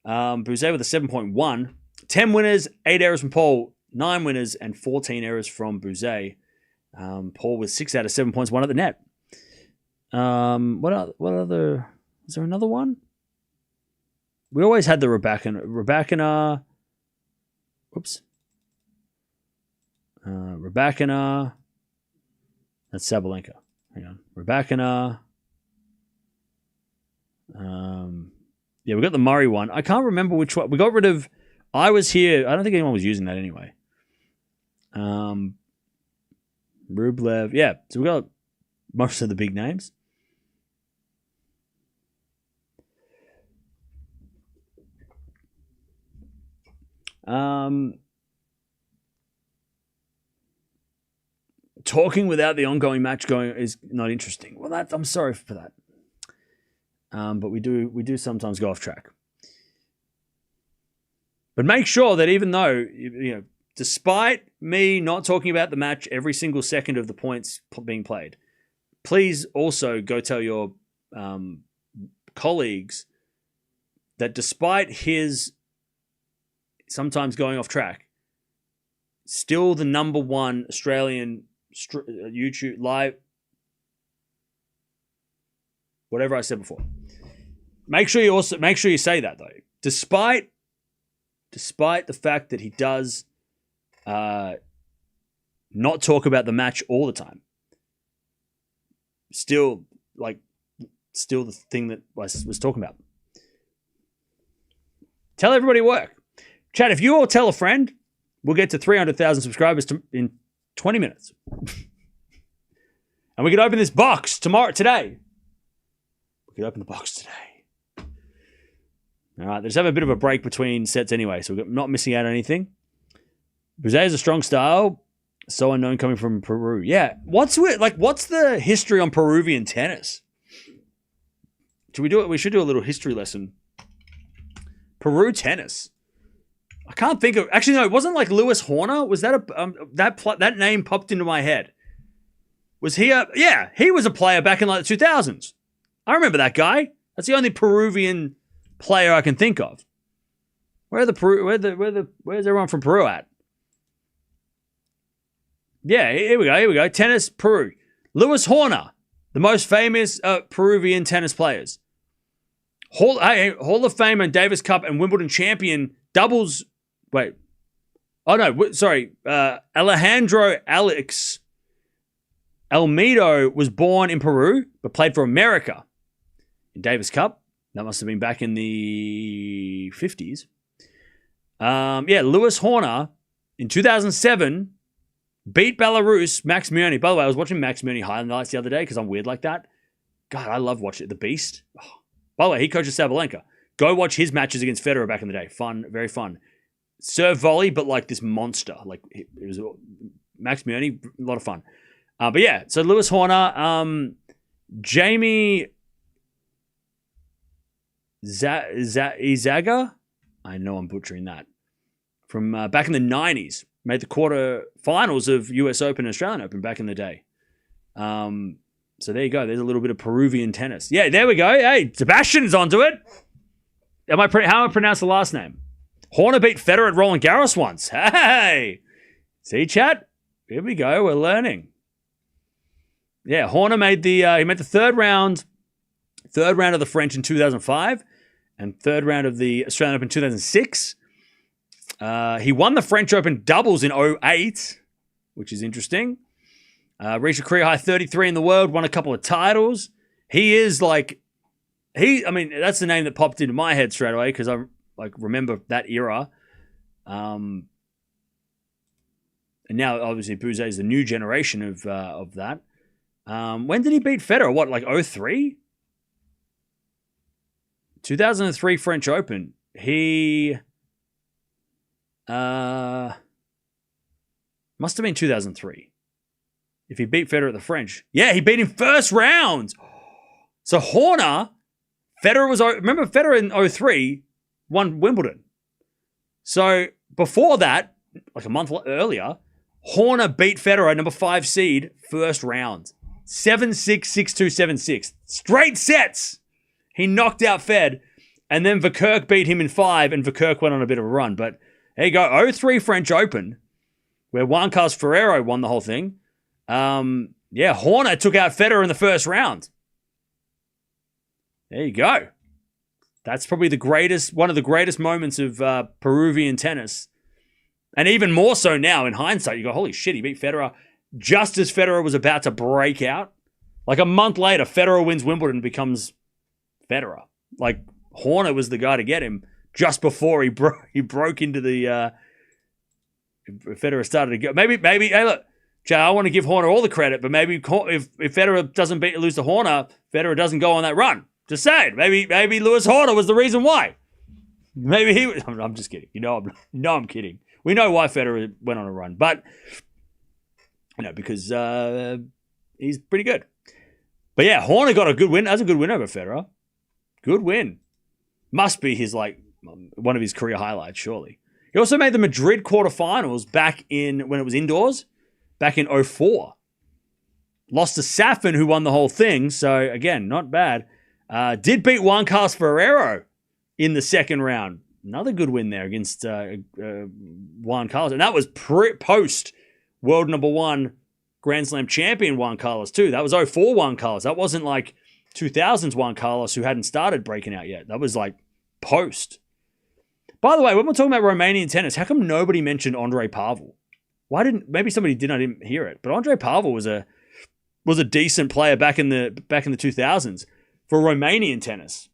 A: Buse with a 7.1. 10 winners, 8 errors from Paul, 9 winners, and 14 errors from Buse. Paul with 6 out of 7 points, 1 at the net. What other? Is there another one? We always had the Raducanu. Whoops. Raducanu. That's Sabalenka. Hang on. Raducanu. Yeah, we got the Murray one. I can't remember which one. We got rid of... I was here. I don't think anyone was using that anyway. Rublev. Yeah, so we got most of the big names. Talking without the ongoing match going is not interesting. Well, I'm sorry for that. But we do sometimes go off track. But make sure that even though, despite me not talking about the match every single second of the points being played, please also go tell your colleagues that despite his sometimes going off track, still the number one Australian YouTube live, whatever I said before. Make sure you say that though. Despite the fact that he does not talk about the match all the time, still the thing that I was talking about. Tell everybody at work. Chat, if you all tell a friend, we'll get to 300,000 subscribers in 20 minutes. And we can open this box today. We can open the box today. All right, let's have a bit of a break between sets anyway, so we're not missing out on anything. Buse is a strong style, so unknown coming from Peru. Yeah, what's the history on Peruvian tennis? Should we do it? We should do a little history lesson. Peru tennis. I can't think of. Actually, no, it wasn't like Lewis Horner. Was that that name popped into my head? Was he yeah, he was a player back in like the 2000s. I remember that guy. That's the only Peruvian player I can think of. Where's everyone from Peru at? Yeah, here we go. Tennis, Peru. Lewis Horner, the most famous Peruvian tennis players. Hall of Fame and Davis Cup and Wimbledon champion doubles. Wait. Oh, no. Sorry. Alejandro Alex Almeida was born in Peru, but played for America in Davis Cup. That must have been back in the 50s. Yeah, Lewis Horner in 2007 beat Belarus, Max Mirny. By the way, I was watching Max Mirny highlights the other day because I'm weird like that. God, I love watching it. The Beast. Oh. By the way, he coaches Sabalenka. Go watch his matches against Federer back in the day. Fun, very fun. Serve volley, but like this monster. Like it was Max Mirny, a lot of fun. But yeah, so Lewis Horner, Jamie Izaga, I know I'm butchering that, from back in the 90s, made the quarterfinals of US Open and Australian Open back in the day. So there you go. There's a little bit of Peruvian tennis. Yeah, there we go. Hey, Sebastian's onto it. How am I pronounce the last name? Horner beat Federer at Roland Garros once. Hey! See, chat? Here we go. We're learning. Yeah, Horner made the third round of the French in 2005 and third round of the Australian Open in 2006. He won the French Open doubles in 2008, which is interesting. Reached a career high 33 in the world, won a couple of titles. He is that's the name that popped into my head straight away because I remember that era. And now obviously Buse is the new generation of that. When did he beat Federer? What, like 2003? 2003 French Open. He must have been 2003. If he beat Federer at the French. Yeah, he beat him first round. So Horner, remember Federer in 2003 won Wimbledon. So before that, like a month earlier, Horner beat Federer, number 5 seed, first round. 7-6, 6-2, 7-6. Straight sets. He knocked out Fed. And then Verkerk beat him in 5, and Verkerk went on a bit of a run. But there you go. 2003 French Open, where Juan Carlos Ferrero won the whole thing. Yeah, Horner took out Federer in the first round. There you go. That's probably one of the greatest moments of Peruvian tennis. And even more so now in hindsight, you go, holy shit, he beat Federer just as Federer was about to break out. Like a month later, Federer wins Wimbledon and becomes Federer. Like Horner was the guy to get him just before he broke into the Federer started to go. Maybe, hey look, Jay, I want to give Horner all the credit, but maybe if Federer doesn't lose to Horner, Federer doesn't go on that run. Just saying. Maybe Lewis Horner was the reason why. Maybe he was. I'm just kidding. I'm kidding. We know why Federer went on a run, but because he's pretty good. But yeah, Horner got a good win. That's a good win over Federer. Good win. Must be his one of his career highlights, surely. He also made the Madrid quarterfinals back when it was indoors, back in 2004. Lost to Safin, who won the whole thing. So again, not bad. Did beat Juan Carlos Ferrero in the second round. Another good win there against Juan Carlos. And that was post world number 1 Grand Slam champion Juan Carlos too. That was 04 Juan Carlos. That wasn't like 2000s Juan Carlos who hadn't started breaking out yet. That was like post. By the way, when we're talking about Romanian tennis, how come nobody mentioned Andre Pavel? Why didn't, maybe somebody did, I didn't hear it. But Andre Pavel was a decent player back in the 2000s for Romanian tennis.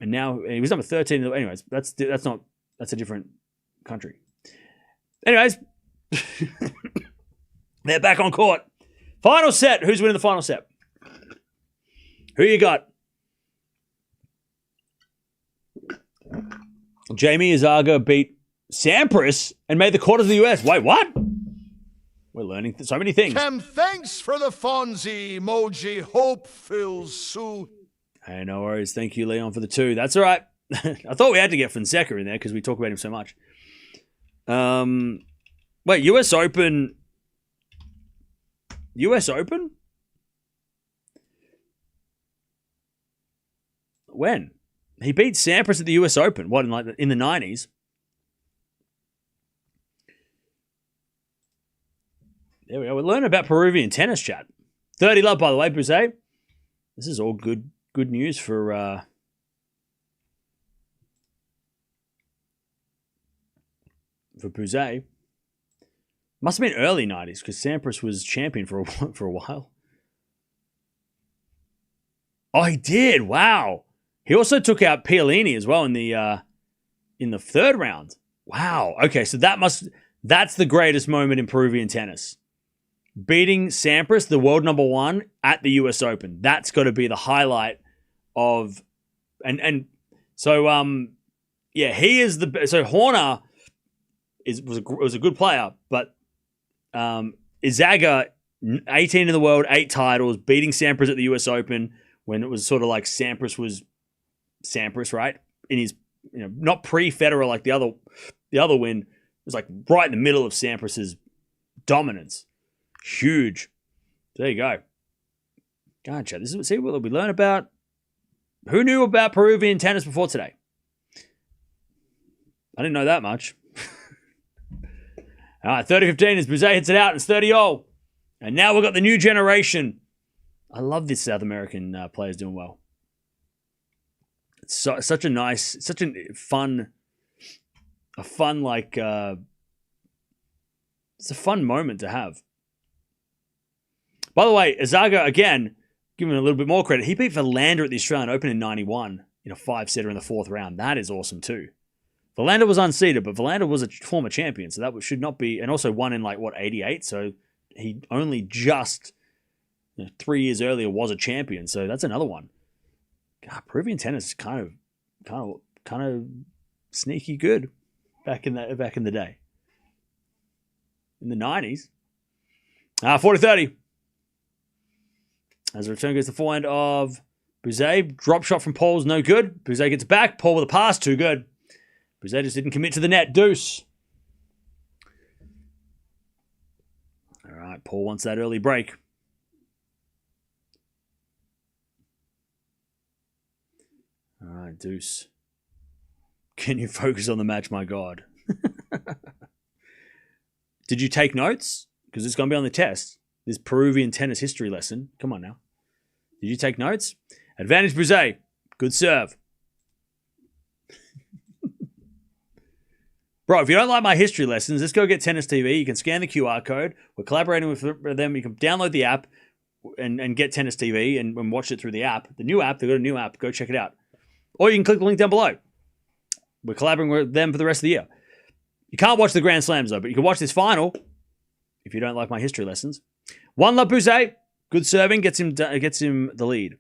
A: And now he was number 13. Anyways, that's a different country. Anyways, they're back on court. Final set. Who's winning the final set? Who you got? Jamie Izaga beat Sampras and made the quarters of the US. Wait, what? We're learning so many things.
B: Cam, thanks for the Fonzie emoji. Hope fills soon.
A: Hey, no worries. Thank you, Leon, for the 2. That's all right. I thought we had to get Fonseca in there because we talk about him so much. Wait, US Open? US Open? When? He beat Sampras at the US Open. What, in the 90s? There we go. We're learning about Peruvian tennis, chat. 30 love, by the way, Buse. This is all good news for Buse. Must have been early 90s because Sampras was champion for a while. Oh, he did. Wow. He also took out Piolini as well in the third round. Wow. Okay, so that's the greatest moment in Peruvian tennis. Beating Sampras, the world number 1, at the US Open. That's got to be the highlight of and so yeah, he is so Horner was a good player, but Izaga, 18 in the world, 8 titles, beating Sampras at the US Open when it was sort of like Sampras was Sampras, right? In his, not pre-Federer like the other win. It was like right in the middle of Sampras's dominance. Huge. There you go. Gotcha. This is what we learn about. Who knew about Peruvian tennis before today? I didn't know that much. All right, 30-15 as Buse hits it out. It's 30-all. And now we've got the new generation. I love this South American players doing well. It's such a fun like, it's a fun moment to have. By the way, Izaga, again, giving him a little bit more credit, he beat Verlander at the Australian Open in 91 in a 5-setter in the 4th round. That is awesome too. Verlander was unseeded, but Verlander was a former champion, so that should not be, and also won in 88, so he only just 3 years earlier was a champion, so that's another one. God, Peruvian tennis is kind of sneaky good back in the day. In the 90s. 40-30. As the return goes to the forehand of Buse. Drop shot from Paul's no good. Buse gets it back. Paul with a pass, too good. Buse just didn't commit to the net. Deuce. All right, Paul wants that early break. All right, deuce. Can you focus on the match, my God? Did you take notes? Because it's going to be on the test. This Peruvian tennis history lesson. Come on now. Did you take notes? Advantage Buse. Good serve. Bro, if you don't like my history lessons, let's go get Tennis TV. You can scan the QR code. We're collaborating with them. You can download the app and get Tennis TV and watch it through the app. The new app, they've got a new app. Go check it out. Or you can click the link down below. We're collaborating with them for the rest of the year. You can't watch the Grand Slams, though, but you can watch this final if you don't like my history lessons. 1-love Buse. Good serving. Gets him the lead.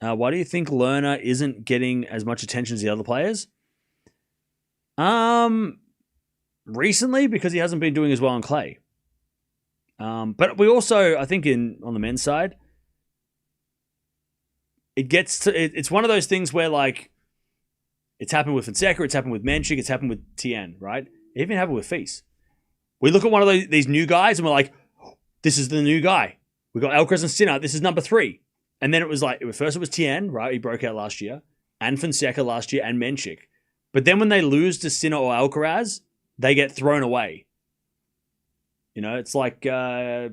A: Why do you think Lerner isn't getting as much attention as the other players? Recently, because he hasn't been doing as well on clay. But we also, I think on the men's side, it's one of those things where it's happened with Fonseca, it's happened with Menchik, it's happened with Tien, right? It even happened with Feast. We look at one of these new guys and we're like, this is the new guy. We got Alcaraz and Sinner. This is number 3. And then it was first it was Tien, right? He broke out last year. and Fonseca last year and Menchik. But then when they lose to Sinner or Alcaraz, they get thrown away. You know, it's like Buzz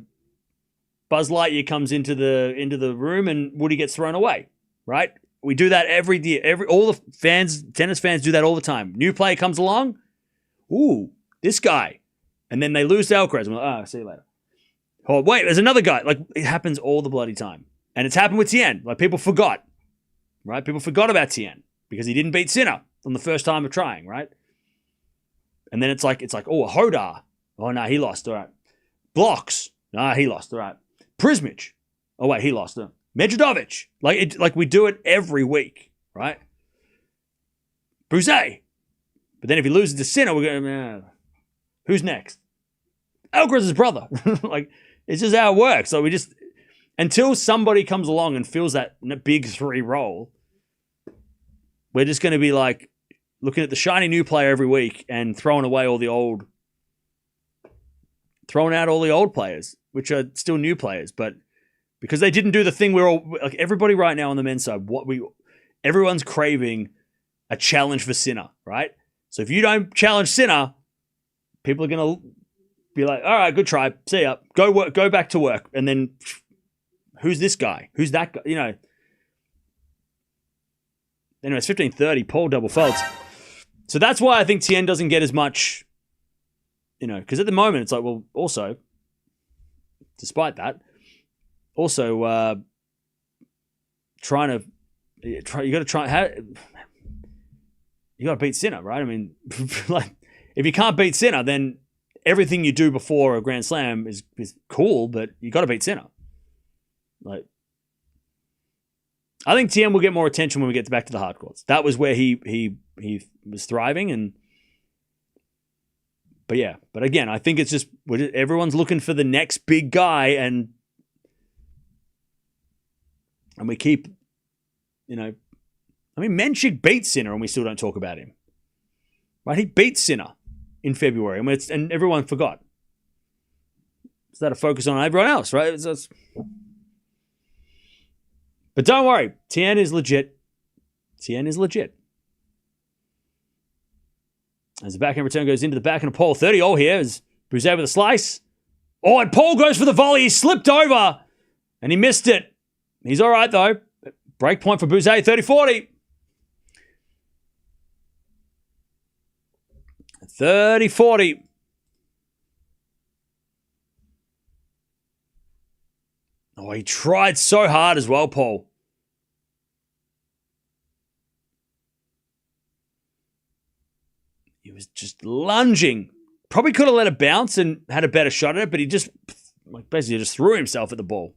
A: Lightyear comes into the room and Woody gets thrown away, right? We do that every year. All the fans, tennis fans do that all the time. New player comes along, ooh, this guy. And then they lose to Alcaraz. I'm like, see you later. Oh, wait, there's another guy. Like, it happens all the bloody time. And it's happened with Tien. Like, people forgot, right? People forgot about Tien because he didn't beat Sinner on the first time of trying, right? And then it's like, oh, Hodar. Oh, no, he lost. All right. Blocks. No, he lost. All right. Prismic. Oh, wait, he lost. Medvedovic. Like we do it every week, right? Buse. But then if he loses to Sinner, we're going, who's next? Alcaraz's brother. Like, it's just how it works. So we just, until somebody comes along and fills that big 3 role, we're just going to be like looking at the shiny new player every week and throwing out all the old players, which are still new players. But because they didn't do the thing we're all, like everybody right now on the men's side, everyone's craving a challenge for Sinner, right? So if you don't challenge Sinner, people are going to be like, all right, good try. See ya. Go back to work. And then who's this guy? Who's that guy? You know. Anyway, it's 15:30. Paul double faults. So that's why I think Tien doesn't get as much, you know, because at the moment it's like, well, also, despite that, also you got to beat Sinner, right? I mean, like, if you can't beat Sinner, then everything you do before a Grand Slam is cool, but you got to beat Sinner. Like, I think Tien will get more attention when we get back to the hard courts. That was where he was thriving, but again, I think it's just everyone's looking for the next big guy, and we keep, you know, I mean, Menchik beat Sinner, and we still don't talk about him, right? He beat Sinner in February, and everyone forgot. Is that a focus on everyone else, right? But don't worry, Tien is legit. Tien is legit. As the backhand return goes into the backhand of Paul, 30 all here as Buse with a slice. Oh, and Paul goes for the volley. He slipped over, and he missed it. He's all right, though. Break point for Buse, 30-40. 30-40. Oh, he tried so hard as well, Paul. He was just lunging. Probably could have let it bounce and had a better shot at it, but he just basically just threw himself at the ball.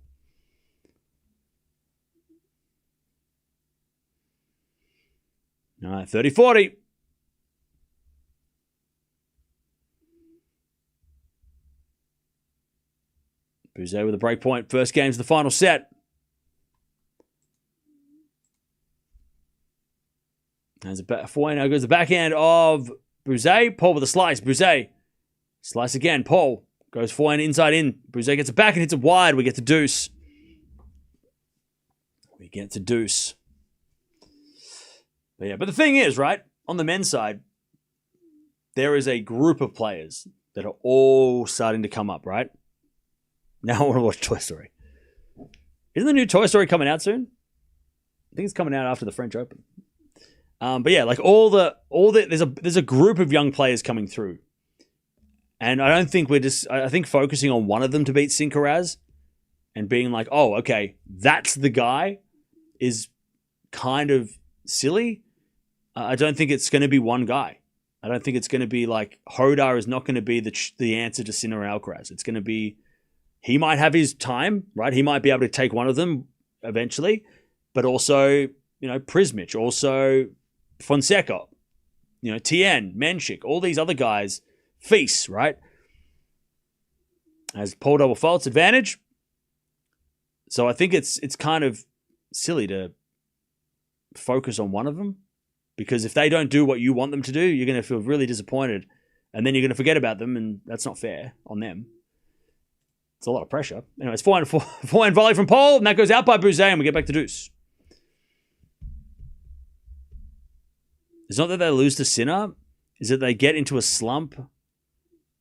A: All right, 30-40. Buse with a break point. First game's the final set. As a four, now goes the backhand of Buse. Paul with a slice. Buse. Slice again. Paul goes forehand inside in. Buse gets it back and hits it wide. We get to deuce. But the thing is, right, on the men's side, there is a group of players that are all starting to come up, right? Now I want to watch Toy Story. Isn't the new Toy Story coming out soon? I think it's coming out after the French Open. But yeah, like there's a group of young players coming through. And I don't think I think focusing on one of them to beat Sinkeraz and being like, oh, okay, that's the guy is kind of silly. I don't think it's going to be one guy. I don't think it's going to be like Hodar is not going to be the answer to Sinner and Alcaraz. It's going to be, he might have his time, right? He might be able to take one of them eventually, but also, you know, Prismic, also Fonseca, you know, Tien, Menchik, all these other guys, Feast, right? As Paul double faults advantage. So I think it's kind of silly to focus on one of them, because if they don't do what you want them to do, you're going to feel really disappointed, and then you're going to forget about them, and that's not fair on them. It's a lot of pressure. Anyway, it's forehand volley from Paul, and that goes out by Buse, and we get back to deuce. It's not that they lose to Sinner, is that they get into a slump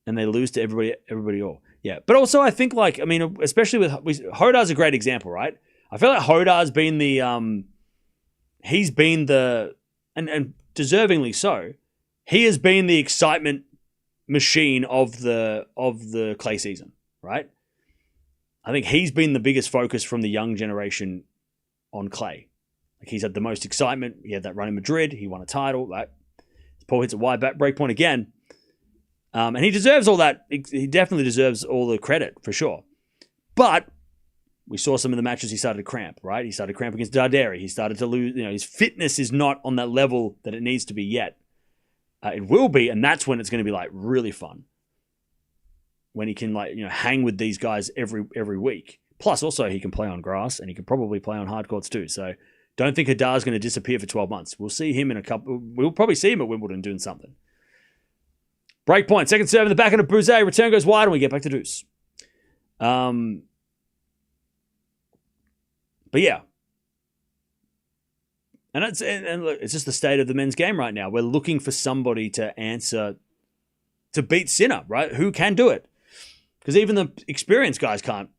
A: and they lose to everybody all. Yeah, but also I think especially with Hodar's a great example, right? I feel like Hodar's been the he's been the and deservingly so. He has been the excitement machine of the clay season, right? I think he's been the biggest focus from the young generation on clay. Like he's had the most excitement. He had that run in Madrid. He won a title. Like Paul hits a wide back break point again. And he deserves all that. He definitely deserves all the credit for sure. But we saw some of the matches he started to cramp, right? He started to cramp against Darderi. He started to lose, his fitness is not on that level that it needs to be yet. It will be, and that's when it's going to be like really fun. When he can hang with these guys every week. Plus also he can play on grass and he can probably play on hard courts too. So don't think Hadar's going to disappear for 12 months. We'll see him we'll probably see him at Wimbledon doing something. Break point, second serve in the back end of Buse. Return goes wide and we get back to deuce. But yeah. And look, it's just the state of the men's game right now. We're looking for somebody to to beat Sinner, right? Who can do it? Because even the experienced guys can't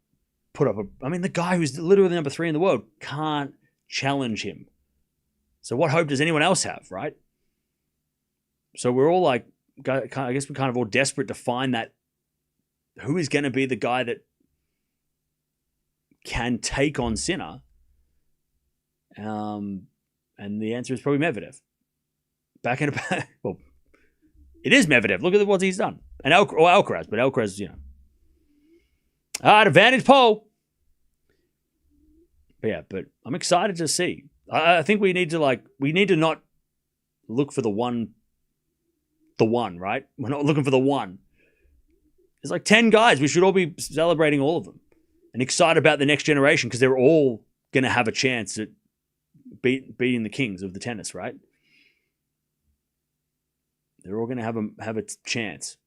A: put up the guy who's literally number 3 in the world can't challenge him. So what hope does anyone else have, right? So we're all I guess we're kind of all desperate to find that who is going to be the guy that can take on Sinner. And the answer is probably Medvedev. Well, it is Medvedev. Look at what he's done. And Alcaraz, but Alcaraz, All right, advantage Paul. But I'm excited to see. I think we need to not look for the one, right? We're not looking for the one. There's like 10 guys. We should all be celebrating all of them and excited about the next generation because they're all going to have a chance at beating the kings of the tennis, right? They're all going to have a chance.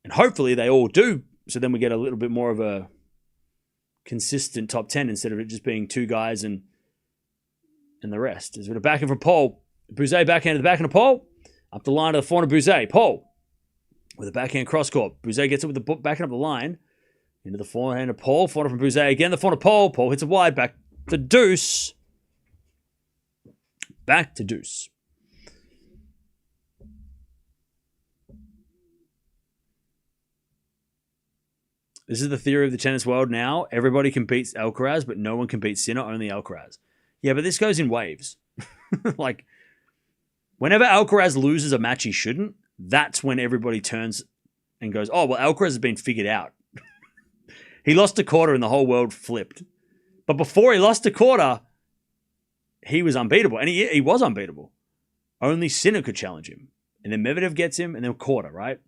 A: And hopefully they all do. So then we get a little bit more of a consistent top 10 instead of it just being 2 guys and the rest. As with a backhand from Paul. Buse backhand to the backhand of Paul. Up the line to the forehand of Buse. Paul with a backhand cross court. Buse gets it with the backhand up the line. Into the forehand of Paul. Forehand from Buse again. The forehand of Paul. Paul hits it wide. Back to deuce. Back to deuce. This is the theory of the tennis world now. Everybody can beat Alcaraz, but no one can beat Sinner, only Alcaraz. Yeah, but this goes in waves. Like, whenever Alcaraz loses a match he shouldn't, that's when everybody turns and goes, oh, well, Alcaraz has been figured out. He lost a quarter and the whole world flipped. But before he lost a quarter, he was unbeatable. And he was unbeatable. Only Sinner could challenge him. And then Medvedev gets him, and then quarter, right?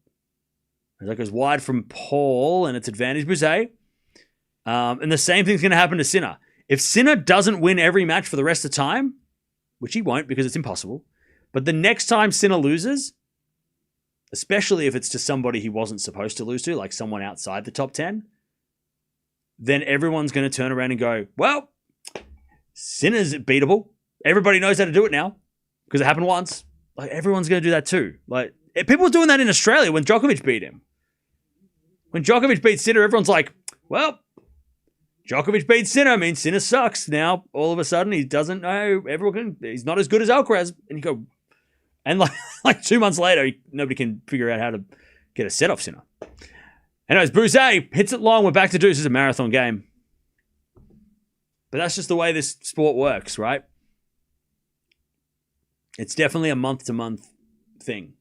A: And that goes wide from Paul, and it's advantage Buse. And the same thing's going to happen to Sinner. If Sinner doesn't win every match for the rest of the time, which he won't because it's impossible, but the next time Sinner loses, especially if it's to somebody he wasn't supposed to lose to, like someone outside the top 10, then everyone's going to turn around and go, well, Sinner's beatable. Everybody knows how to do it now because it happened once. Like, everyone's going to do that too. Like, people were doing that in Australia when Djokovic beat him. When Djokovic beat Sinner, everyone's like, well, Djokovic beat Sinner. I mean, Sinner sucks. Now, all of a sudden, he doesn't know. He's not as good as Alcaraz. And you go, and like 2 months later, nobody can figure out how to get a set off Sinner. Anyways, Buse hits it long. We're back to deuce. It's a marathon game. But that's just the way this sport works, right? It's definitely a month-to-month thing.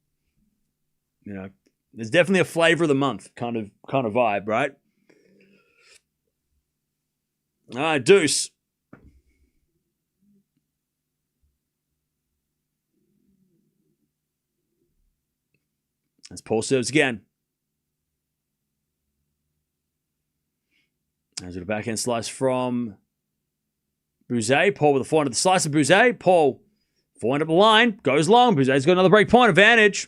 A: There's definitely a flavor of the month kind of vibe, right? All right, deuce. As Paul serves again. There's a backhand slice from Buse. Paul with a forehand to the slice of Buse. Paul, forehand up the line, goes long. Buse's got another break point advantage.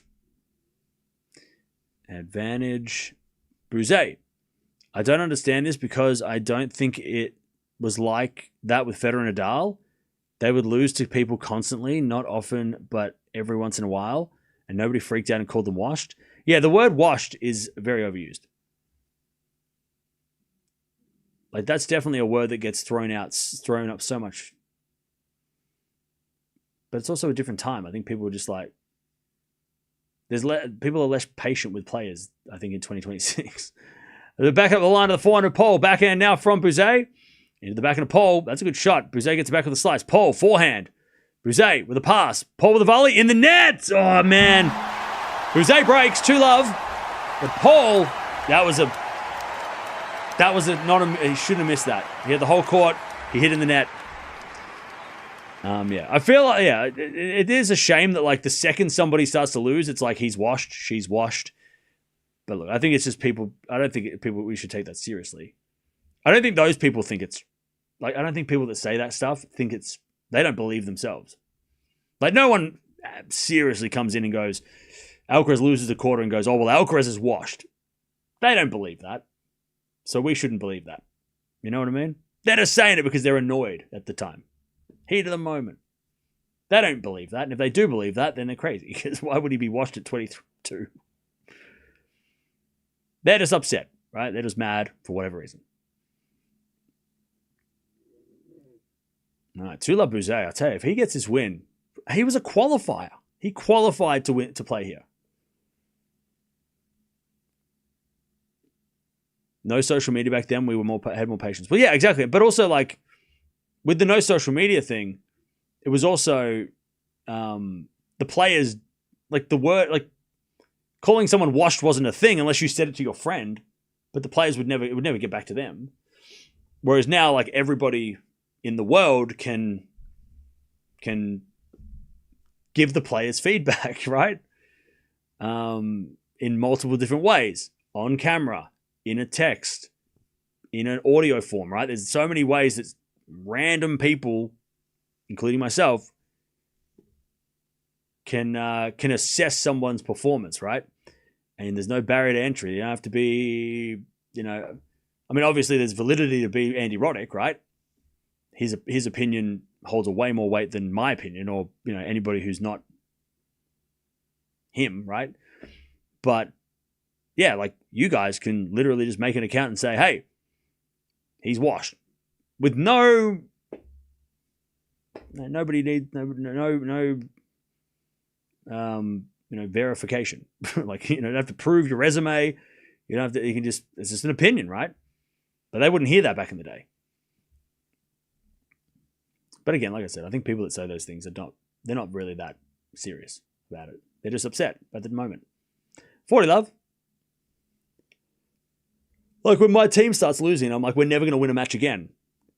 A: Advantage Buse. I don't understand this because I don't think it was like that with Federer and Nadal. they would lose to people constantly, not often, but every once in a while, and nobody freaked out and called them washed. Yeah, the word washed is very overused. Like, that's definitely a word that gets thrown up so much. But it's also a different time. I think people are just like, people are less patient with players, I think, in 2026. They're back up the line of the 400 pole. Backhand now from Buse. Into the back of the pole. That's a good shot. Buse gets back with a slice. Pole, forehand. Buse with a pass. Pole with a volley. In the net. Oh, man. Buse breaks. 2-love. But Pole, he shouldn't have missed that. He had the whole court. He hit in the net. I feel like, it is a shame that, like, the second somebody starts to lose, it's like he's washed, she's washed. But look, I think it's just people. I don't think we should take that seriously. I don't think those people think it's like. I don't think people that say that stuff think it's. They don't believe themselves. Like, no one seriously comes in and goes, Alcaraz loses a quarter and goes, oh, well, Alcaraz is washed. They don't believe that. So we shouldn't believe that. You know what I mean? They're just saying it because they're annoyed at the time. Heat of the moment. They don't believe that. And if they do believe that, then they're crazy. Because why would he be washed at 22? They're just upset, right? They're just mad for whatever reason. All right, Tula Buse, I'll tell you, if he gets his win, he was a qualifier. He qualified to play here. No social media back then. We had more patience. But yeah, exactly. But also, like, with the no social media thing, it was also the players, like, the word, like, calling someone washed wasn't a thing unless you said it to your friend, but the players would never get back to them. Whereas now, like, everybody in the world can give the players feedback, right? In multiple different ways, on camera, in a text, in an audio form, right? There's so many ways that random people, including myself, can assess someone's performance, right? And there's no barrier to entry. You don't have to be, I mean, obviously there's validity to be Andy Roddick, right? His opinion holds a way more weight than my opinion, or, anybody who's not him, right? But yeah, like, you guys can literally just make an account and say, hey, he's washed, with nobody needs verification. Like, you don't have to prove your resume. You don't have to. You can just. It's just an opinion, right? But they wouldn't hear that back in the day. But again, like I said, I think people that say those things they're not really that serious about it. They're just upset at the moment. 40 love. Like, when my team starts losing, I'm like, we're never going to win a match again.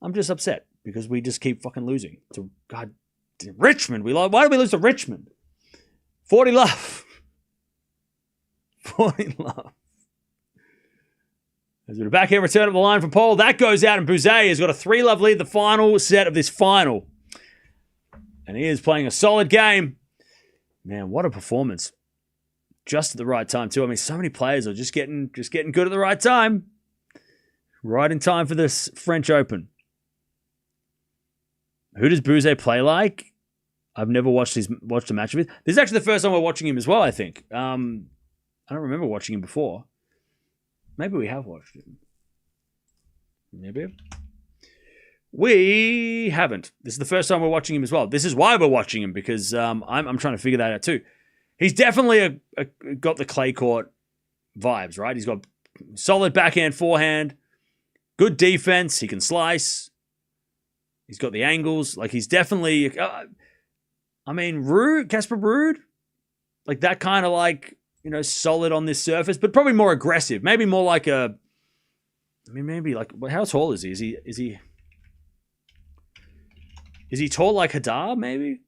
A: I'm just upset because we just keep fucking losing to Richmond. Why did we lose to Richmond? 40 love. 40 love. As we back here, return of the line from Paul. That goes out, and Buse has got a 3-love lead, the final set of this final. And he is playing a solid game. Man, what a performance. Just at the right time, too. I mean, so many players are just getting good at the right time. Right in time for this French Open. Who does Buse play like? I've never watched a match of his. This is actually the first time we're watching him as well, I think. I don't remember watching him before. Maybe we have watched him. Maybe. We haven't. This is the first time we're watching him as well. This is why we're watching him, because I'm trying to figure that out too. He's definitely got the clay court vibes, right? He's got solid backhand, forehand, good defense. He can slice. He's got the angles. Like, he's definitely, Casper Ruud, like that kind of, like, solid on this surface, but probably more aggressive. Maybe more like how tall is he? Is he tall like Hadar, maybe?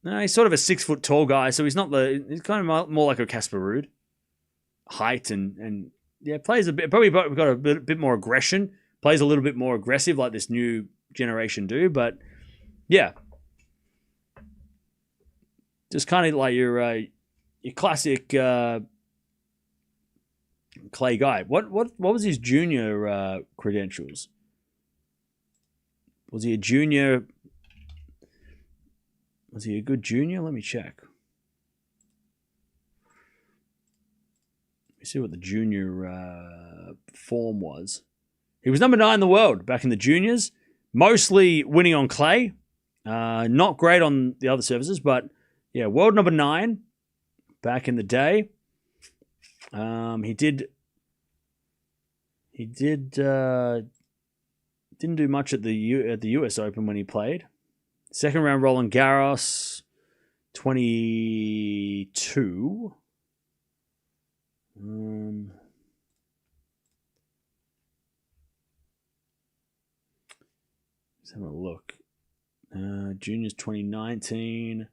A: No, he's sort of a 6 foot tall guy, so he's kind of more like a Casper Ruud. Height and plays a bit, probably got a bit more aggression, plays a little bit more aggressive like this new generation do, but yeah. Just kind of like your classic clay guy. What was his junior credentials? Was he a junior Was he a good junior? Let me check. Let me see what the junior form was. He was number 9 in the world back in the juniors, mostly winning on clay. Not great on the other surfaces, but yeah, world number 9 back in the day. He didn't do much at the US Open when he played. Second round Roland Garros, 22. Let's have a look. Juniors 2019.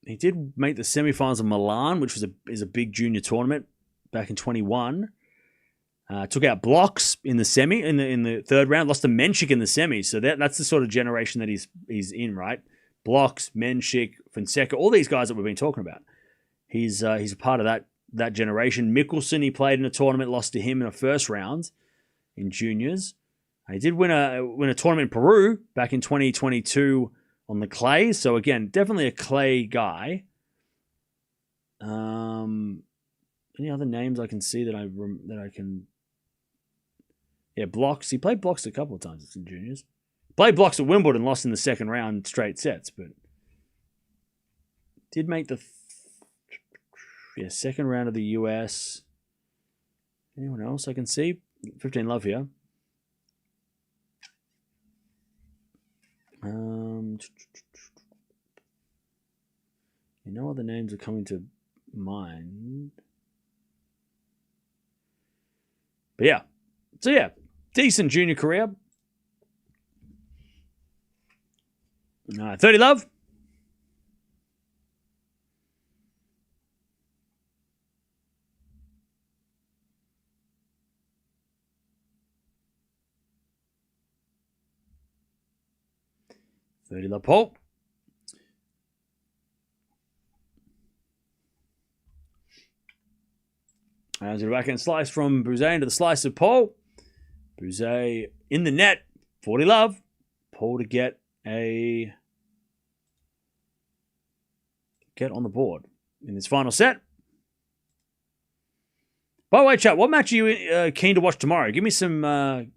A: He did make the semifinals of Milan, which is a big junior tournament back in 21. Took out Blocks in the semi in the third round. Lost to Menchik in the semi. So that's the sort of generation that he's in, right? Blocks, Menchik, Fonseca, all these guys that we've been talking about. He's a part of that generation. Mickelson, he played in a tournament, lost to him in a first round in juniors. He did win a tournament in Peru back in 2022 on the clay. So again, definitely a clay guy. Any other names I can see that I can? Yeah, Blocks. He played Blocks a couple of times in juniors. Played Blocks at Wimbledon, lost in the second round straight sets, but did make the second round of the US. Anyone else I can see? 15 love here. No other names are coming to mind. But yeah. So yeah, decent junior career. 30 love. Paul. As a backhand slice from Buse into the slice of Paul. Buse in the net. 40 love. Paul to get on the board in this final set. By the way, chat, what match are you keen to watch tomorrow? Give me some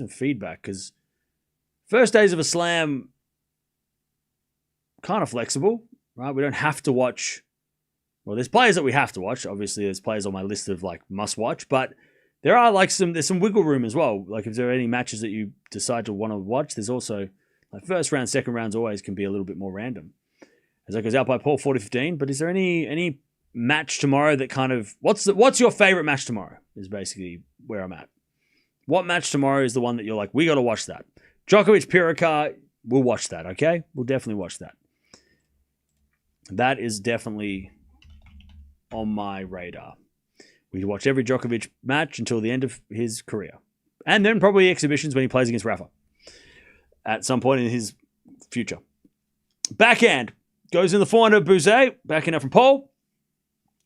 A: feedback, because first days of a slam, kind of flexible, right? We don't have to watch. Well, there's players that we have to watch. Obviously, there's players on my list of like must watch, but there are there's some wiggle room as well. Like if there are any matches that you decide to want to watch, there's also like first round, second rounds always can be a little bit more random. As that goes out by Paul 40-15. But is there any match tomorrow that kind of what's your favorite match tomorrow? Is basically where I'm at. What match tomorrow is the one that you're like, we got to watch that? Djokovic, Piraka, we'll watch that. Okay, we'll definitely watch that. That is definitely on my radar. We watch every Djokovic match until the end of his career. And then probably exhibitions when he plays against Rafa at some point in his future. Backhand goes in the forehand of Buse. Backhand up from Paul.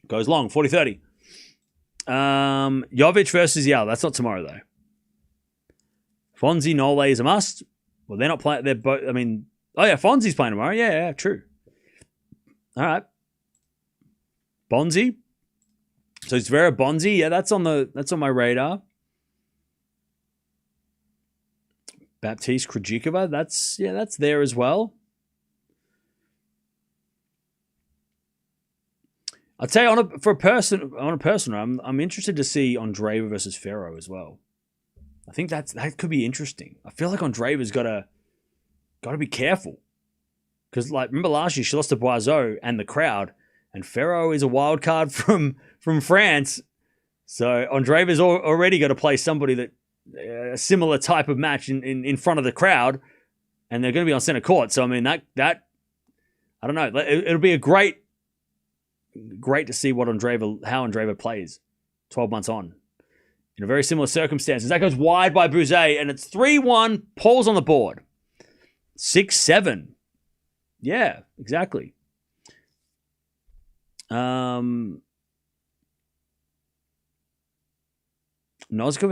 A: Goes long, 40-30. Jovic versus Yao. That's not tomorrow, though. Fonzie, Nole is a must. Well, they're not playing. They're both, Fonzie's playing tomorrow. Yeah, true. All right. Bonzi. So it's Vera Bonzi. Yeah, that's on my radar. Baptiste Krejcikova. That's there as well. I'd say on a personal, I'm interested to see Andreeva versus Ferro as well. I think that could be interesting. I feel like Andreeva's got to be careful, because remember last year she lost to Boiseau and the crowd, and Ferro is a wild card from France, so Andreeva's already got to play somebody that a similar type of match in front of the crowd, and they're going to be on center court. So I mean that I don't know. It'll be a great to see how Andreeva plays 12 months on in a very similar circumstances. That goes wide by Buse, and it's 3-1. Paul's on the board. 6-7. Yeah, exactly. Noskova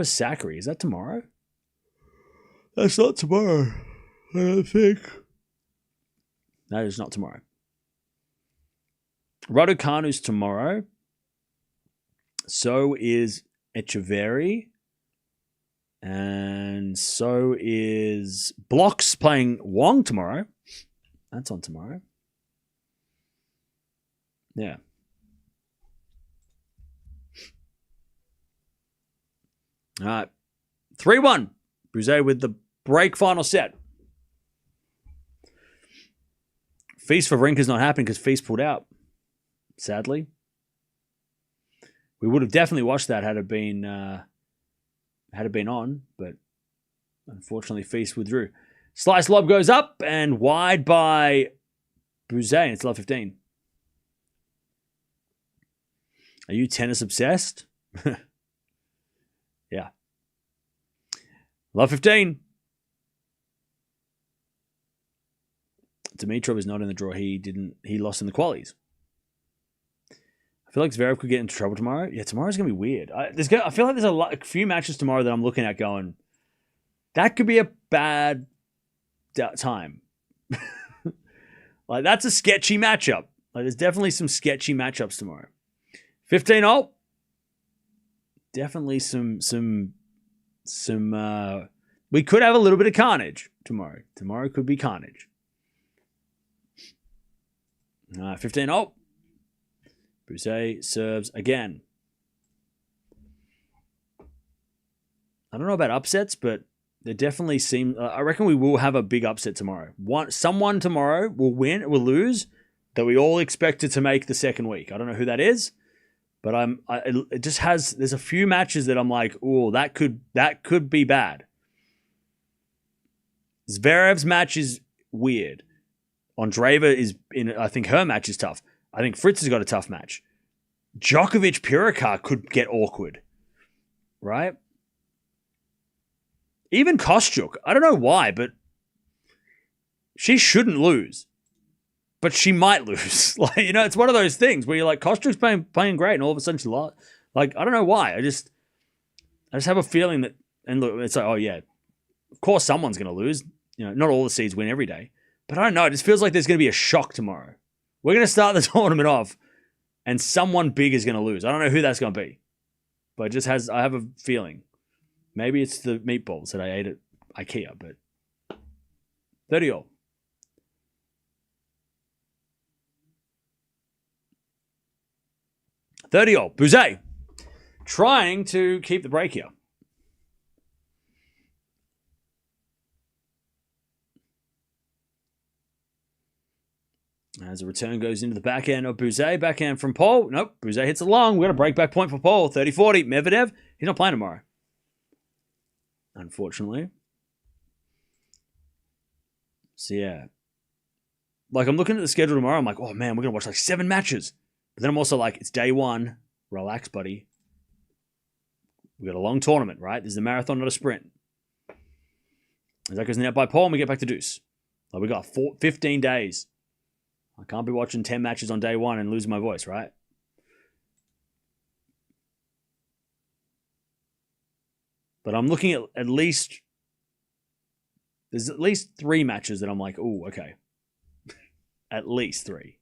A: Sakari. Is that tomorrow? That's not tomorrow. I think. That is not tomorrow. Raducanu's tomorrow. So is Echeverry. And so is Blocks playing Wong tomorrow. That's on tomorrow. Yeah. All right. 3-1. Buse with the break final set. Feast for Rinker's not happening because Feast pulled out. Sadly. We would have definitely watched that had it been on, but unfortunately Feast withdrew. Slice lob goes up and wide by Buse, and it's love 15. Are you tennis obsessed? Yeah. Love 15. Dimitrov is not in the draw. He lost in the qualies. I feel like Zverev could get into trouble tomorrow. Yeah, tomorrow's going to be weird. I feel like there's a few matches tomorrow that I'm looking at going, that could be a bad time. Like, that's a sketchy matchup. Like, there's definitely some sketchy matchups tomorrow. 15-0. Definitely some we could have a little bit of carnage tomorrow. Tomorrow could be carnage. 15-0. Buse serves again. I don't know about upsets, but there definitely seem. I reckon we will have a big upset tomorrow. Someone tomorrow will win, will lose, that we all expected to make the second week. I don't know who that is, but it just has. There's a few matches that I'm like, oh, that could be bad. Zverev's match is weird. Andreeva is in. I think her match is tough. I think Fritz has got a tough match. Djokovic Pirikar could get awkward, right? Even Kostyuk. I don't know why, but she shouldn't lose. But she might lose. Like, you know, it's one of those things where you're like, Kostyuk's playing great, and all of a sudden she lost. Like, I don't know why. I just have a feeling that, and look, it's like, oh yeah, of course someone's going to lose. You know, not all the seeds win every day. But I don't know. It just feels like there's going to be a shock tomorrow. We're going to start the tournament off, and someone big is going to lose. I don't know who that's going to be. But I have a feeling. Maybe it's the meatballs that I ate at IKEA, but 30-all. Buse trying to keep the break here. As a return goes into the backhand of Buse. Backhand from Paul. Nope. Buse hits it long. We've got a break-back point for Paul. 30-40. Medvedev. He's not playing tomorrow. Unfortunately. So, yeah. Like, I'm looking at the schedule tomorrow. I'm like, oh, man, we're going to watch like 7 matches. But then I'm also like, it's day 1. Relax, buddy. We got a long tournament, right? This is a marathon, not a sprint. As that goes in out by Paul, and we get back to Deuce. Like, we got 15 days. I can't be watching 10 matches on day 1 and lose my voice, right? But I'm looking at least... There's at least 3 matches that I'm like, oh, okay. At least 3.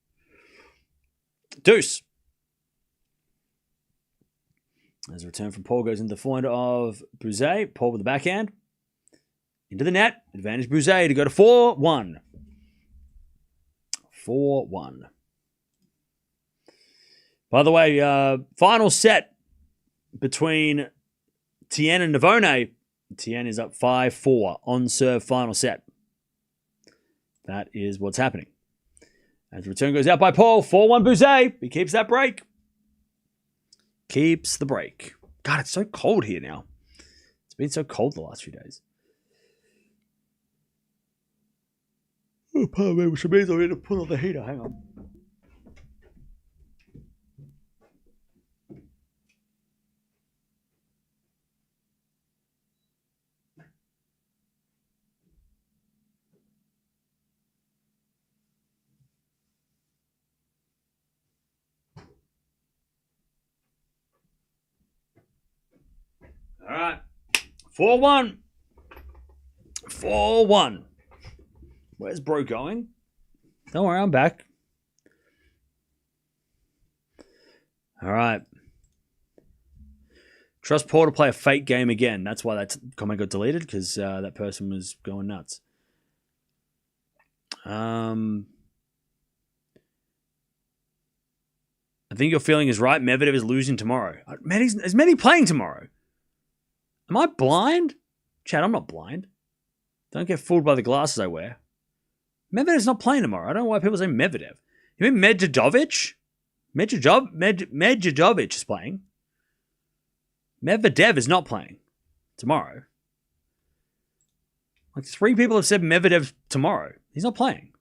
A: Deuce. As a return from Paul goes into the forehand of Buse. Paul with the backhand. Into the net. Advantage Buse to go to 4-1. 4-1. By the way, final set between Tien and Navone. Tien is up 5-4 on serve final set. That is what's happening. As the return goes out by Paul, 4-1 Buse. He keeps that break. Keeps the break. God, it's so cold here now. It's been so cold the last few days. Oh, pardon me, which means I need to put on the heater. Hang on. All right. 4-1. 4-1. Where's bro going? Don't worry, I'm back. All right. Trust Paul to play a fake game again. That's why that comment got deleted, because that person was going nuts. I think your feeling is right. Medvedev is losing tomorrow. Is Medi playing tomorrow? Am I blind? Chad, I'm not blind. Don't get fooled by the glasses I wear. Medvedev's not playing tomorrow. I don't know why people say Medvedev. You mean Medvedev? Medvedev is playing. Medvedev is not playing tomorrow. Like 3 people have said Medvedev tomorrow. He's not playing.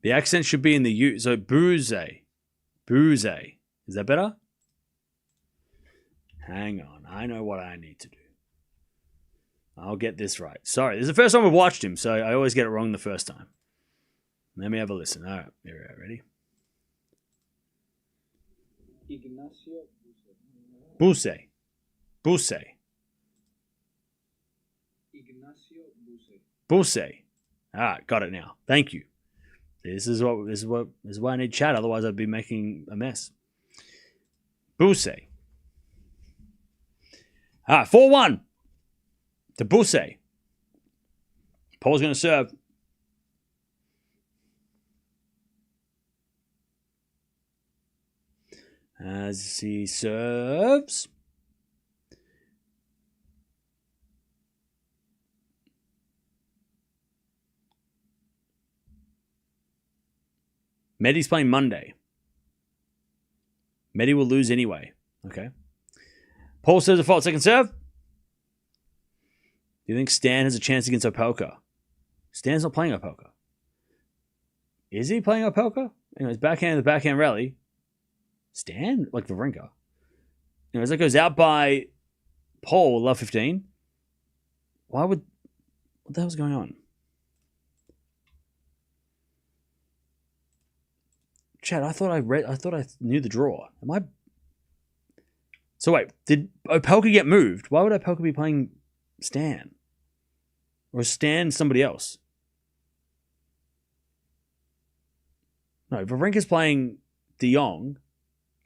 A: The accent should be in the U. So Buse. Buse. Is that better? Hang on. I know what I need to do. I'll get this right. Sorry. This is the first time we've watched him, so I always get it wrong the first time. Let me have a listen. All right. Here we go. Ready?
C: Ignacio
A: Buse. Buse.
C: Ignacio Buse.
A: Buse. All right. Got it now. Thank you. This is why I need chat. Otherwise, I'd be making a mess. Buse. All right. 4-1 to Buse. Paul's going to serve. As he serves. Medi's playing Monday. Medi will lose anyway. Okay. Paul serves a fault second serve. Do you think Stan has a chance against Opelka? Stan's not playing Opelka. Is he playing Opelka? Anyways, backhand, the backhand rally. Stan? Like Wawrinka. Anyways, that goes out by Paul, love 15. What the hell's going on? Chad, I thought I knew the draw. Am I? So wait, did Opelka get moved? Why would Opelka be playing Stan? Or is Stan somebody else? No, Wawrinka's playing De Jong.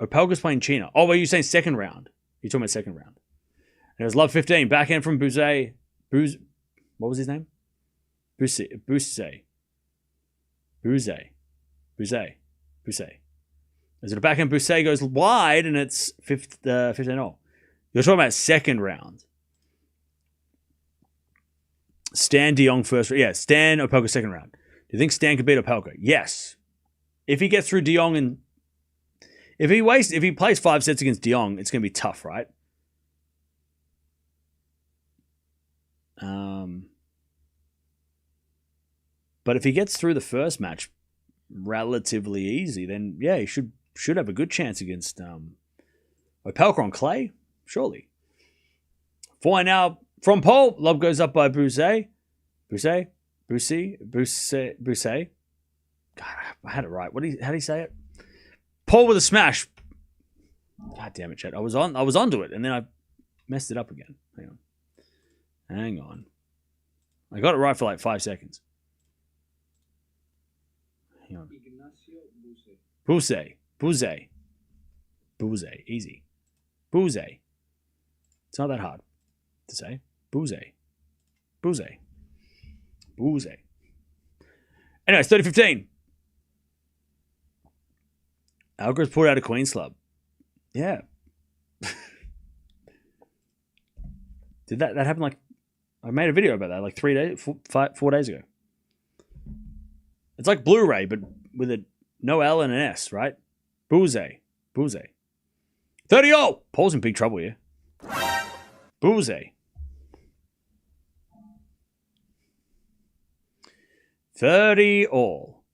A: Opelka's playing China. Oh, were you saying second round? You're talking about second round. And it was love 15. Backhand from Buse. What was his name? Buse. Is it a backhand? Buse goes wide and it's 15-0. You're talking about second round. Stan De Jong first. Yeah, Stan Opelka second round. Do you think Stan could beat Opelka? Yes. If he gets through De Jong and if he plays 5 sets against De Jong, it's going to be tough, right? But if he gets through the first match relatively easy, then yeah, he should have a good chance against Opelka on clay, surely. 4 now from Paul. Lob goes up by Buse. Buse. God, I had it right. How do you say it? Paul with a smash. God damn it, Chet. I was onto it, and then I messed it up again. Hang on. I got it right for like 5 seconds. Hang on.
C: Ignacio Buse.
A: Buse. Easy. Buse. It's not that hard to say. Buse. Anyway, it's 30-15. Alcaraz pulled out a Queen's Club. Yeah. Did that happen like... I made a video about that like 4 days ago. It's like Blu-ray, but with a no L and an S, right? Buse. 30-0! Paul's in big trouble here. Buse. 30-all.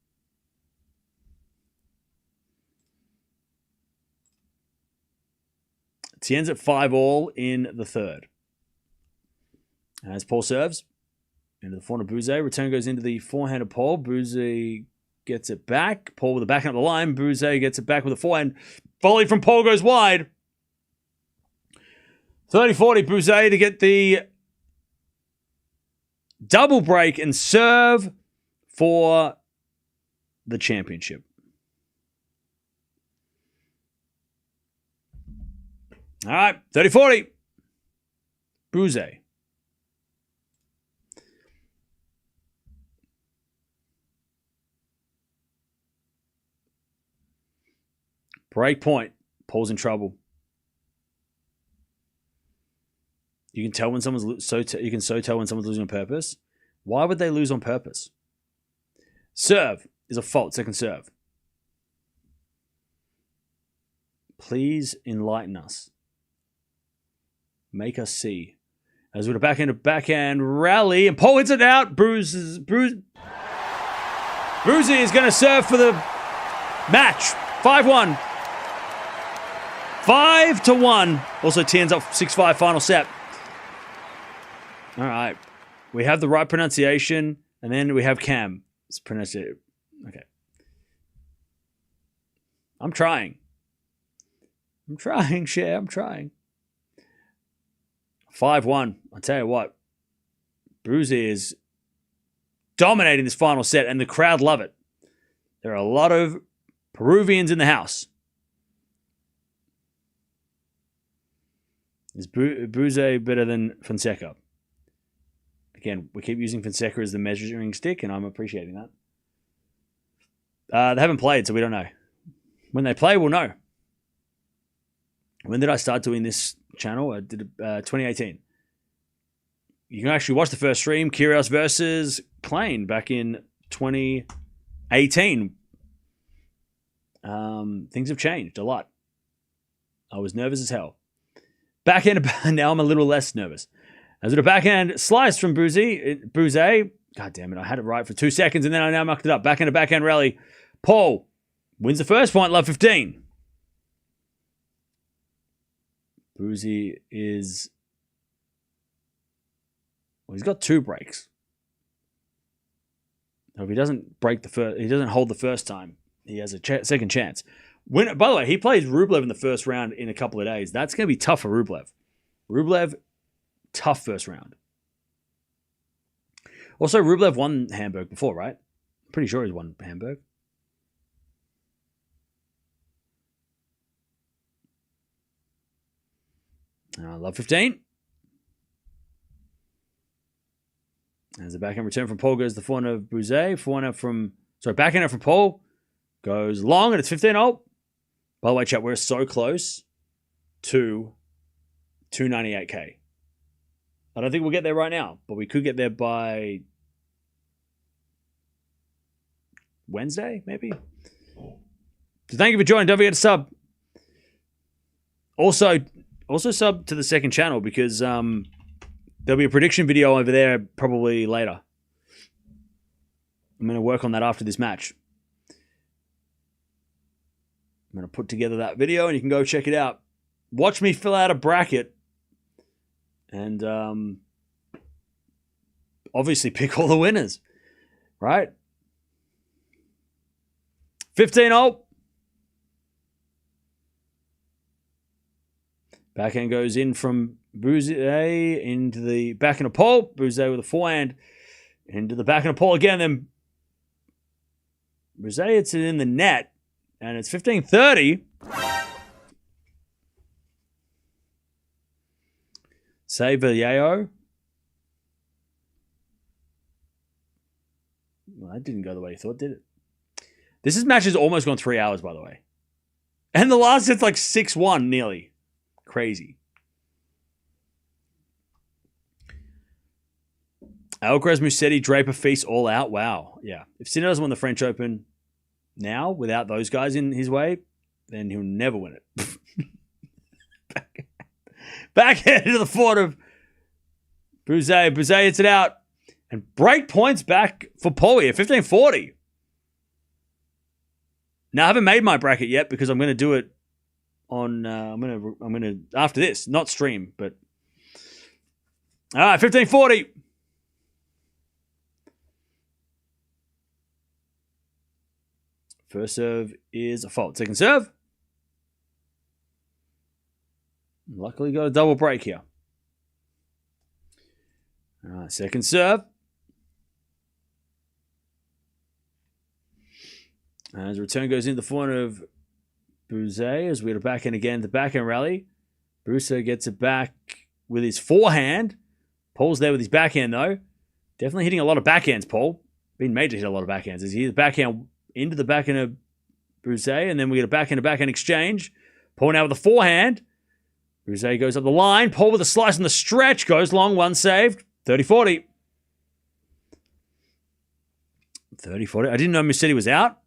A: Tien's at 5-all in the third. As Paul serves into the forehand of Buse. Return goes into the forehand of Paul. Buse gets it back. Paul with the backhand up the line. Buse gets it back with a forehand. Volley from Paul goes wide. 30-40, Buse to get the double break and serve for the championship. All right, 30-40. Buse. Break point. Paul's in trouble. You can tell when someone's you can tell when someone's losing on purpose. Why would they lose on purpose? Serve is a fault. Second serve. Please enlighten us. Make us see. As with a backhand rally, and Paul hits it out. Buse is going to serve for the match. 5-1. 5-1. Also, T ends up 6-5 final set. All right. We have the right pronunciation, and then we have Cam. It's pronounced it. Okay. I'm trying, Cher. I'm trying. 5-1. I'll tell you what. Buse is dominating this final set, and the crowd love it. There are a lot of Peruvians in the house. Is Buse better than Fonseca? Again, we keep using Fonseca as the measuring stick, and I'm appreciating that. They haven't played, so we don't know. When they play, we'll know. When did I start doing this channel? I did 2018. You can actually watch the first stream, Kyrgios versus Klein, back in 2018. Things have changed a lot. I was nervous as hell. Backhand, now I'm a little less nervous. As with a backhand slice from Buse. God damn it, I had it right for 2 seconds and then I now mucked it up. Backhand rally. Paul wins the first point, love 15. Buse is... Well, he's got 2 breaks. If he doesn't break the first, he doesn't hold the first time, he has a second chance. By the way, he plays Rublev in the first round in a couple of days. That's going to be tough for Rublev. Rublev, tough first round. Also, Rublev won Hamburg before, right? I'm pretty sure he's won Hamburg. Love 15. As the backhand return from Paul goes the forehand of Buse. Backhand from Paul goes long, and it's 15-0. By the way, chat, we're so close to 298k. I don't think we'll get there right now, but we could get there by Wednesday, maybe. So thank you for joining. Don't forget to sub. Also sub to the second channel because there'll be a prediction video over there probably later. I'm going to work on that after this match. I'm going to put together that video and you can go check it out. Watch me fill out a bracket and obviously pick all the winners, right? 15-0. Backhand goes in from Buse into the backhand of Paul. Buse with a forehand into the backhand of Paul again. Then Buse hits it in the net. And it's 15-30. Save Yao. Well, that didn't go the way you thought, did it? This match has almost gone 3 hours, by the way. And the last set's like 6-1 nearly. Crazy. Alcaraz, Musetti, Draper, Feast all out. Wow. Yeah. If Sinner doesn't win the French Open now, without those guys in his way, then he'll never win it. Backhand to the forward of Buse. Buse hits it out. And break points back for Paul here. 15-40. Now, I haven't made my bracket yet because I'm going to do it on, I'm going to, after this, not stream, but. All right, 15-40. First serve is a fault. Second serve. Luckily got a double break here. All right, second serve. As return goes into the forehand of Buse as we get a backhand again. The backhand rally. Buse gets it back with his forehand. Paul's there with his backhand though. Definitely hitting a lot of backhands, Paul. Been made to hit a lot of backhands. As he hits the backhand into the backhand of Buse, and then we get a backhand to backhand exchange. Paul now with the forehand. Buse goes up the line. Paul with a slice on the stretch. Goes long, one saved. 30-40. 30-40. I didn't know Musetti was out.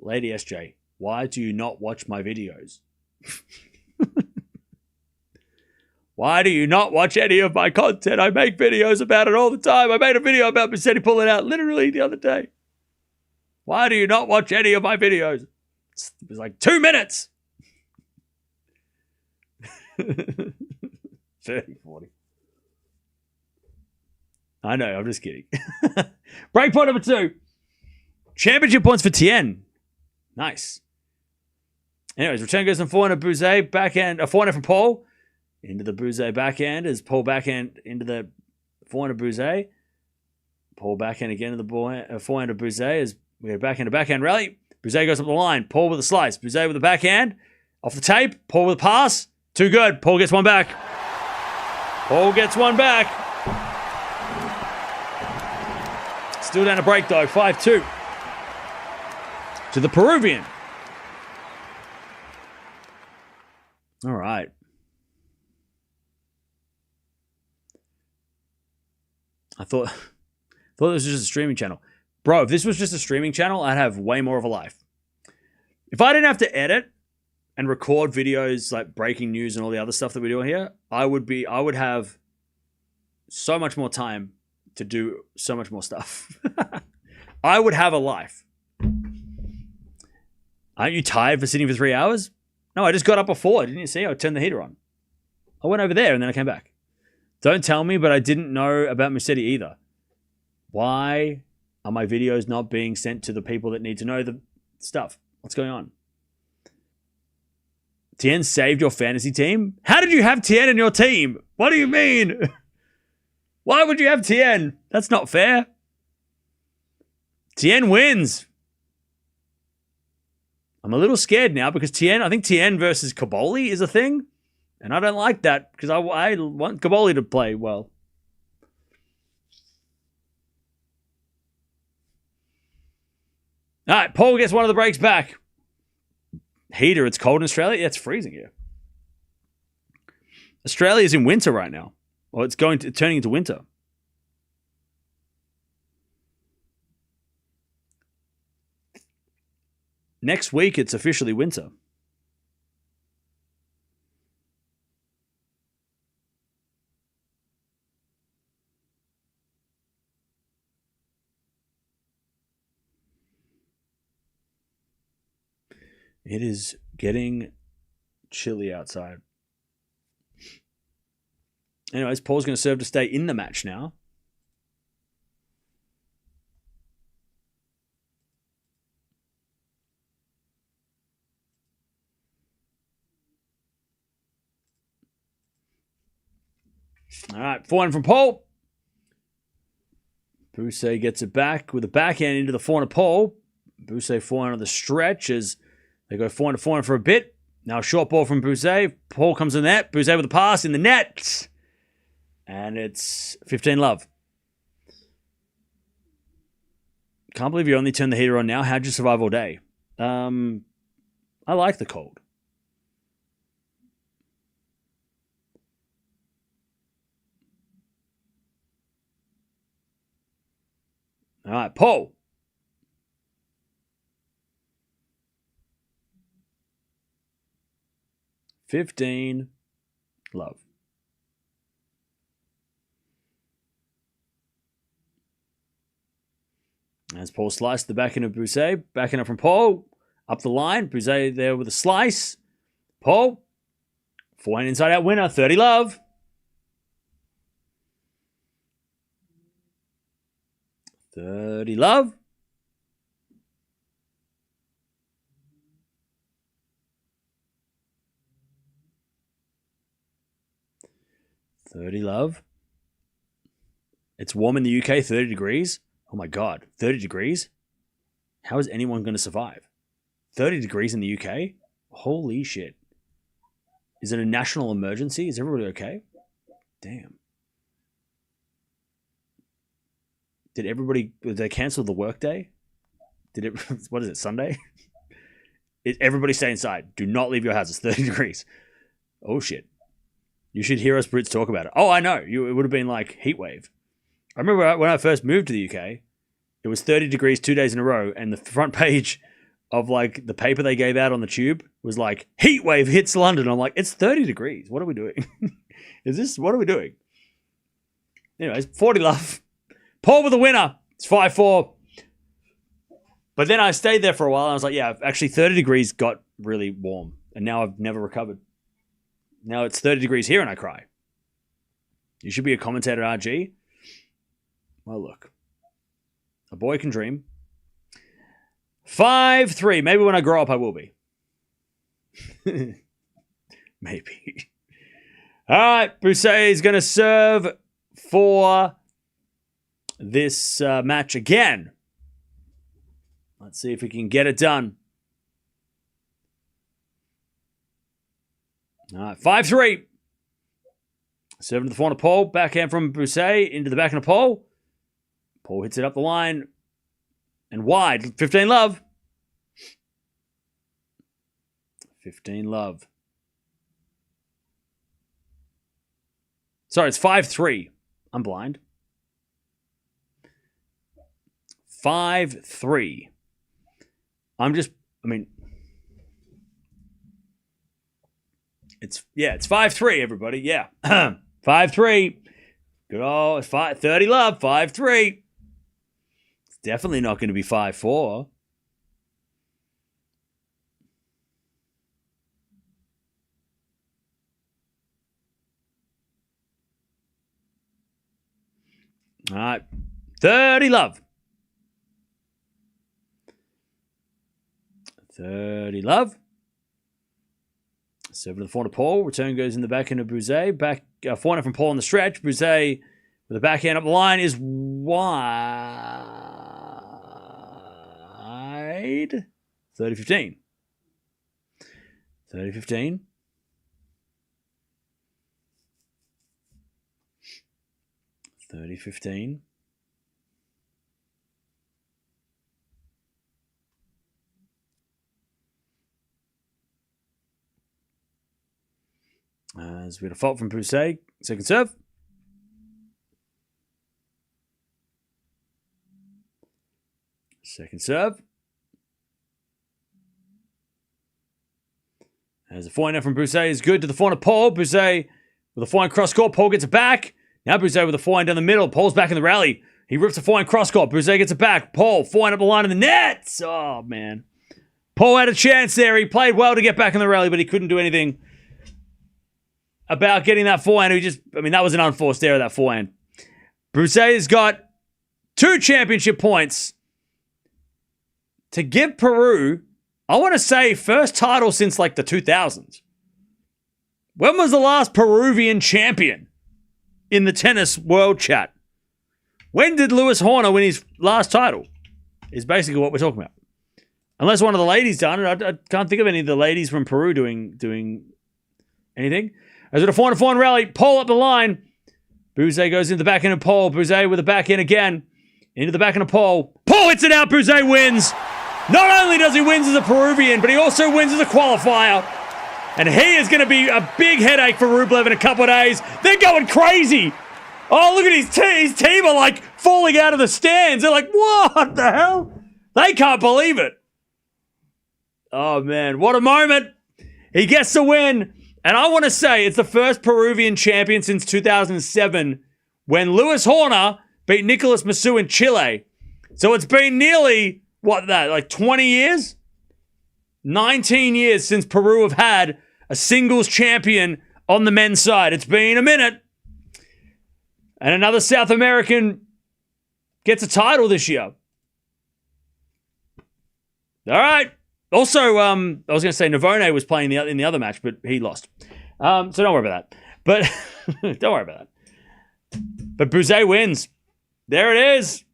A: Lady SJ, why do you not watch my videos? Why do you not watch any of my content? I make videos about it all the time. I made a video about Musetti pulling out literally the other day. Why do you not watch any of my videos? It was like 2 minutes. 30-40. I know, I'm just kidding. Break point number 2. Championship points for Tien. Nice. Anyways, return goes on forehand of Buse. Backhand, a forehand from Paul. Into the Buse backhand as Paul backhand into the forehand of Buse. Paul backhand again to the forehand of Buse as we have backhand to backhand rally. Buse goes up the line. Paul with a slice. Buse with the backhand. Off the tape. Paul with a pass. Too good. Paul gets one back. Paul gets one back. Still down a break though. 5-2. To the Peruvian. All right. I thought this was just a streaming channel. Bro, if this was just a streaming channel, I'd have way more of a life. If I didn't have to edit and record videos like breaking news and all the other stuff that we do here, I would have so much more time to do so much more stuff. I would have a life. Aren't you tired for sitting for 3 hours? No, I just got up before. Didn't you see? I turned the heater on. I went over there and then I came back. Don't tell me, but I didn't know about Musetti either. Why are my videos not being sent to the people that need to know the stuff? What's going on? Tien saved your fantasy team? How did you have Tien in your team? What do you mean? Why would you have Tien? That's not fair. Tien wins. I'm a little scared now because I think Tien versus Caboli is a thing. And I don't like that because I want Caboli to play well. All right, Paul gets one of the breaks back. Heater, it's cold in Australia. Yeah, it's freezing here. Australia's in winter right now. Or it's turning into winter. Next week, it's officially winter. It is getting chilly outside. Anyways, Paul's going to serve to stay in the match now. All right, forehand from Paul. Buse gets it back with a backhand into the forehand of Paul. Buse forehand on the stretch as they go forehand to forehand for a bit. Now a short ball from Buse. Paul comes in net. Buse with a pass in the net. And it's 15-love. Can't believe you only turned the heater on now. How'd you survive all day? I like the cold. All right, Paul. $15, love. As Paul sliced the backhand of Buse. Backhand up from Paul. Up the line. Buse there with a slice. Paul. Forehand inside out winner. 30, love. 30, love. 30 love. It's warm in the UK, 30 degrees. Oh my God, 30 degrees? How is anyone going to survive? 30 degrees in the UK? Holy shit. Is it a national emergency? Is everybody okay? Damn. Did they cancel the workday? What is it, Sunday? Everybody stay inside. Do not leave your house. It's 30 degrees. Oh shit. You should hear us Brits talk about it. Oh, I know. It would have been like heat wave. I remember when I first moved to the UK, it was 30 degrees 2 days in a row, and the front page of like the paper they gave out on the tube was like, heat wave hits London. I'm like, it's 30 degrees. What are we doing? What are we doing? Anyways, 40 love. Paul with the winner. It's 5-4. But then I stayed there for a while, and I was like, yeah, actually 30 degrees got really warm, and now I've never recovered. Now it's 30 degrees here, and I cry. You should be a commentator at RG. Well, look. A boy can dream. 5-3. Maybe when I grow up, I will be. Maybe. All right. Buse is going to serve for this match again. Let's see if we can get it done. All right. 5-3. Serving to the front of Paul. Backhand from Buse into the back of Paul. Paul hits it up the line and wide. 15 love. 15 love. Sorry, it's 5-3. I'm blind. 5-3. It's 5-3, everybody. Yeah. 5-3. Good old 30 love. 5-3. It's definitely not going to be 5-4. All right. 30 love. 30 love. Serve to the forehand to Paul. Return goes in the backhand of Buse. Back forehand from Paul on the stretch. Buse with the backhand up the line is wide. 30-15. 30-15. 30-15. As we had a fault from Buse. Second serve. Second serve. As a forehand from Buse is good to the forehand of Paul. Buse with a forehand cross court. Paul gets it back. Now Buse with a forehand down the middle. Paul's back in the rally. He rips a forehand cross court. Buse gets it back. Paul forehand up the line in the net. Oh, man. Paul had a chance there. He played well to get back in the rally, but he couldn't do anything about getting that forehand. That was an unforced error, that forehand. Buse has got 2 championship points to give Peru, I want to say, first title since like the 2000s. When was the last Peruvian champion in the tennis world chat? When did Lewis Horner win his last title? Is basically what we're talking about. Unless one of the ladies done it. I can't think of any of the ladies from Peru doing anything. As with a forehand rally, Paul up the line. Buse goes into the backhand of Paul. Buse with the backhand again. Into the backhand of Paul. Paul hits it out. Buse wins. Not only does he win as a Peruvian, but he also wins as a qualifier. And he is going to be a big headache for Rublev in a couple of days. They're going crazy. Oh, look at his team are like falling out of the stands. They're like, what the hell? They can't believe it. Oh, man. What a moment. He gets the win. And I want to say it's the first Peruvian champion since 2007 when Lewis Horner beat Nicolas Massou in Chile. So it's been nearly, 20 years? 19 years since Peru have had a singles champion on the men's side. It's been a minute. And another South American gets a title this year. All right. Also, I was going to say Navone was playing in the other match, but he lost. So don't worry about that. But don't worry about that. But Buse wins. There it is.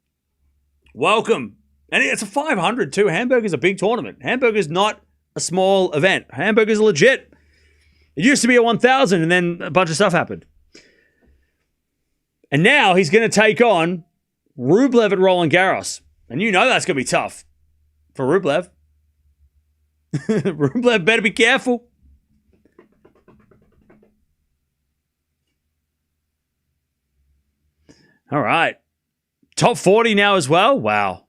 A: Welcome. And it's a 500 too. Hamburg is a big tournament. Hamburg is not a small event. Hamburg is legit. It used to be a 1,000 and then a bunch of stuff happened. And now he's going to take on Rublev at Roland Garros. And you know that's going to be tough for Rublev. Rublev better be careful. All right. Top 40 now as well. Wow.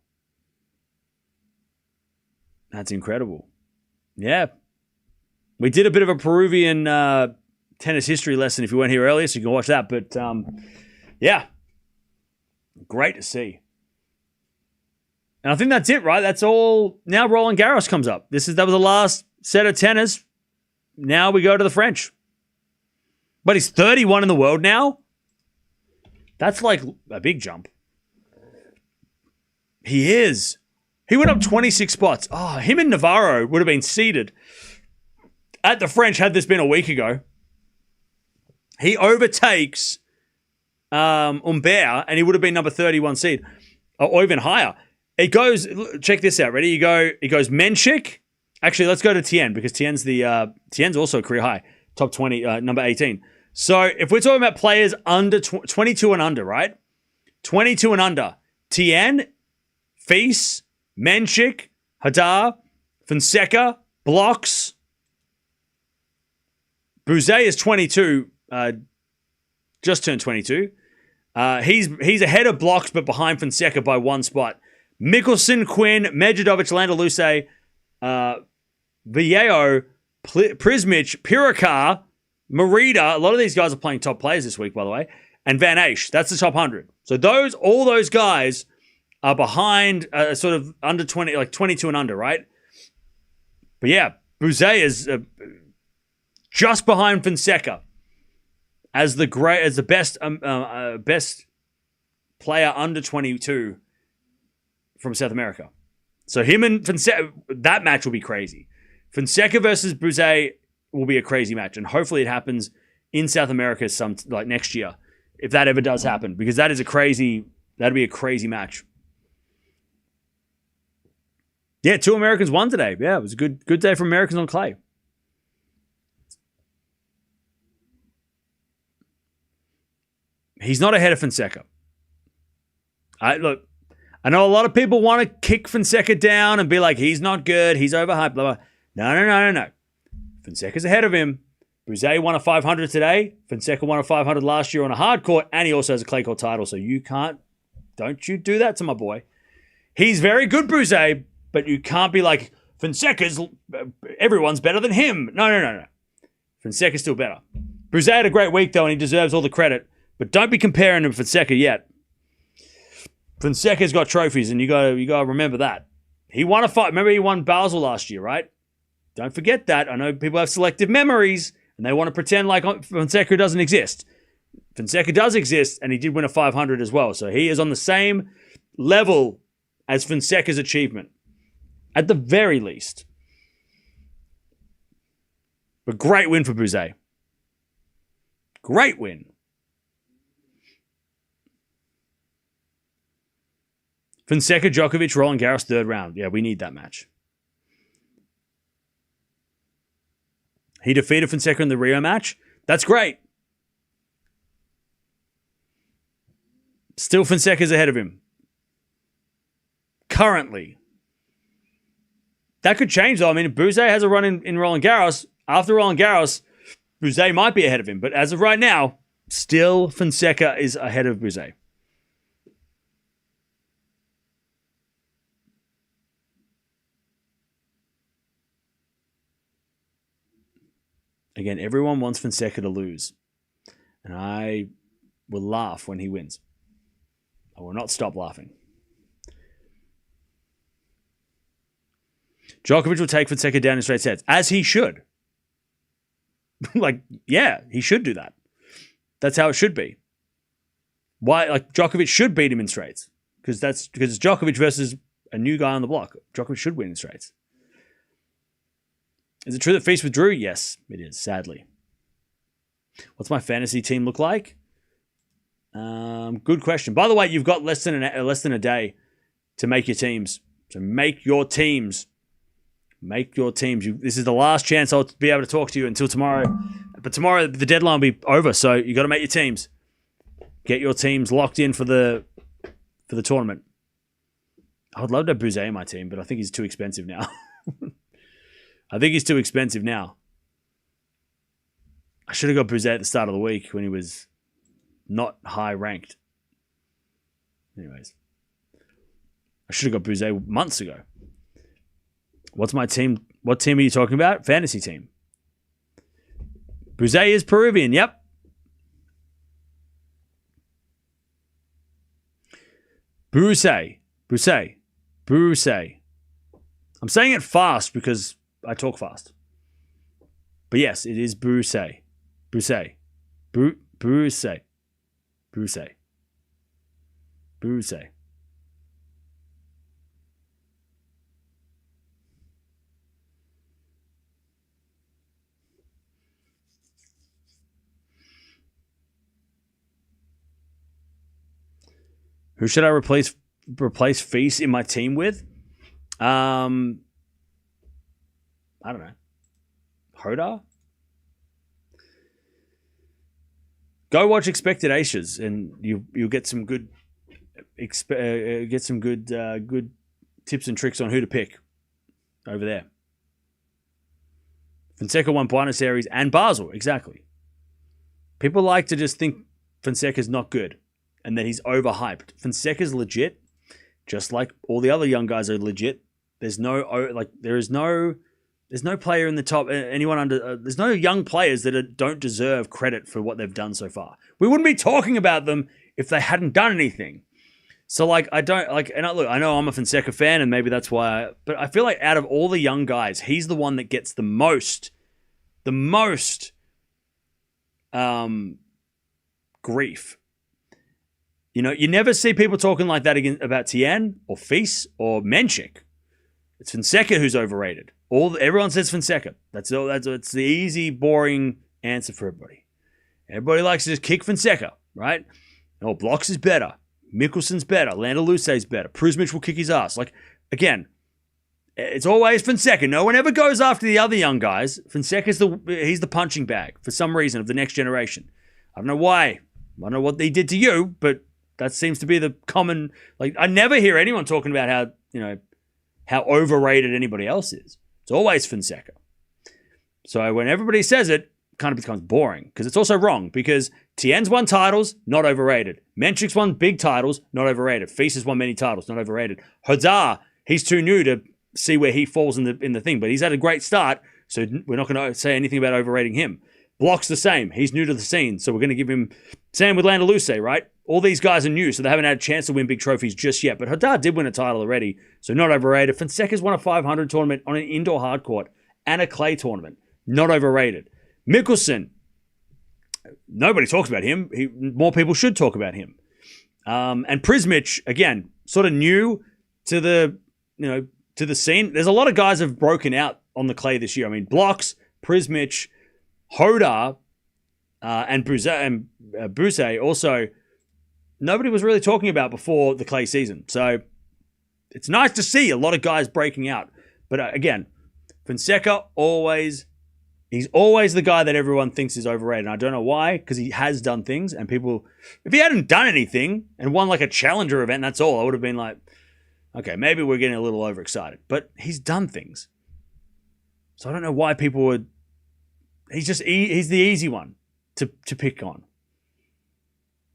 A: That's incredible. Yeah. We did a bit of a Peruvian tennis history lesson if you weren't here earlier, so you can watch that. But yeah. Great to see. And I think that's it, right? That's all. Now Roland Garros comes up. That was the last set of tennis. Now we go to the French. But he's 31 in the world now. That's like a big jump. He is. He went up 26 spots. Oh, him and Navarro would have been seated at the French had this been a week ago. He overtakes Humbert, and he would have been number 31 seed, or even higher. It goes, check this out, ready? It goes Menchik. Actually, let's go to Tien, because Tien's also a career high, top 20, number 18. So if we're talking about players under 22 and under, right? 22 and under. Tien, Fils, Menchik, Hadar, Fonseca, Blocks. Buse is 22, just turned 22. He's ahead of Blocks, but behind Fonseca by one spot. Mickelson, Quinn, Medvedovic, Landaluce, Viejo, Prismic, Pirikar, Merida. A lot of these guys are playing top players this week, by the way. And Van Asch. That's the top 100. So all those guys are behind sort of under 20, like 22 and under, right? But yeah, Buse is just behind Fonseca as the best player under 22 from South America. So him and Fonseca, that match will be crazy. Fonseca versus Buse will be a crazy match, and hopefully it happens in South America like next year, if that ever does happen, because that'd be a crazy match. Yeah, 2 Americans won today. Yeah, it was a good day for Americans on clay. He's not ahead of Fonseca. Look, I know a lot of people want to kick Fonseca down and be like, he's not good, he's overhyped, blah, blah. No. Fonseca's ahead of him. Buse won a 500 today. Fonseca won a 500 last year on a hard court, and he also has a clay court title, so don't you do that to my boy. He's very good, Buse, but you can't be like, everyone's better than him. No. Fonseca's still better. Buse had a great week, though, and he deserves all the credit. But don't be comparing him to Fonseca yet. Fonseca's got trophies, and you gotta remember that. He won a fight. Remember, he won Basel last year, right? Don't forget that. I know people have selective memories, and they want to pretend like Fonseca doesn't exist. Fonseca does exist, and he did win a 500 as well. So he is on the same level as Fonseca's achievement, at the very least. But great win for Buse. Great win. Fonseca, Djokovic, Roland Garros, third round. Yeah, we need that match. He defeated Fonseca in the Rio match. That's great. Still Fonseca's ahead of him. Currently. That could change, though. I mean, if Buse has a run in Roland Garros, after Roland Garros, Buse might be ahead of him. But as of right now, still Fonseca is ahead of Buse. Again, everyone wants Fonseca to lose. And I will laugh when he wins. I will not stop laughing. Djokovic will take Fonseca down in straight sets, as he should. He should do that. That's how it should be. Why? Djokovic should beat him in straights. Because it's Djokovic versus a new guy on the block. Djokovic should win in straights. Is it true that Fils withdrew? Yes, it is, sadly. What's my fantasy team look like? Good question. By the way, you've got less than a day to make your teams. So make your teams. Make your teams. This is the last chance I'll be able to talk to you until tomorrow. But tomorrow the deadline will be over, so you got to make your teams. Get your teams locked in for the tournament. I would love to have Buse in my team, but I think he's too expensive now. I think he's too expensive now. I should have got Buse at the start of the week when he was not high ranked. Anyways. I should have got Buse months ago. What's my team? What team are you talking about? Fantasy team. Buse is Peruvian. Yep. Buse. I'm saying it fast because I talk fast. But yes, it is Buse. Buse. Who should I replace Feast in my team with? I don't know. Hodar? Go watch Expected Aces, and you'll get some good good tips and tricks on who to pick over there. Fonseca won Buenos Aires and Basel, exactly. People like to just think Fonseca's not good and that he's overhyped. Fonseca's legit, just like all the other young guys are legit. There's no player in the top, anyone under, there's no young players that don't deserve credit for what they've done so far. We wouldn't be talking about them if they hadn't done anything. So I know I'm a Fonseca fan and maybe that's why, but I feel like out of all the young guys, he's the one that gets the most grief. You know, you never see people talking like that about Tien or Feast or Menchik. It's Fonseca who's overrated. Everyone says Fonseca. It's the easy, boring answer for everybody. Everybody likes to just kick Fonseca, right? Oh, Blocks is better. Mikkelson's better. Landaluce's better. Pruzmic will kick his ass. Again, it's always Fonseca. No one ever goes after the other young guys. Fonseca's he's the punching bag for some reason of the next generation. I don't know why. I don't know what they did to you, but that seems to be the common. I never hear anyone talking about how overrated anybody else is. It's always Fonseca. So when everybody says it kind of becomes boring because it's also wrong because Tien's won titles, not overrated. Menchik's won big titles, not overrated. Feast has won many titles, not overrated. Hodar, he's too new to see where he falls in the thing, but he's had a great start, so we're not going to say anything about overrating him. Block's the same. He's new to the scene, so we're going to give him... Same with Landaluce, right? All these guys are new, so they haven't had a chance to win big trophies just yet, but Hodar did win a title already, so not overrated. Fonseca's won a 500 tournament on an indoor hard court and a clay tournament. Not overrated. Mikkelsen, nobody talks about him. More people should talk about him. And Pruzmic, again, sort of new to the scene. There's a lot of guys have broken out on the clay this year. I mean, Blocks, Pruzmic, Hodar, and Buse also nobody was really talking about before the clay season. So it's nice to see a lot of guys breaking out. But again, Fonseca he's always the guy that everyone thinks is overrated. And I don't know why, because he has done things and people, if he hadn't done anything and won like a challenger event, that's all, I would have been like, okay, maybe we're getting a little overexcited. But he's done things. So I don't know why people would, he's the easy one to pick on.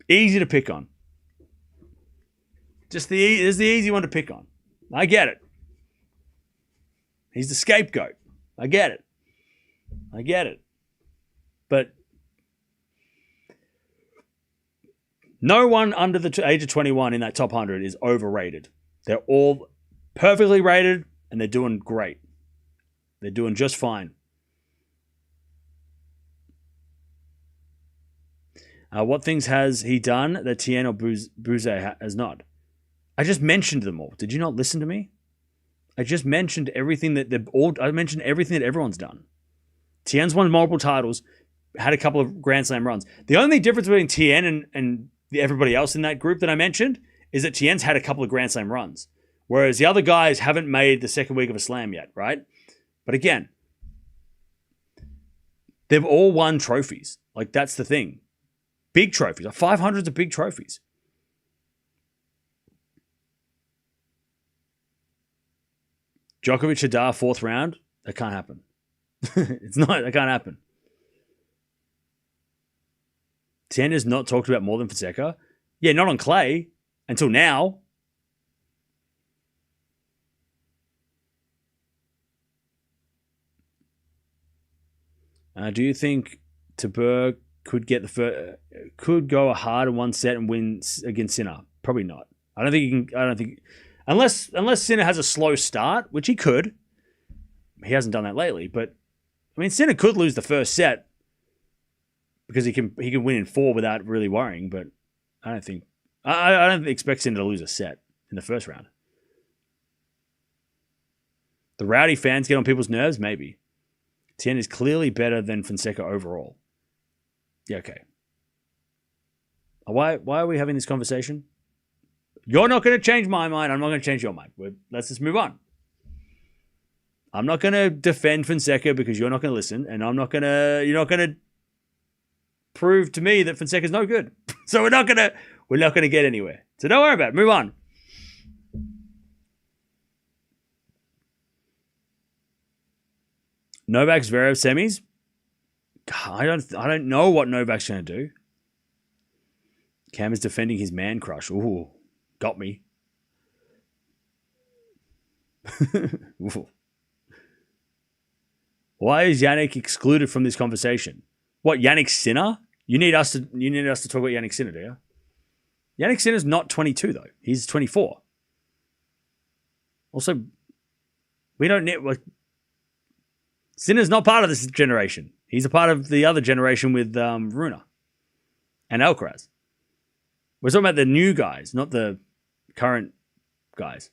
A: Easy to pick on. Is the easy one to pick on. I get it. He's the scapegoat. I get it. But no one under the age of 21 in that top 100 is overrated. They're all perfectly rated and they're doing great. They're doing just fine. What things has he done that Tien or Buse has not? I just mentioned them all. Did you not listen to me? I just mentioned everything that I mentioned everything that everyone's done. Tien's won multiple titles. had a couple of Grand Slam runs. The only difference between Tien and everybody else in that group that I mentioned is that Tien's had a couple of Grand Slam runs, whereas the other guys haven't made the second week of a slam yet, right? But again, they've all won trophies. Like, that's the thing. Big trophies. Like 500s are big trophies. Djokovic Nadal, fourth round. That can't happen. That can't happen. Tien is not talked about more than Fonseca. Yeah, not on clay until now. Do you think Taberg could get could go hard in one set and win against Sinner? Probably not. I don't think he can. I don't think unless Sinner has a slow start, which he could. He hasn't done that lately, but I mean, Sinner could lose the first set because he can win in 4 without really worrying. But I don't think I don't expect Sinner to lose a set in the first round. The rowdy fans get on people's nerves, maybe. Tien is clearly better than Fonseca overall. Yeah, okay. Why are we having this conversation? You're not going to change my mind. I'm not going to change your mind. Let's just move on. I'm not going to defend Fonseca because you're not going to listen, and you're not going to prove to me that Fonseca's no good. So we're not going to get anywhere. So don't worry about it. Move on. Novak Zverev semis. God, I don't know what Novak's going to do. Cam is defending his man crush. Ooh, got me. Why is Jannik excluded from this conversation? What, Jannik Sinner? You need us to talk about Jannik Sinner, do you? Jannik Sinner's not 22 though. He's 24. Also, we don't need Sinner's not part of this generation. He's a part of the other generation with Runa and Alcaraz. We're talking about the new guys, not the current guys.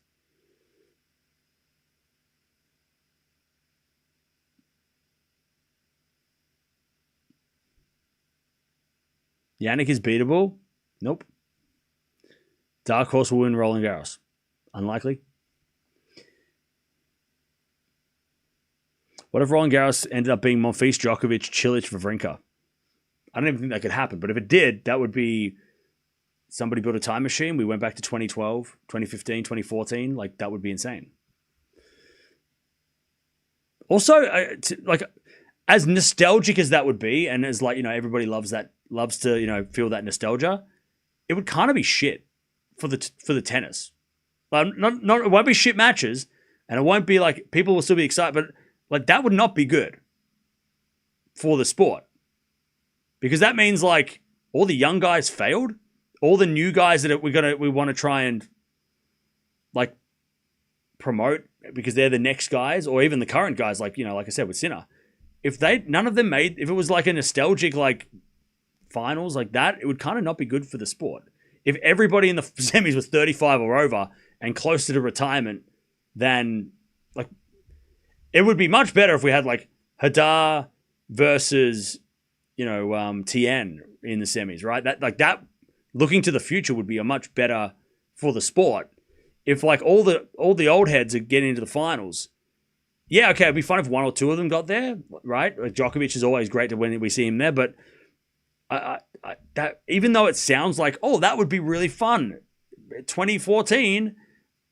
A: Jannik is beatable? Nope. Dark horse will win Roland Garros. Unlikely. What if Roland Garros ended up being Monfils, Djokovic, Cilic, Wawrinka? I don't even think that could happen, but if it did, that would be somebody built a time machine. We went back to 2012, 2015, 2014. Like, that would be insane. Also, as nostalgic as that would be, and as everybody loves to feel that nostalgia, it would kind of be shit for the tennis. Like, not it won't be shit matches, and it won't be like people will still be excited, but like that would not be good for the sport, because that means like all the young guys failed, all the new guys that we want to try and like promote because they're the next guys, or even the current guys, like I said with Sinner. If none of them if it was like a nostalgic like finals like that, it would kind of not be good for the sport. If everybody in the semis was 35 or over and closer to retirement, then like it would be much better if we had like Hadar versus Tien in the semis, right? That looking to the future would be a much better for the sport. If like all the old heads are getting into the finals, yeah, okay, it'd be fun if one or two of them got there, right? Like Djokovic is always great when we see him there, but that even though it sounds like, oh, that would be really fun, 2014,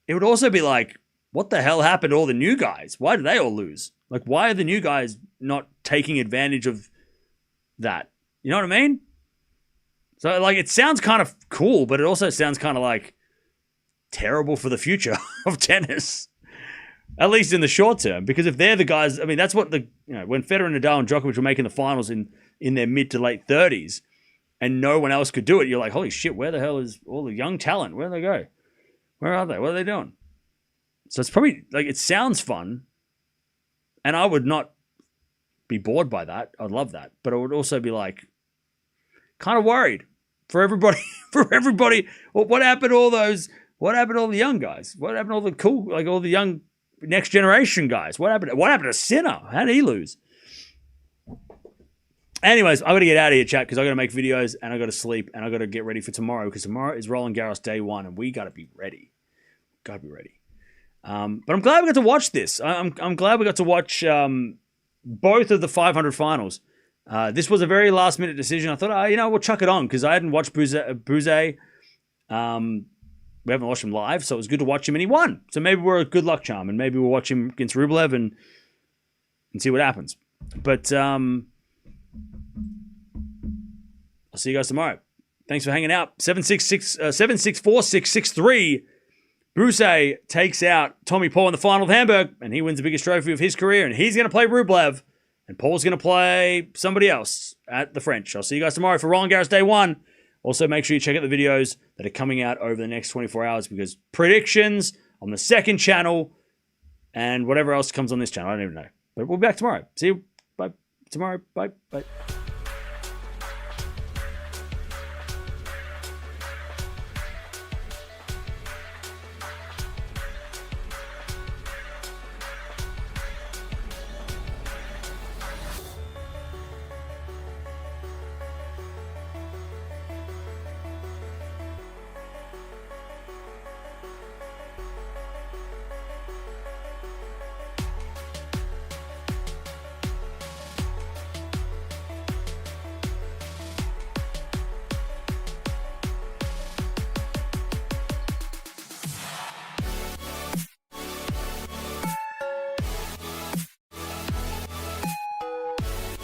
A: it would also be like, what the hell happened to all the new guys? Why did they all lose? Like, why are the new guys not taking advantage of that? You know what I mean? So like, it sounds kind of cool, but it also sounds kind of like terrible for the future of tennis. At least in the short term, because if they're the guys, I mean, that's what when Federer, Nadal, and Djokovic were making the finals in their mid to late 30s, and no one else could do it, you're like, holy shit, where the hell is all the young talent? Where do they go? Where are they? What are they doing? So it's probably like, it sounds fun, and I would not be bored by that. I'd love that, but I would also be like, kind of worried for everybody. Well, what happened to all those? What happened to all the young guys? What happened to all the cool, like all the young next generation guys? What happened to Sinner? How did he lose? Anyways, I got to get out of here, chat, because I got to make videos and I got to sleep and I got to get ready for tomorrow because tomorrow is Roland Garros day 1 and we got to be ready. Got to be ready. But I'm glad we got to watch this. I'm glad we got to watch both of the 500 finals. This was a very last minute decision. I thought, we'll chuck it on because I hadn't watched Buse. We haven't watched him live, so it was good to watch him, and he won. So maybe we're a good luck charm, and maybe we'll watch him against Rublev and see what happens. But I'll see you guys tomorrow. Thanks for hanging out. 7-6-4-6-6-3. Buse takes out Tommy Paul in the final of Hamburg, and he wins the biggest trophy of his career, and he's going to play Rublev, and Paul's going to play somebody else at the French. I'll see you guys tomorrow for Roland Garros Day 1. Also, make sure you check out the videos that are coming out over the next 24 hours because predictions on the second channel and whatever else comes on this channel. I don't even know. But we'll be back tomorrow. See you. Bye. Tomorrow. Bye. Bye.